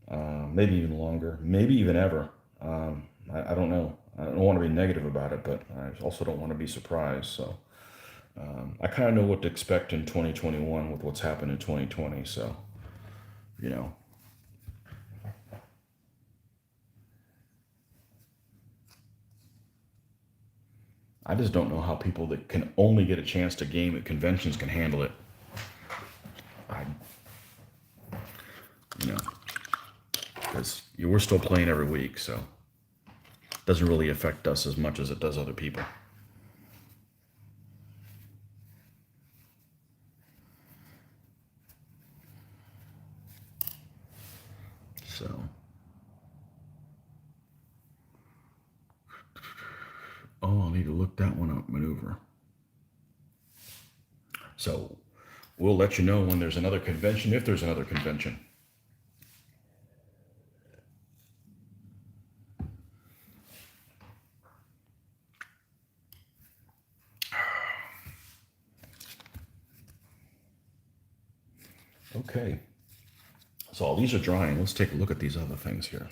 Maybe even longer, maybe even ever. I don't know. I don't want to be negative about it, but I also don't want to be surprised. So I kind of know what to expect in 2021 with what's happened in 2020. So, you know, I just don't know how people that can only get a chance to game at conventions can handle it. I, you know, because we're still playing every week, so it doesn't really affect us as much as it does other people. So, oh, I'll need to look that one up, maneuver. So we'll let you know when there's another convention, if there's another convention. Okay. So all these are drying. Let's take a look at these other things here.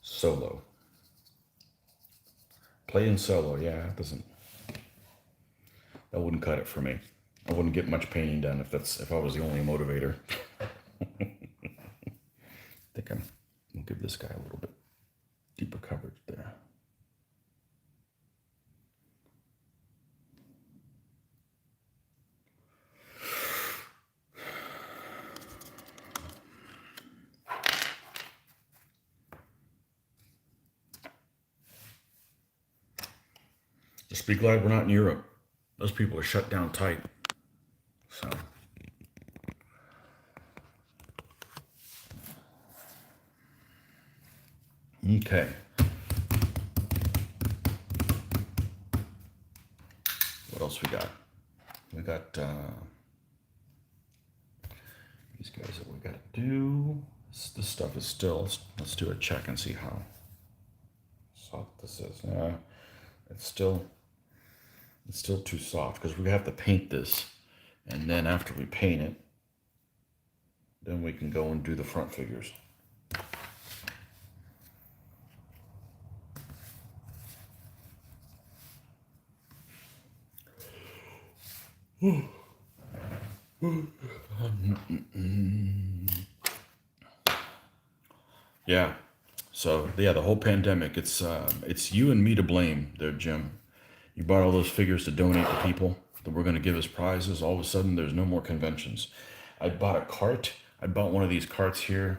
Solo. Playing solo, yeah, that wouldn't cut it for me. I wouldn't get much painting done if I was the only motivator. I think I'll give this guy a little bit deeper coverage there. Just be glad we're not in Europe. Those people are shut down tight. So. Okay. What else we got? We got these guys that we got to do. This stuff is still, let's do a check and see how soft this is. It's still too soft because we have to paint this. And then after we paint it, then we can go and do the front figures. Yeah. So yeah, the whole pandemic, it's you and me to blame there, Jim. You bought all those figures to donate to people that were going to give us prizes. All of a sudden, there's no more conventions. I bought a cart. I bought one of these carts here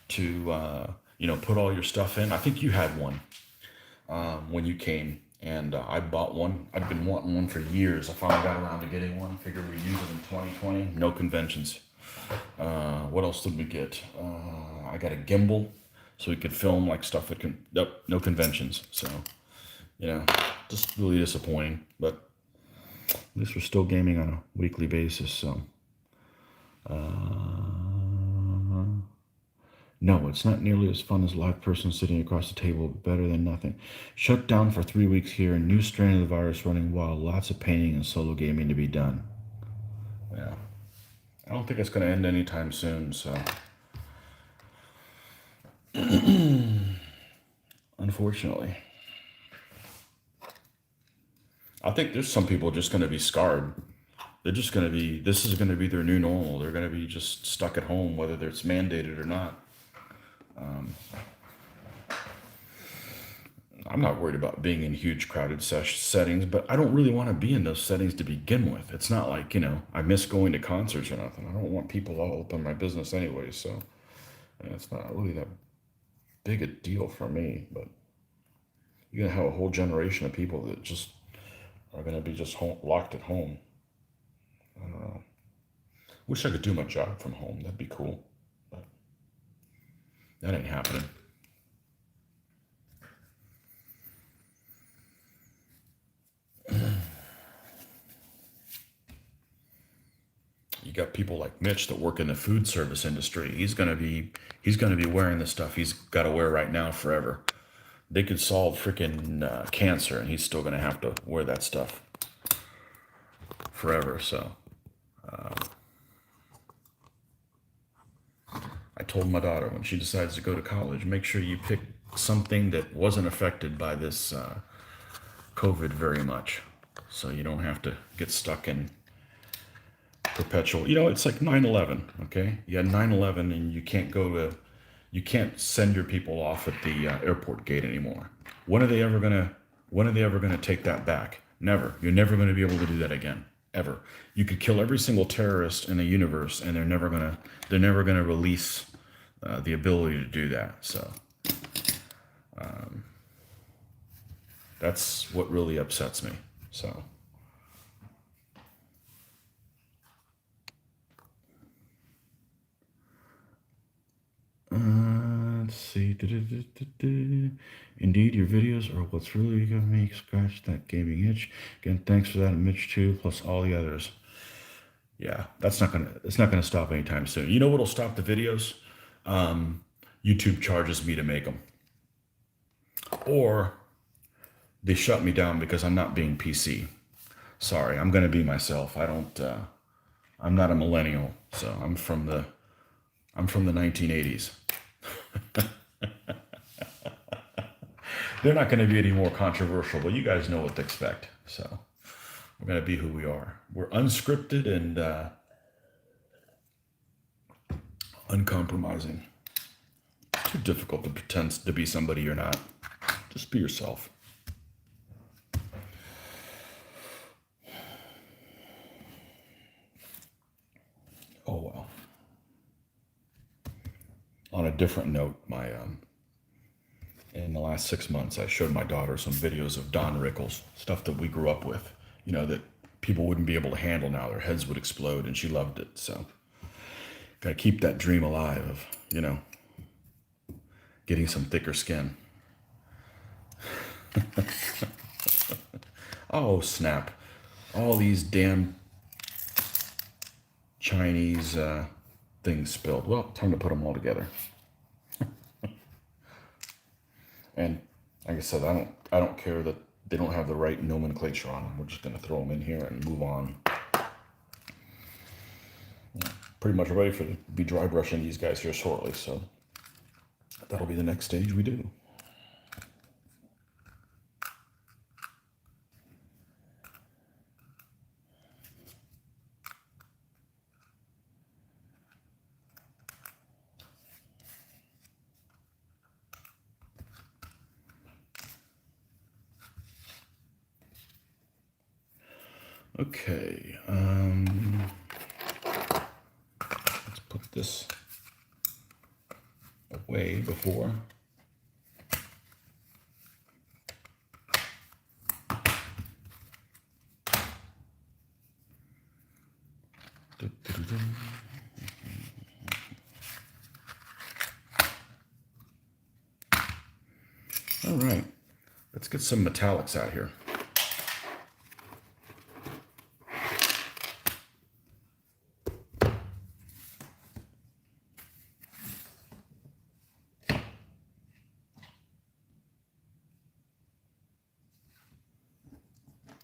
to put all your stuff in. I think you had one when you came, and I bought one. I've been wanting one for years. I finally got around to getting one. Figured we'd use it in 2020. No conventions. What else did we get? I got a gimbal so we could film like stuff that can. Nope, no conventions. So, just really disappointing. But at least we're still gaming on a weekly basis. So, no, it's not nearly as fun as a live person sitting across the table. Better than nothing. Shut down for 3 weeks here. New strain of the virus running wild. Lots of painting and solo gaming to be done. Yeah. I don't think it's going to end anytime soon, so. Unfortunately. I think there's some people just going to be scarred. They're just going to be, this is going to be their new normal. They're going to be just stuck at home, whether it's mandated or not. I'm not worried about being in huge crowded settings, but I don't really want to be in those settings to begin with. It's not like, I miss going to concerts or nothing. I don't want people all up in my business anyway, so it's not really that big a deal for me. But you're going to have a whole generation of people that just are going to be just locked at home. I don't know. Wish I could do my job from home. That'd be cool. But that ain't happening. You got people like Mitch that work in the food service industry. He's gonna be wearing the stuff he's got to wear right now forever. They could solve freaking cancer, and he's still gonna have to wear that stuff forever. So, I told my daughter when she decides to go to college, make sure you pick something that wasn't affected by this COVID very much, so you don't have to get stuck in perpetual. It's like 9/11. Okay, you had 9/11, and you can't send your people off at the airport gate anymore. When are they ever gonna take that back? Never. You're never gonna be able to do that again, ever. You could kill every single terrorist in the universe, and they're never gonna release the ability to do that. So that's what really upsets me. So. Let's see. Indeed, your videos are what's really gonna make scratch that gaming itch. Again, thanks for that, Mitch too, plus all the others. Yeah, it's not gonna stop anytime soon. You know what'll stop the videos? YouTube charges me to make them, or they shut me down because I'm not being PC. Sorry, I'm gonna be myself. I'm not a millennial, so I'm from the 1980s. They're not going to be any more controversial, but you guys know what to expect. So we're going to be who we are. We're unscripted and uncompromising. Too difficult to pretend to be somebody you're not. Just be yourself. Oh, well. On a different note, my in the last 6 months, I showed my daughter some videos of Don Rickles, stuff that we grew up with, you know, that people wouldn't be able to handle now. Their heads would explode, and she loved it. So, gotta keep that dream alive of, you know, getting some thicker skin. Oh, snap. All these damn Chinese things spilled. Well, time to put them all together. And like I said, I don't care that they don't have the right nomenclature on them. We're just going to throw them in here and move on. Pretty much ready for be dry brushing these guys here shortly, so that'll be the next stage we do. Okay, let's put this away before. All right, let's get some metallics out here.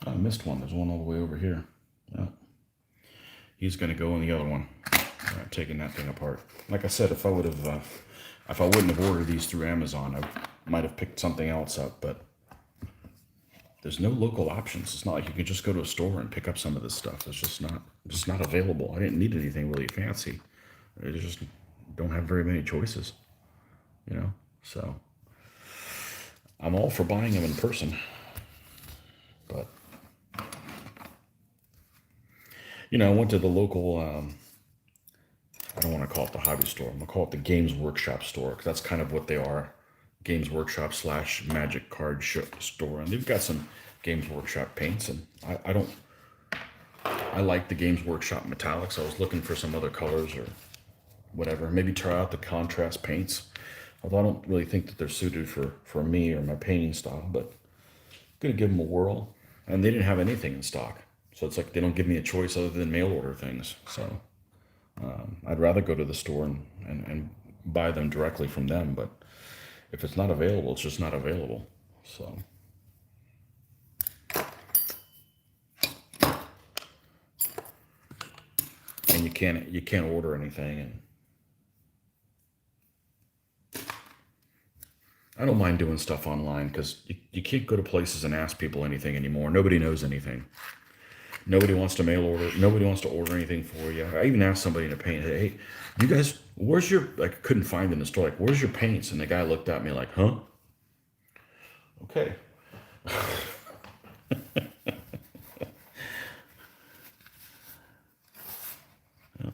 I missed one. There's one all the way over here. Oh. He's going to go in the other one. I'm taking that thing apart. Like I said, if I wouldn't have ordered these through Amazon, I might have picked something else up. But there's no local options. It's not like you can just go to a store and pick up some of this stuff. It's just not available. I didn't need anything really fancy. I just don't have very many choices, you know. So I'm all for buying them in person, but. You know, I went to the local, I don't want to call it the hobby store. I'm going to call it the Games Workshop store, because that's kind of what they are. Games Workshop / Magic Card store. And they've got some Games Workshop paints. And I like the Games Workshop metallics. I was looking for some other colors or whatever. Maybe try out the contrast paints. Although I don't really think that they're suited for me or my painting style. But I'm going to give them a whirl. And they didn't have anything in stock. So it's like they don't give me a choice other than mail order things. So I'd rather go to the store and buy them directly from them. But if it's not available, it's just not available. So. And you can't order anything. And I don't mind doing stuff online because you can't go to places and ask people anything anymore. Nobody knows anything. Nobody wants to mail order. Nobody wants to order anything for you. I even asked somebody in a paint, hey, you guys, where's your, I couldn't find in the store, like, where's your paints? And the guy looked at me like, huh? Okay. Yeah.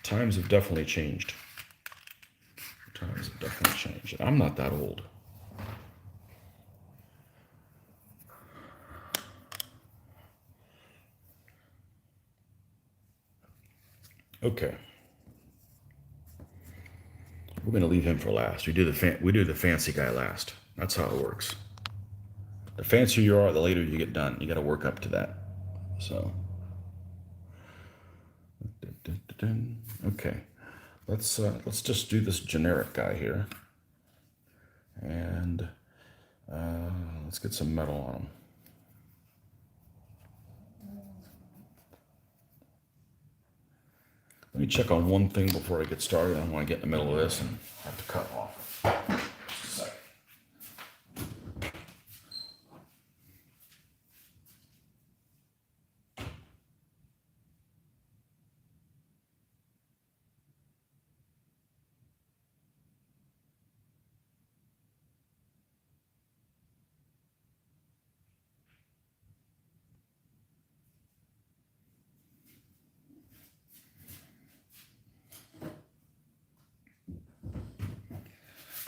Times have definitely changed. Times have definitely changed. I'm not that old. Okay. We're going to leave him for last. We do the fancy guy last. That's how it works. The fancier you are, the later you get done. You got to work up to that. So. Okay. Let's just do this generic guy here. And let's get some metal on him. Let me check on one thing before I get started. I don't want to get in the middle of this and have to cut off. Just a second.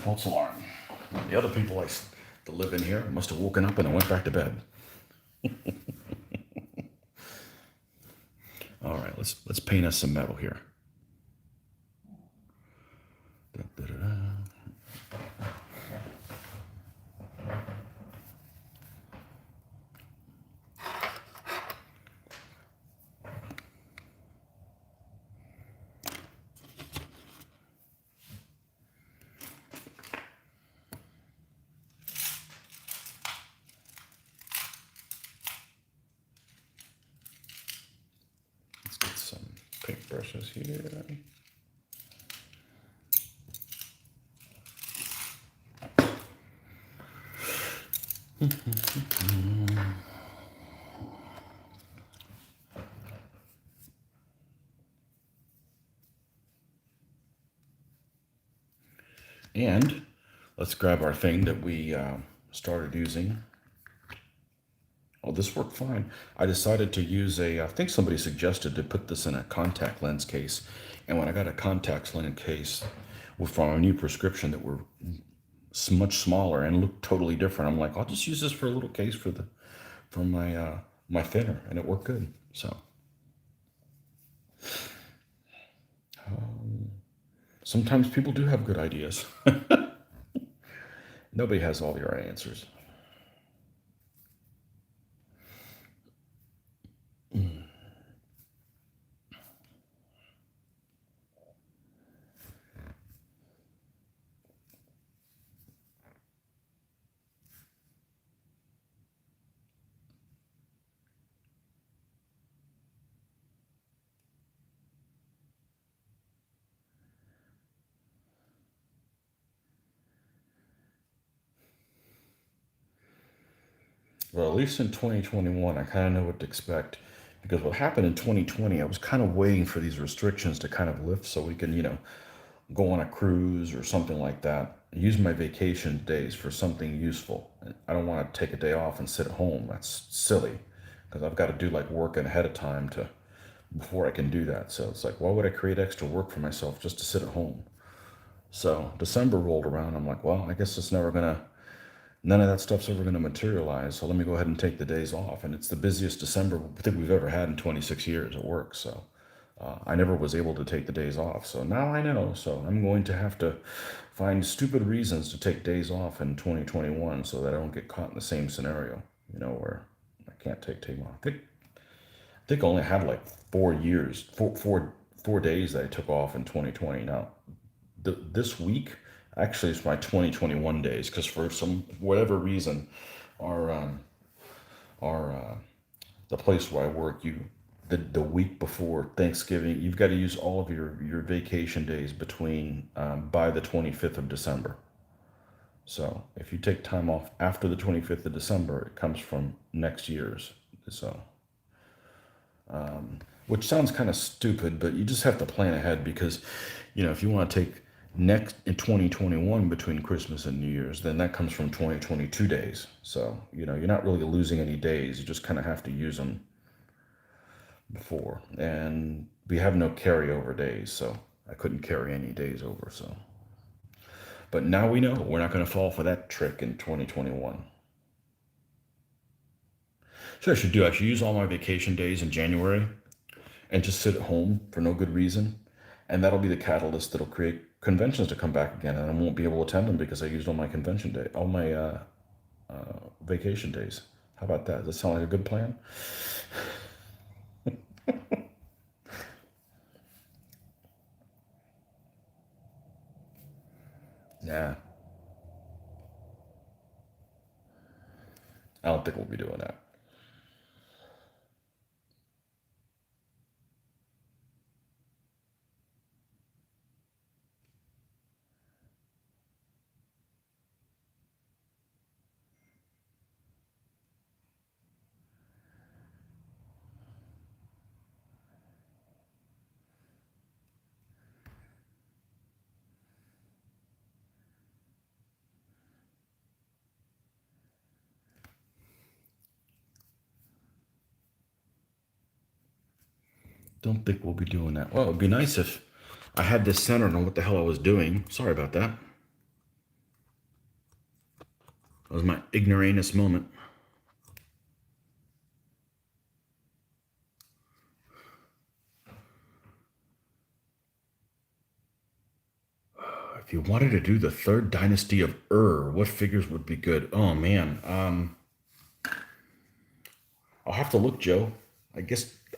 False alarm. The other people that live in here must have woken up and then went back to bed. All right, let's paint us some metal here. Da, da, da, da. Let's get some paintbrushes here. And let's grab our thing that we started using. Oh, this worked fine. I decided to use I think somebody suggested to put this in a contact lens case. And when I got a contact lens case from a new prescription that were much smaller and looked totally different, I'm like, I'll just use this for a little case for my thinner, and it worked good. So sometimes people do have good ideas. Nobody has all the right answers. Well, at least in 2021, I kind of know what to expect. Because what happened in 2020, I was kind of waiting for these restrictions to kind of lift so we can, go on a cruise or something like that. Use my vacation days for something useful. I don't want to take a day off and sit at home. That's silly because I've got to do like work ahead of time to before I can do that. So it's like, why would I create extra work for myself just to sit at home? So December rolled around. I'm like, well, I guess it's never gonna none of that stuff's ever going to materialize. So let me go ahead and take the days off. And it's the busiest December I think we've ever had in 26 years at work. So I never was able to take the days off. So now I know. So I'm going to have to find stupid reasons to take days off in 2021 so that I don't get caught in the same scenario, where I can't take time off. I think I only had like 4 years, 4 days that I took off in 2020. Now, this week actually it's my 2021 days because for some whatever reason our the place where I work, the week before Thanksgiving you've got to use all of your vacation days between by the 25th of December. So if you take time off after the 25th of December, it comes from next year's. So which sounds kind of stupid, but you just have to plan ahead because, if you want to take next in 2021 between Christmas and New Year's, then that comes from 2022 days. So, you're not really losing any days. You just kind of have to use them before. And we have no carryover days, so I couldn't carry any days over. So, but now we know we're not going to fall for that trick in 2021. So I should use all my vacation days in January and just sit at home for no good reason. And that'll be the catalyst that'll create conventions to come back again. And I won't be able to attend them because I used all my all my vacation days. How about that? Does that sound like a good plan? Yeah, I don't think we'll be doing that. Don't think we'll be doing that. Well, it'd be nice if I had this centered on what the hell I was doing. Sorry about that. was my ignoramus moment. If you wanted to do the third dynasty of what figures would be good? Oh man, I'll have to look, Joe. I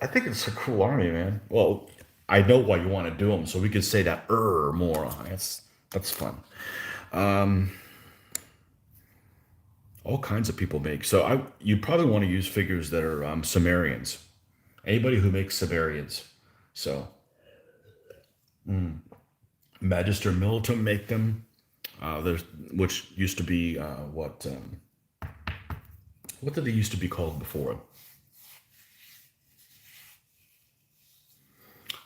think it's a cool army, man. Well, I know why you want to do them, so we could say that more. That's fun. All kinds of people make. So you probably want to use figures that are Sumerians. Anybody who makes Sumerians. So Magister Militum make them. There's which used to be what did they used to be called before?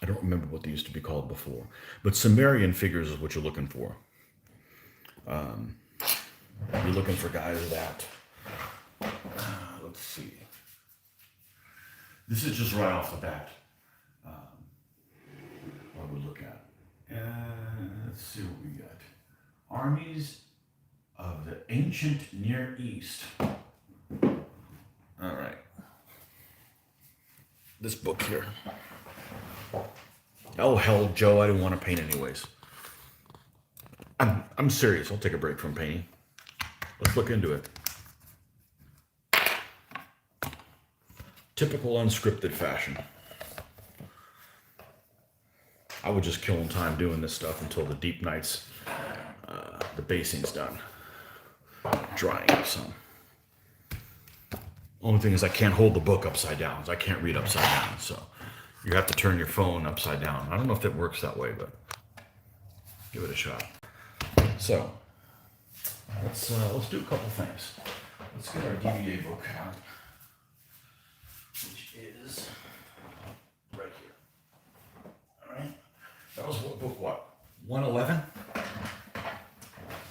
I don't remember what they used to be called before. But Sumerian figures is what you're looking for. You're looking for guys that. Let's see. This is just right off the bat. What we look at. Let's see what we got. Armies of the ancient Near East. All right. This book here. Oh hell, Joe! I didn't want to paint anyways. I'm serious. I'll take a break from painting. Let's look into it. Typical unscripted fashion. I would just kill time doing this stuff until the deep nights, the basing's done. Drying some. Only thing is I can't hold the book upside down. So I can't read upside down. So you have to turn your phone upside down. I don't know if that works that way, but give it a shot. So let's do a couple things. Let's get our DVD book out, which is right here. All right. That was what book? What? 111?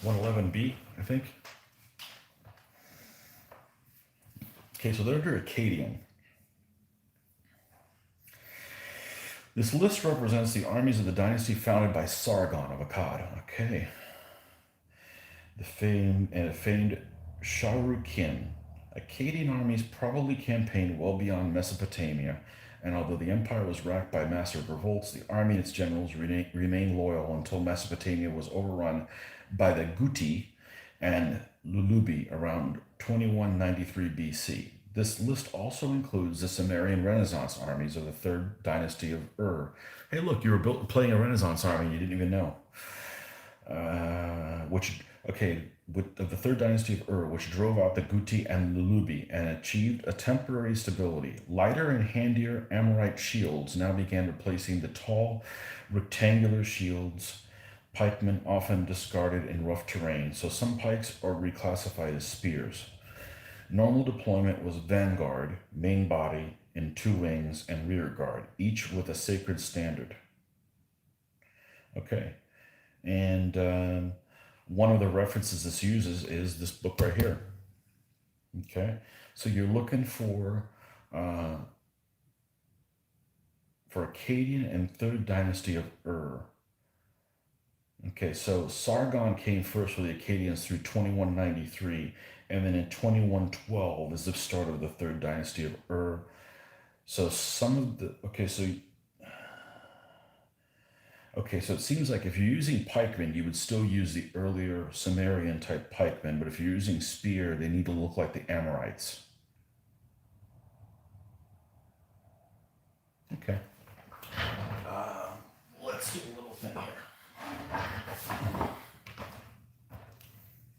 111B, I think. Okay, so they're under Akkadian. This list represents the armies of the dynasty founded by Sargon of Akkad. Okay. The famed Shawrukin. Akkadian armies probably campaigned well beyond Mesopotamia, and although the empire was racked by massive revolts, the army and its generals remained loyal until Mesopotamia was overrun by the Guti and Lulubi around 2193 BC. This list also includes the Sumerian Renaissance armies of the third dynasty of Hey, look, you were playing a Renaissance army and you didn't even know. Of the third dynasty of which drove out the Guti and Lulubi and achieved a temporary stability. Lighter and handier Amorite shields now began replacing the tall, rectangular shields pikemen often discarded in rough terrain, so some pikes are reclassified as spears. Normal deployment was vanguard, main body, in two wings, and rear guard, each with a sacred standard. Okay. And one of the references this uses is this book right here. Okay. So you're looking for Akkadian and third dynasty of Okay, so Sargon came first with the Akkadians through 2193, and then in 2112 is the start of the third dynasty of So some of the so it seems like if you're using pikemen, you would still use the earlier Sumerian type pikemen, but if you're using spear, they need to look like the Amorites. Okay. Let's do a little thing here.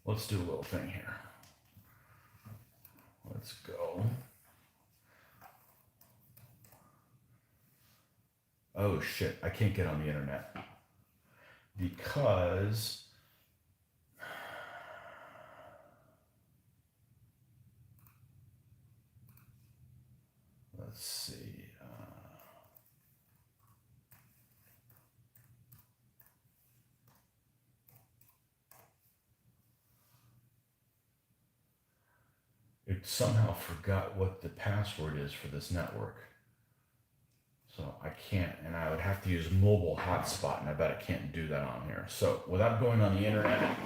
Let's do a little thing here. Let's go. Oh shit, I can't get on the internet because let's see. It somehow forgot what the password is for this network. So I can't, and I would have to use mobile hotspot, and I bet I can't do that on here. So without going on the internet,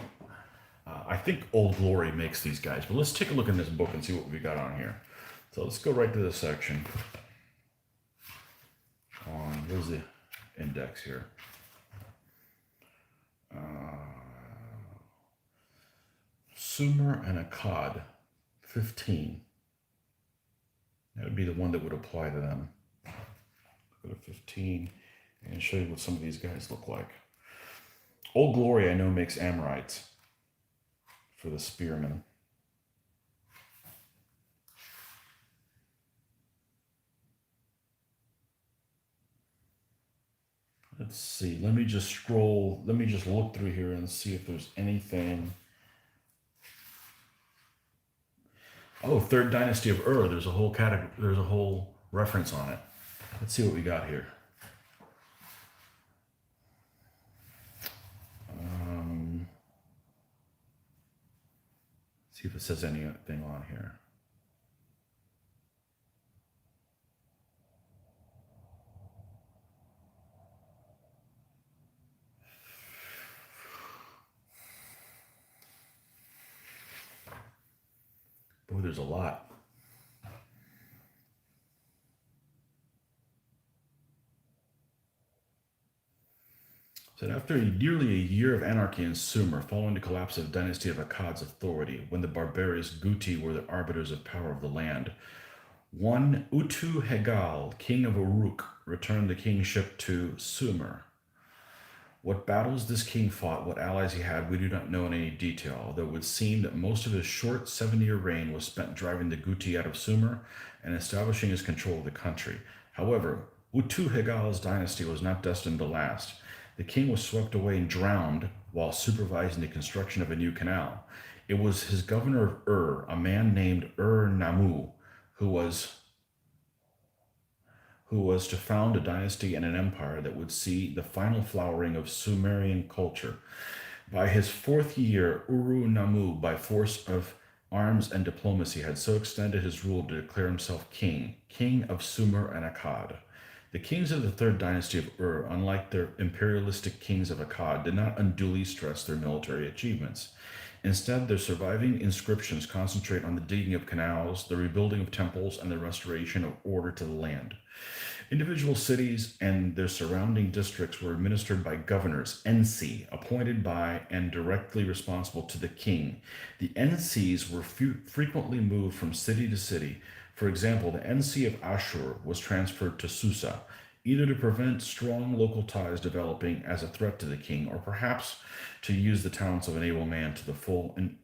I think Old Glory makes these guys, but let's take a look in this book and see what we got on here. So let's go right to this section on, where's the index here? Sumer and Akkad, 15. That would be the one that would apply to them. Go to 15 and show you what some of these guys look like. Old Glory, I know, makes Amorites for the spearmen. Let's see. Let me just scroll. Let me just look through here and see if there's anything. Oh, Third Dynasty of Ur. There's a whole category. There's a whole reference on it. Let's see what we got here. See if it says anything on here. Boy, there's a lot. So after nearly a year of anarchy in Sumer, following the collapse of the dynasty of Akkad's authority, when the barbarous Guti were the arbiters of power of the land, one Utu Hegal, king of Uruk, returned the kingship to Sumer. What battles this king fought, what allies he had, we do not know in any detail, although it would seem that most of his short 7-year reign was spent driving the Guti out of Sumer and establishing his control of the country. However, Utu Hegal's dynasty was not destined to last. The king was swept away and drowned while supervising the construction of a new canal. It was his governor of Ur, a man named Ur-Nammu, who was to found a dynasty and an empire that would see the final flowering of Sumerian culture. By his 4th year, Uru-Nammu, by force of arms and diplomacy, had so extended his rule to declare himself king of Sumer and Akkad. The kings of the 3rd dynasty of Ur, unlike their imperialistic kings of Akkad, did not unduly stress their military achievements. Instead, their surviving inscriptions concentrate on the digging of canals, the rebuilding of temples, and the restoration of order to the land. Individual cities and their surrounding districts were administered by governors, ensi, appointed by and directly responsible to the king. The ensis were frequently moved from city to city. For example, the ensi of Ashur was transferred to Susa, either to prevent strong local ties developing as a threat to the king, or perhaps to use the talents of an able man to the full in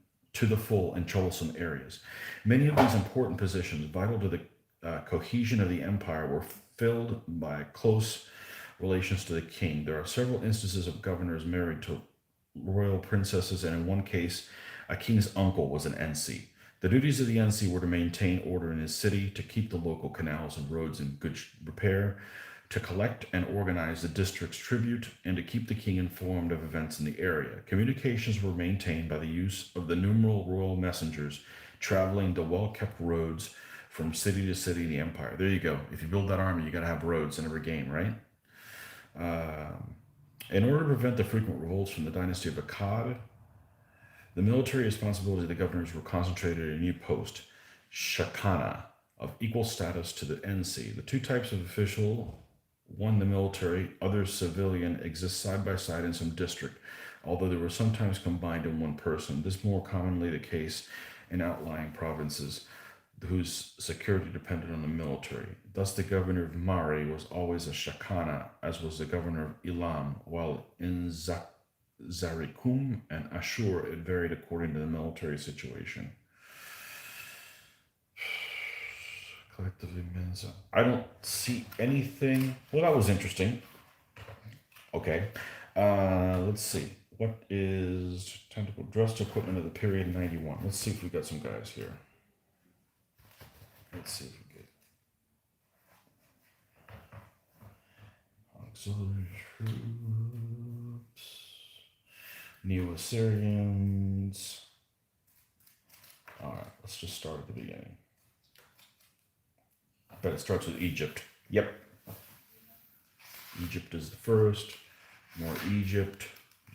troublesome areas. Many of these important positions, vital to the cohesion of the empire, were filled by close relations to the king. There are several instances of governors married to royal princesses, and in one case, a king's uncle was an ensi. The duties of the ensi were to maintain order in his city, to keep the local canals and roads in good repair, to collect and organize the district's tribute, and to keep the king informed of events in the area. Communications were maintained by the use of the numerous royal messengers traveling the well-kept roads from city to city in the empire. There you go. If you build that army, you got to have roads in every game, right? In order to prevent the frequent revolts from the dynasty of Akkad, the military responsibilities of the governors were concentrated in a new post, Shakana, of equal status to the ensi. The two types of official, one the military, other civilian, exist side by side in some district, although they were sometimes combined in one person. This is more commonly the case in outlying provinces whose security depended on the military. Thus, the governor of Mari was always a Shakana, as was the governor of Elam, while in Zarikum and Ashur it varied according to the military situation. Collectively, I don't see anything. Well, that was interesting. Okay, let's see. What is tactical dress equipment of the period 91? Let's see if we got some guys here. Let's see if we get auxiliary troops, Neo-Assyrians. All right, let's just start at the beginning. I bet it starts with Egypt. Yep. Egypt is the first. More Egypt,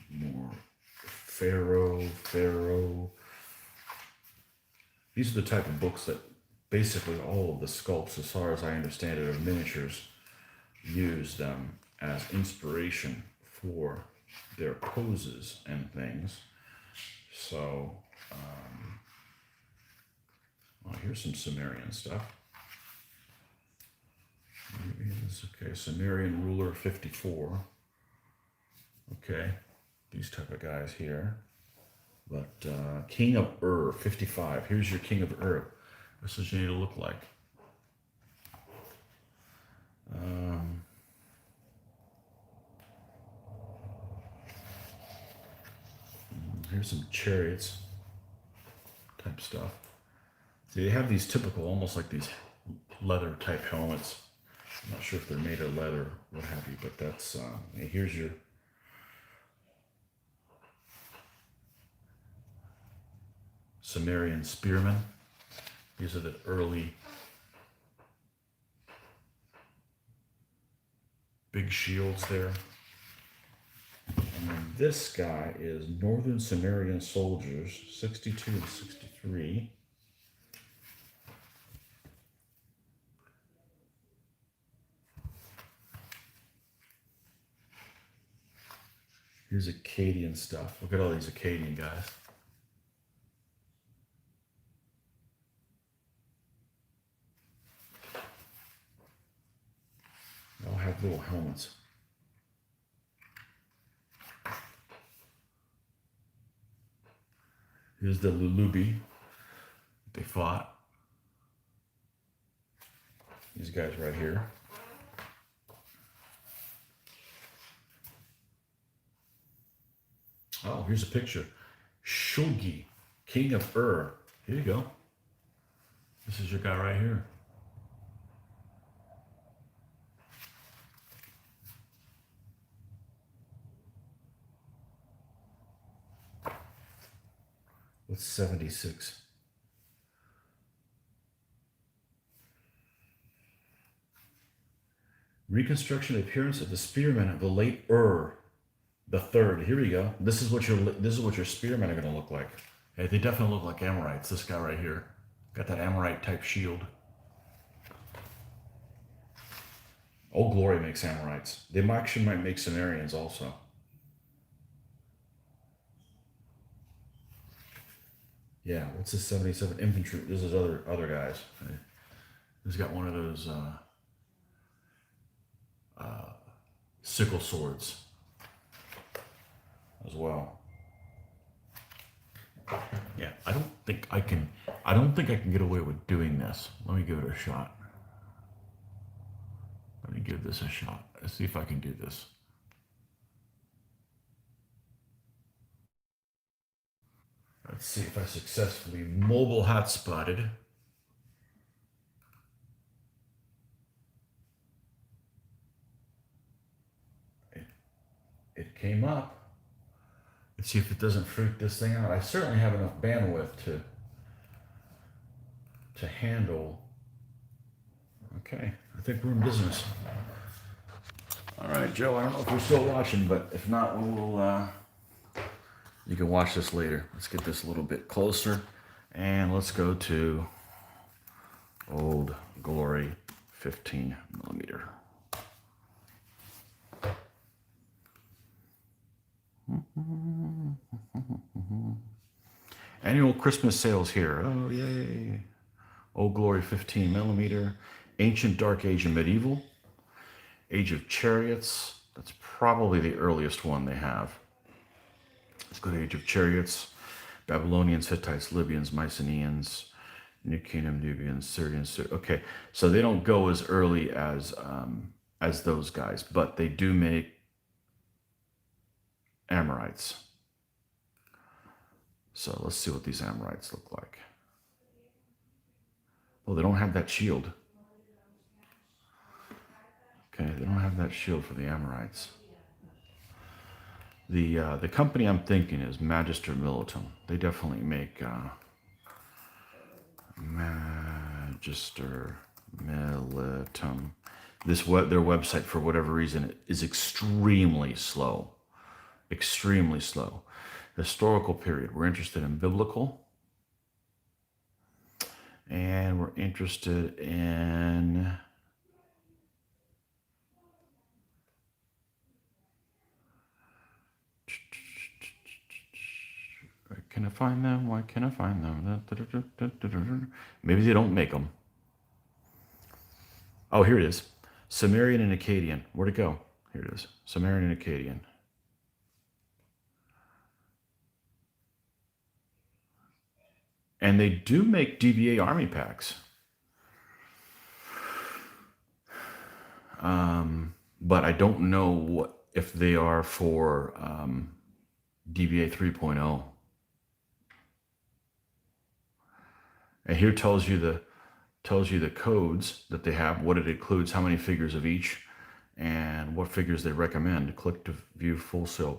more Pharaoh. These are the type of books that basically all of the sculpts, as far as I understand it, of miniatures, use them as inspiration for their poses and things. So, well, here's some Sumerian stuff. Okay, Sumerian ruler 54. Okay, these type of guys here. But King of Ur 55. Here's your King of Ur. This is what you need to look like. Here's some chariots type stuff. So they have these typical, almost like these leather type helmets. I'm not sure if they're made of leather, what have you, but that's, here's your Sumerian spearmen. These are the early big shields there. And then this guy is Northern Sumerian soldiers, 62 to 63. Here's Akkadian stuff. Look at all these Akkadian guys. They all have little helmets. Here's the Lulubi. They fought. These guys right here. Oh, here's a picture. Shulgi, King of Ur. Here you go. This is your guy right here. With 76. Reconstruction appearance of the spearmen of the late Ur the third. Here we go. This is what your spearmen are going to look like. Hey, they definitely look like Amorites. This guy right here got that Amorite type shield. Old Glory makes Amorites. They actually might make Sumerians also. Yeah, what's this 77 infantry? This is other guys. He's got one of those sickle swords as well. Yeah, I don't think I can get away with doing this. Let me give it a shot. Let me give this a shot. Let's see if I can do this. Let's see if I successfully mobile hotspotted. It came up. Let's see if it doesn't freak this thing out. I certainly have enough bandwidth to handle. Okay, I think we're in business. All right, Joe, I don't know if you're still watching, but if not, we'll you can watch this later. Let's get this a little bit closer, and let's go to Old Glory 15 millimeter. Annual Christmas sales here. Oh, yay. Old Glory 15 millimeter. Ancient Dark Age and Medieval. Age of Chariots. That's probably the earliest one they have. Let's go to Age of Chariots. Babylonians, Hittites, Libyans, Mycenaeans, New Kingdom, Nubians, Syrians. Okay, so they don't go as early as those guys, but they do make Amorites. So let's see what these Amorites look like. Well, they don't have that shield. Okay, they don't have that shield for the Amorites. The company I'm thinking is Magister Militum. They definitely make Magister Militum. Their website, for whatever reason, is extremely slow. Extremely slow. Historical period. We're interested in biblical. And we're interested in where can I find them? Why can't I find them? Maybe they don't make them. Oh, here it is. Sumerian and Akkadian. Where'd it go? Here it is. Sumerian and Akkadian. And they do make DBA army packs. But I don't know what if they are for DBA 3.0. And here tells you the codes that they have, what it includes, how many figures of each, and what figures they recommend. Click to view full scale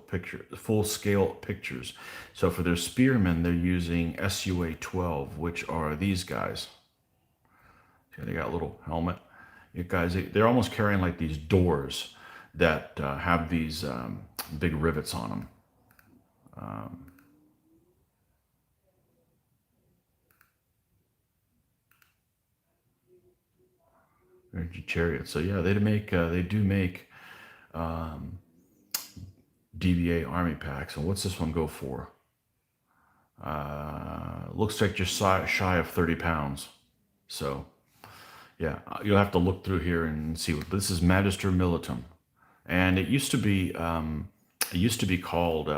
pictures. So for their spearmen, they're using SUA 12, which are these guys. See, they got a little helmet. You guys, they're almost carrying like these doors that have these big rivets on them. Chariot. So yeah, they do make DBA army packs. And what's this one go for? Looks like just shy of 30 pounds. So yeah, you'll have to look through here and see what this is. Magister Militum, and it used to be called.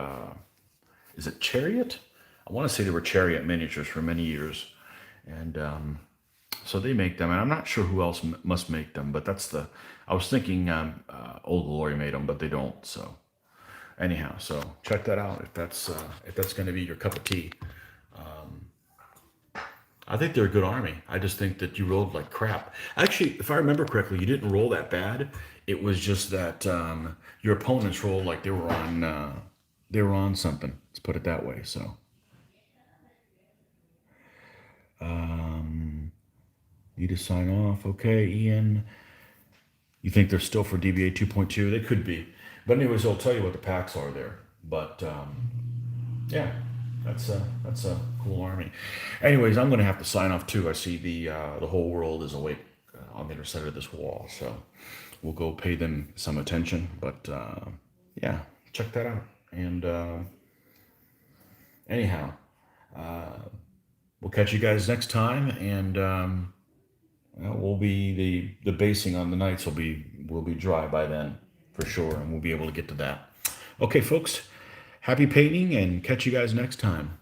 Is it Chariot? I want to say they were Chariot miniatures for many years, and so they make them, and I'm not sure who else must make them, but that's the. I was thinking Old Glory made them, but they don't. So anyhow, so check that out if that's going to be your cup of tea. I think they're a good army. I just think that you rolled like crap. Actually, if I remember correctly, you didn't roll that bad. It was just that your opponents rolled like they were on something. Let's put it that way. So, need to sign off. Okay, Ian. You think they're still for DBA 2.2? They could be. But anyways, I'll tell you what the packs are there. But yeah. That's a cool army. Anyways, I'm going to have to sign off too. I see the whole world is awake on the other side of this wall, so we'll go pay them some attention. But yeah, check that out. And anyhow, we'll catch you guys next time, and we'll be the basing on the knights will be dry by then for sure, and we'll be able to get to that. Okay, folks. Happy painting, and catch you guys next time.